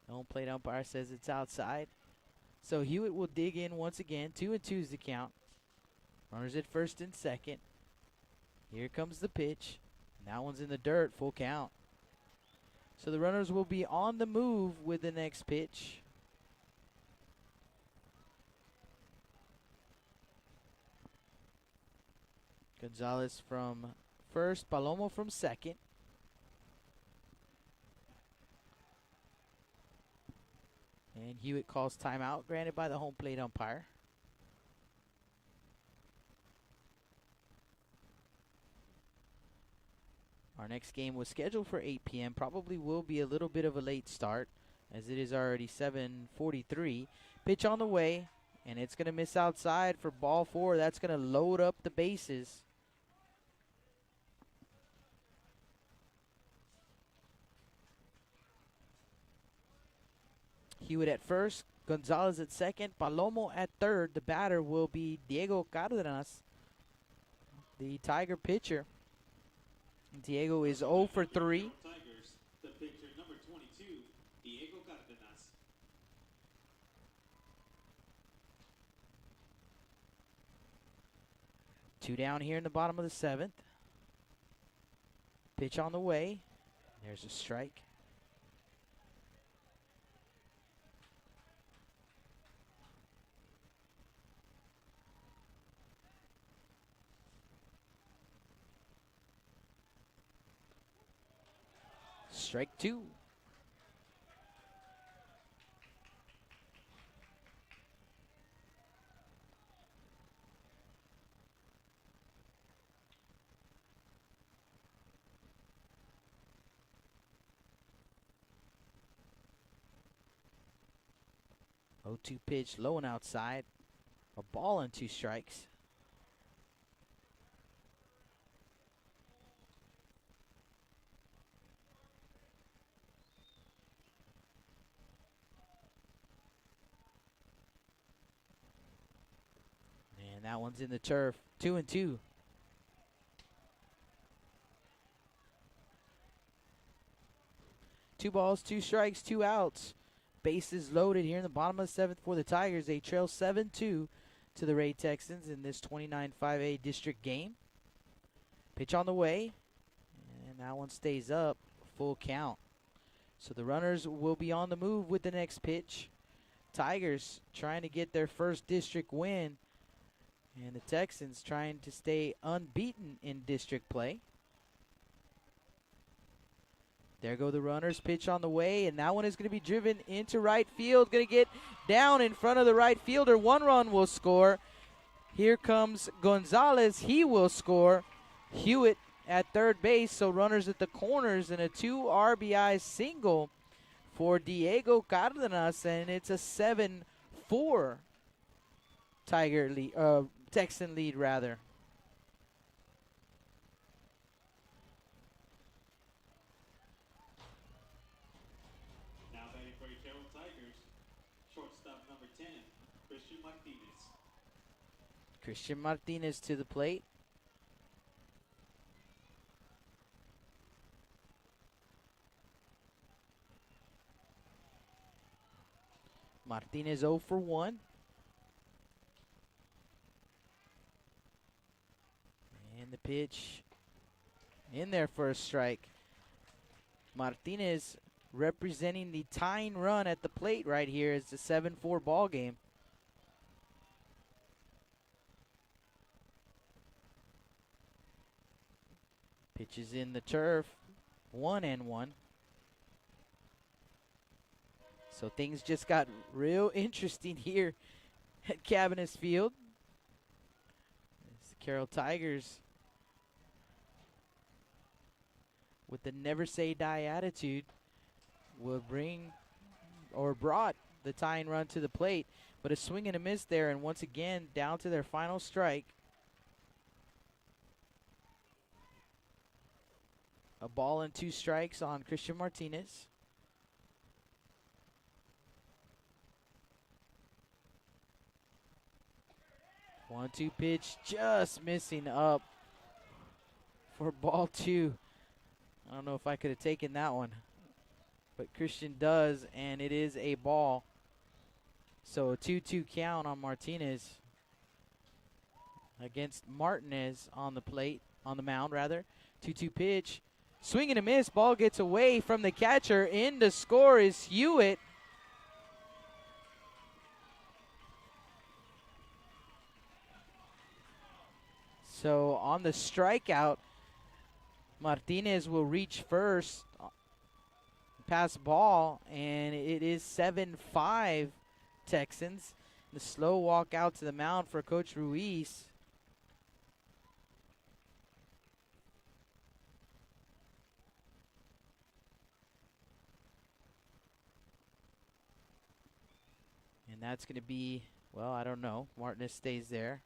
The home plate umpire says it's outside. So Hewitt will dig in once again. 2-2 is the count. Runners at first and second. Here comes the pitch. That one's in the dirt. Full count. So the runners will be on the move with the next pitch. Gonzalez from first, Palomo from second. And Hewitt calls timeout, granted by the home plate umpire. Our next game was scheduled for 8 p.m. Probably will be a little bit of a late start, as it is already 7:43. Pitch on the way, and it's going to miss outside for ball 4. That's going to load up the bases. Hewitt at first, Gonzalez at second, Palomo at third. The batter will be Diego Cardenas, the Tiger pitcher. Diego is 0 for 3. Tigers, the pitcher number 22, Diego Cardenas. Two down here in the bottom of the seventh. Pitch on the way. There's a strike. Strike 2. 0-2 pitch, low and outside. A ball and 2 strikes. And that one's in the turf. 2-2. Two balls, 2 strikes, 2 outs. Bases loaded here in the bottom of the 7th for the Tigers. They trail 7-2 to the Ray Texans in this 29 5A district game. Pitch on the way, and that one stays up. Full count. So the runners will be on the move with the next pitch. Tigers trying to get their first district win, and the Texans trying to stay unbeaten in district play. There go the runners. Pitch on the way, and that one is going to be driven into right field. Going to get down in front of the right fielder. 1 run will score. Here comes Gonzalez. He will score. Hewitt at third base, so runners at the corners, and a 2 RBI single for Diego Cardenas, and it's a 7-4 Tiger lead, Texan lead rather. Now batting for your Carroll Tigers, shortstop number 10, Christian Martinez. Christian Martinez to the plate. Martinez 0 for 1. And the pitch in there for a strike. Martinez representing the tying run at the plate right here. It's a 7-4 ball game. Pitches in the turf. 1-1. So things just got real interesting here at Cabinets Field. It's the Carroll Tigers with the never say die attitude will brought the tying run to the plate, but a swing and a miss there, and once again down to their final strike. A ball and 2 strikes on Christian Martinez. 1-2 pitch, just missing up for ball 2. I don't know if I could have taken that one, but Christian does, and it is a ball. So a 2-2 count on Martinez against Martinez on the plate, on the mound rather. 2-2 pitch, swing and a miss. Ball gets away from the catcher. In to score is Hewitt. So on the strikeout, Martinez will reach first, pass ball, and it is 7-5 Texans. The slow walk out to the mound for Coach Ruiz. And that's going to be, well, I don't know. Martinez stays there.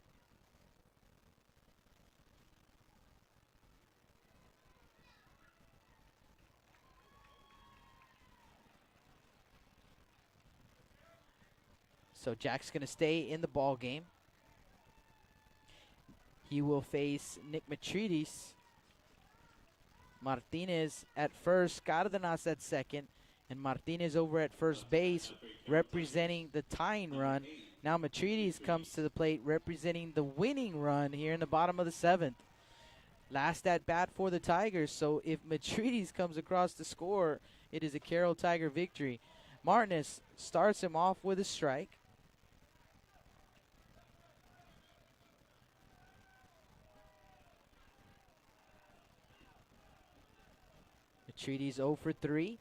So Jack's going to stay in the ball game. He will face Nick Matridis. Martinez at first, Cardenas at second, and Martinez over at first base representing the tying run. Now Matridis comes to the plate representing the winning run here in the bottom of the 7th. Last at bat for the Tigers, so if Matridis comes across the score, it is a Carroll Tiger victory. Martinez starts him off with a strike. Matridis 0 for 3.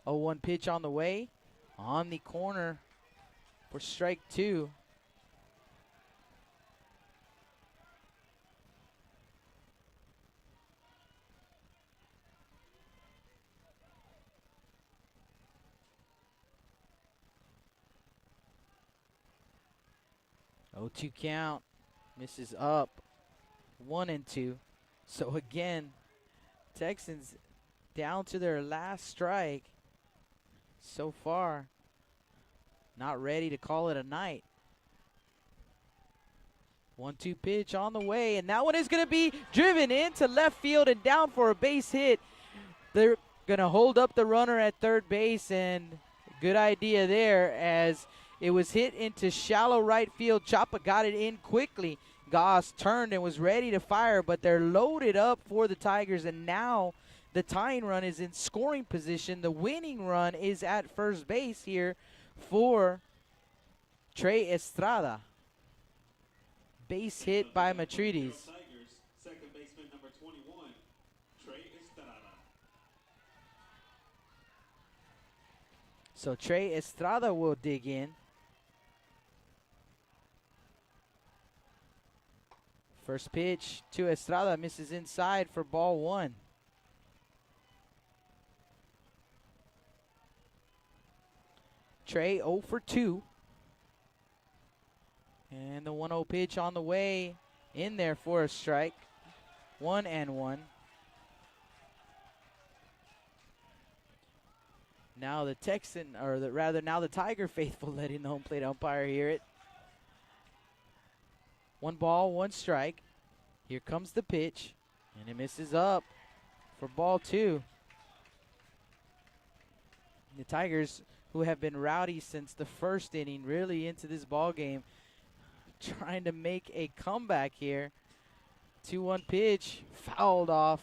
0-1 pitch on the way. On the corner for strike 2. 0-2 count. Misses up. 1-2. So again, Texans down to their last strike so far. Not ready to call it a night. 1-2 pitch on the way, and that one is going to be driven into left field and down for a base hit. They're going to hold up the runner at third base, and good idea there as it was hit into shallow right field. Chapa got it in quickly. Goss turned and was ready to fire, but they're loaded up for the Tigers, and now the tying run is in scoring position. The winning run is at first base here for Trey Estrada. Base hit by Matrides. Second baseman number 21, Trey Estrada. So Trey Estrada will dig in. First pitch to Estrada, misses inside for ball 1. Trey 0 for 2. And the 1-0 pitch on the way, in there for a strike. 1-1. Now the Texan, or now the Tiger faithful letting the home plate umpire hear it. 1 ball, 1 strike. Here comes the pitch, and it misses up for ball 2. The Tigers, who have been rowdy since the first inning, really into this ball game, trying to make a comeback here. 2-1 pitch, fouled off.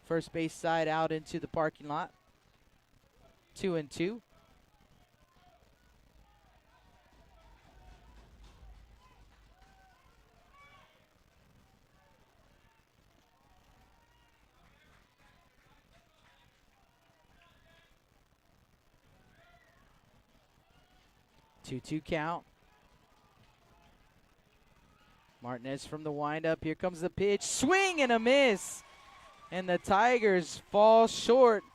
First base side out into the parking lot. 2-2. Two count. Martinez from the windup. Here comes the pitch. Swing and a miss. And the Tigers fall short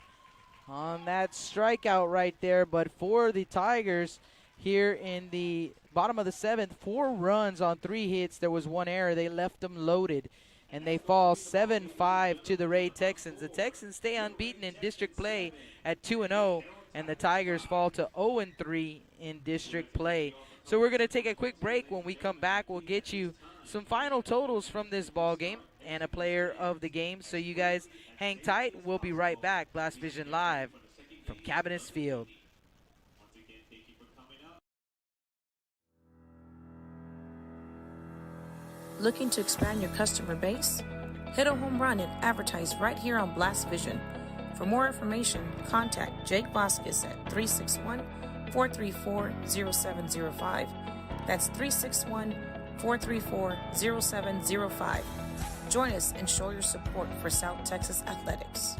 on that strikeout right there. But for the Tigers here in the bottom of the 7th, 4 runs on 3 hits. There was 1 error. They left them loaded. And they fall 7-5 to the Ray Texans. The Texans stay unbeaten in district play at 2-0. And the Tigers fall to 0-3 in district play. So we're going to take a quick break. When we come back, we'll get you some final totals from this ball game and a player of the game. So you guys hang tight. We'll be right back. Blast Vision Live from Cabinets Field. Looking to expand your customer base? Hit a home run and advertise right here on Blast Vision. For more information, contact Jake Vasquez at 361-434-0705. That's 361-434-0705. Join us and show your support for South Texas Athletics.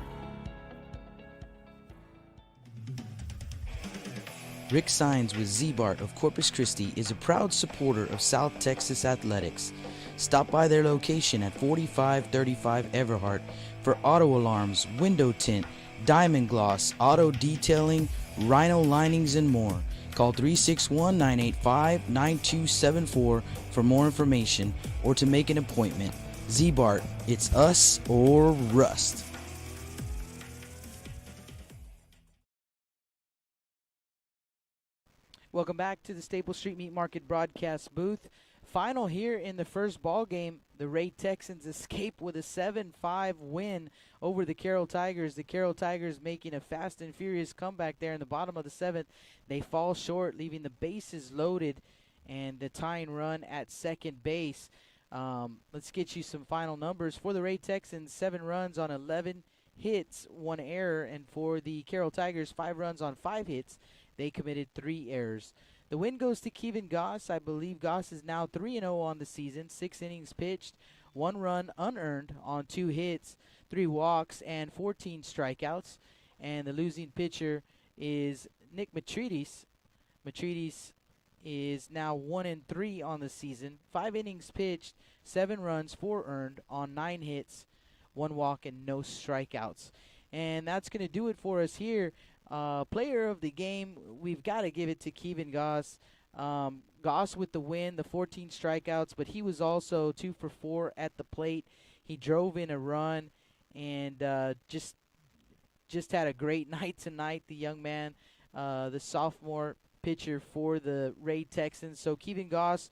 Rick Sines with Z-Bart of Corpus Christi is a proud supporter of South Texas Athletics. Stop by their location at 4535 Everhart for auto alarms, window tint, diamond gloss, auto detailing, rhino linings, and more. Call 361-985-9274 for more information or to make an appointment. Z-Bart, it's us or rust. Welcome back to the Staples Street Meat Market broadcast booth. Final here in the first ball game. The Ray Texans escape with a 7-5 win over the Carroll Tigers. The Carroll Tigers making a fast and furious comeback there in the bottom of the 7th. They fall short, leaving the bases loaded and the tying run at second base. Let's get you some final numbers. For the Ray Texans, 7 runs on 11 hits, 1 error. And for the Carroll Tigers, 5 runs on 5 hits. They committed 3 errors. The win goes to Kevin Goss. I believe Goss is now 3-0 on the season. 6 innings pitched, 1 run unearned on 2 hits, 3 walks, and 14 strikeouts. And the losing pitcher is Nick Matrides. Matrides is now 1-3 on the season. 5 innings pitched, 7 runs, 4 earned on 9 hits, 1 walk, and no strikeouts. And that's going to do it for us here. Player of the game, we've got to give it to Kevin Goss. Goss with the win, the 14 strikeouts, but he was also 2 for 4 at the plate. He drove in a run and just had a great night tonight, the young man, the sophomore pitcher for the Ray Texans. So Kevin Goss,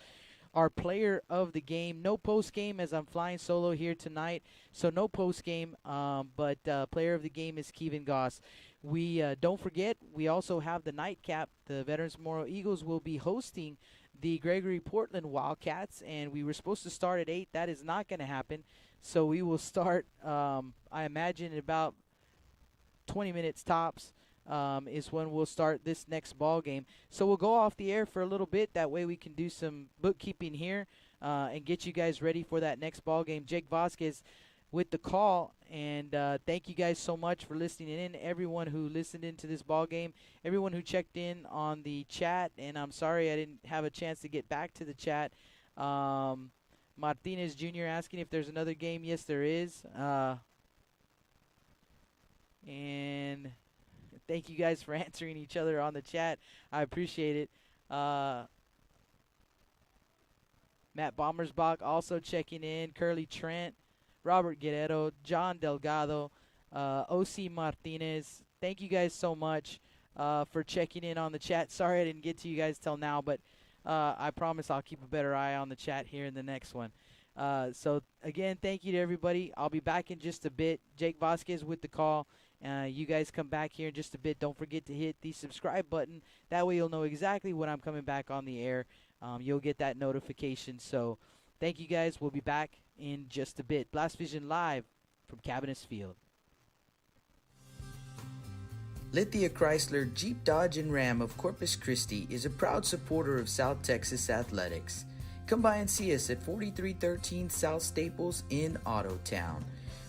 our player of the game. No post game as I'm flying solo here tonight, so no post game. But player of the game is Kevin Goss. We don't forget, we also have the nightcap. The Veterans Memorial Eagles will be hosting the Gregory Portland Wildcats, and we were supposed to start at 8. That is not going to happen. So we will start, I imagine, in about 20 minutes tops is when we'll start this next ball game. So we'll go off the air for a little bit. That way we can do some bookkeeping here and get you guys ready for that next ball game. Jake Vasquez with the call, and thank you guys so much for listening in. Everyone who listened into this ball game, everyone who checked in on the chat, and I'm sorry I didn't have a chance to get back to the chat. Martinez Jr. asking if there's another game. Yes, there is. And thank you guys for answering each other on the chat. I appreciate it. Matt Bommersbach also checking in. Curly Trent, Robert Guerrero, John Delgado, O.C. Martinez. Thank you guys so much for checking in on the chat. Sorry I didn't get to you guys till now, but I promise I'll keep a better eye on the chat here in the next one. So, again, thank you to everybody. I'll be back in just a bit. Jake Vasquez with the call. You guys come back here in just a bit. Don't forget to hit the subscribe button. That way you'll know exactly when I'm coming back on the air. You'll get that notification. So, thank you guys. We'll be back in just a bit. Blast Vision live from Cabinets Field. Lithia Chrysler Jeep Dodge and Ram of Corpus Christi is a proud supporter of South Texas athletics. Come by and see us at 4313 South Staples in Ottotown.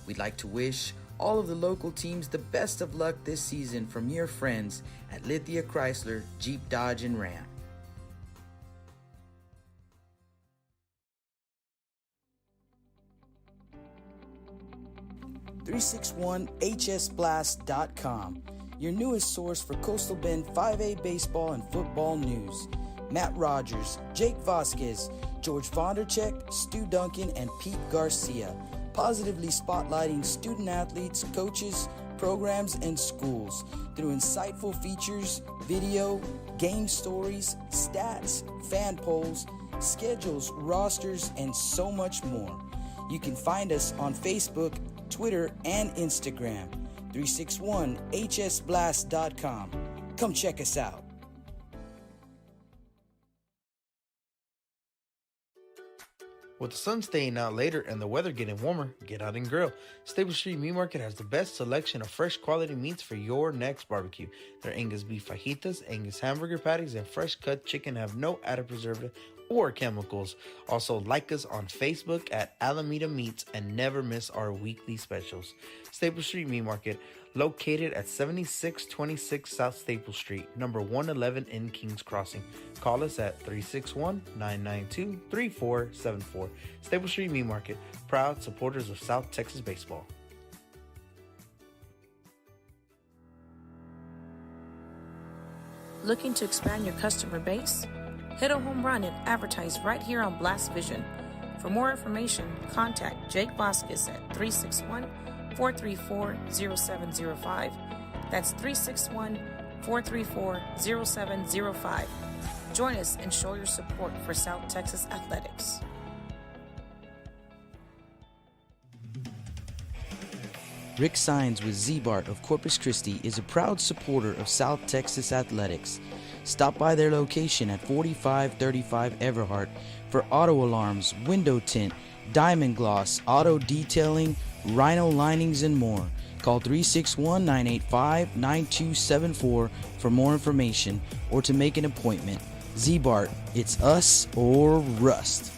We'd like to wish all of the local teams the best of luck this season from your friends at Lithia Chrysler Jeep Dodge and Ram. .361hsblast.com, your newest source for Coastal Bend 5A baseball and football news. Matt Rogers, Jake Vasquez, George Vondercheck, Stu Duncan, and Pete Garcia, positively spotlighting student-athletes, coaches, programs, and schools through insightful features, video, game stories, stats, fan polls, schedules, rosters, and so much more. You can find us on Facebook, Twitter, and Instagram. 361hsblast.com. Come check us out. With the sun staying out later and the weather getting warmer, get out and grill. Stable Street Meat Market has the best selection of fresh quality meats for your next barbecue. Their Angus beef fajitas, Angus hamburger patties, and fresh cut chicken have no added preservative or chemicals. Also, like us on Facebook at Alameda Meats and never miss our weekly specials. Stable Street Meat Market, located at 7626 South Staple Street, number 111 in Kings Crossing. Call us at 361-992-3474. Staple Street Meat Market, proud supporters of South Texas baseball. Looking to expand your customer base? Hit a home run and advertise right here on Blast Vision. For more information, contact Jake Vasquez at 361-434-0705. That's 361-434-0705. Join us and show your support for South Texas athletics. Rick Sines with Z-Bart of Corpus Christi is a proud supporter of South Texas athletics. Stop by their location at 4535 Everhart for auto alarms, window tint, diamond gloss, auto detailing, rhino linings, and more. Call 361-985-9274 for more information or to make an appointment. Z-Bart, it's us or rust.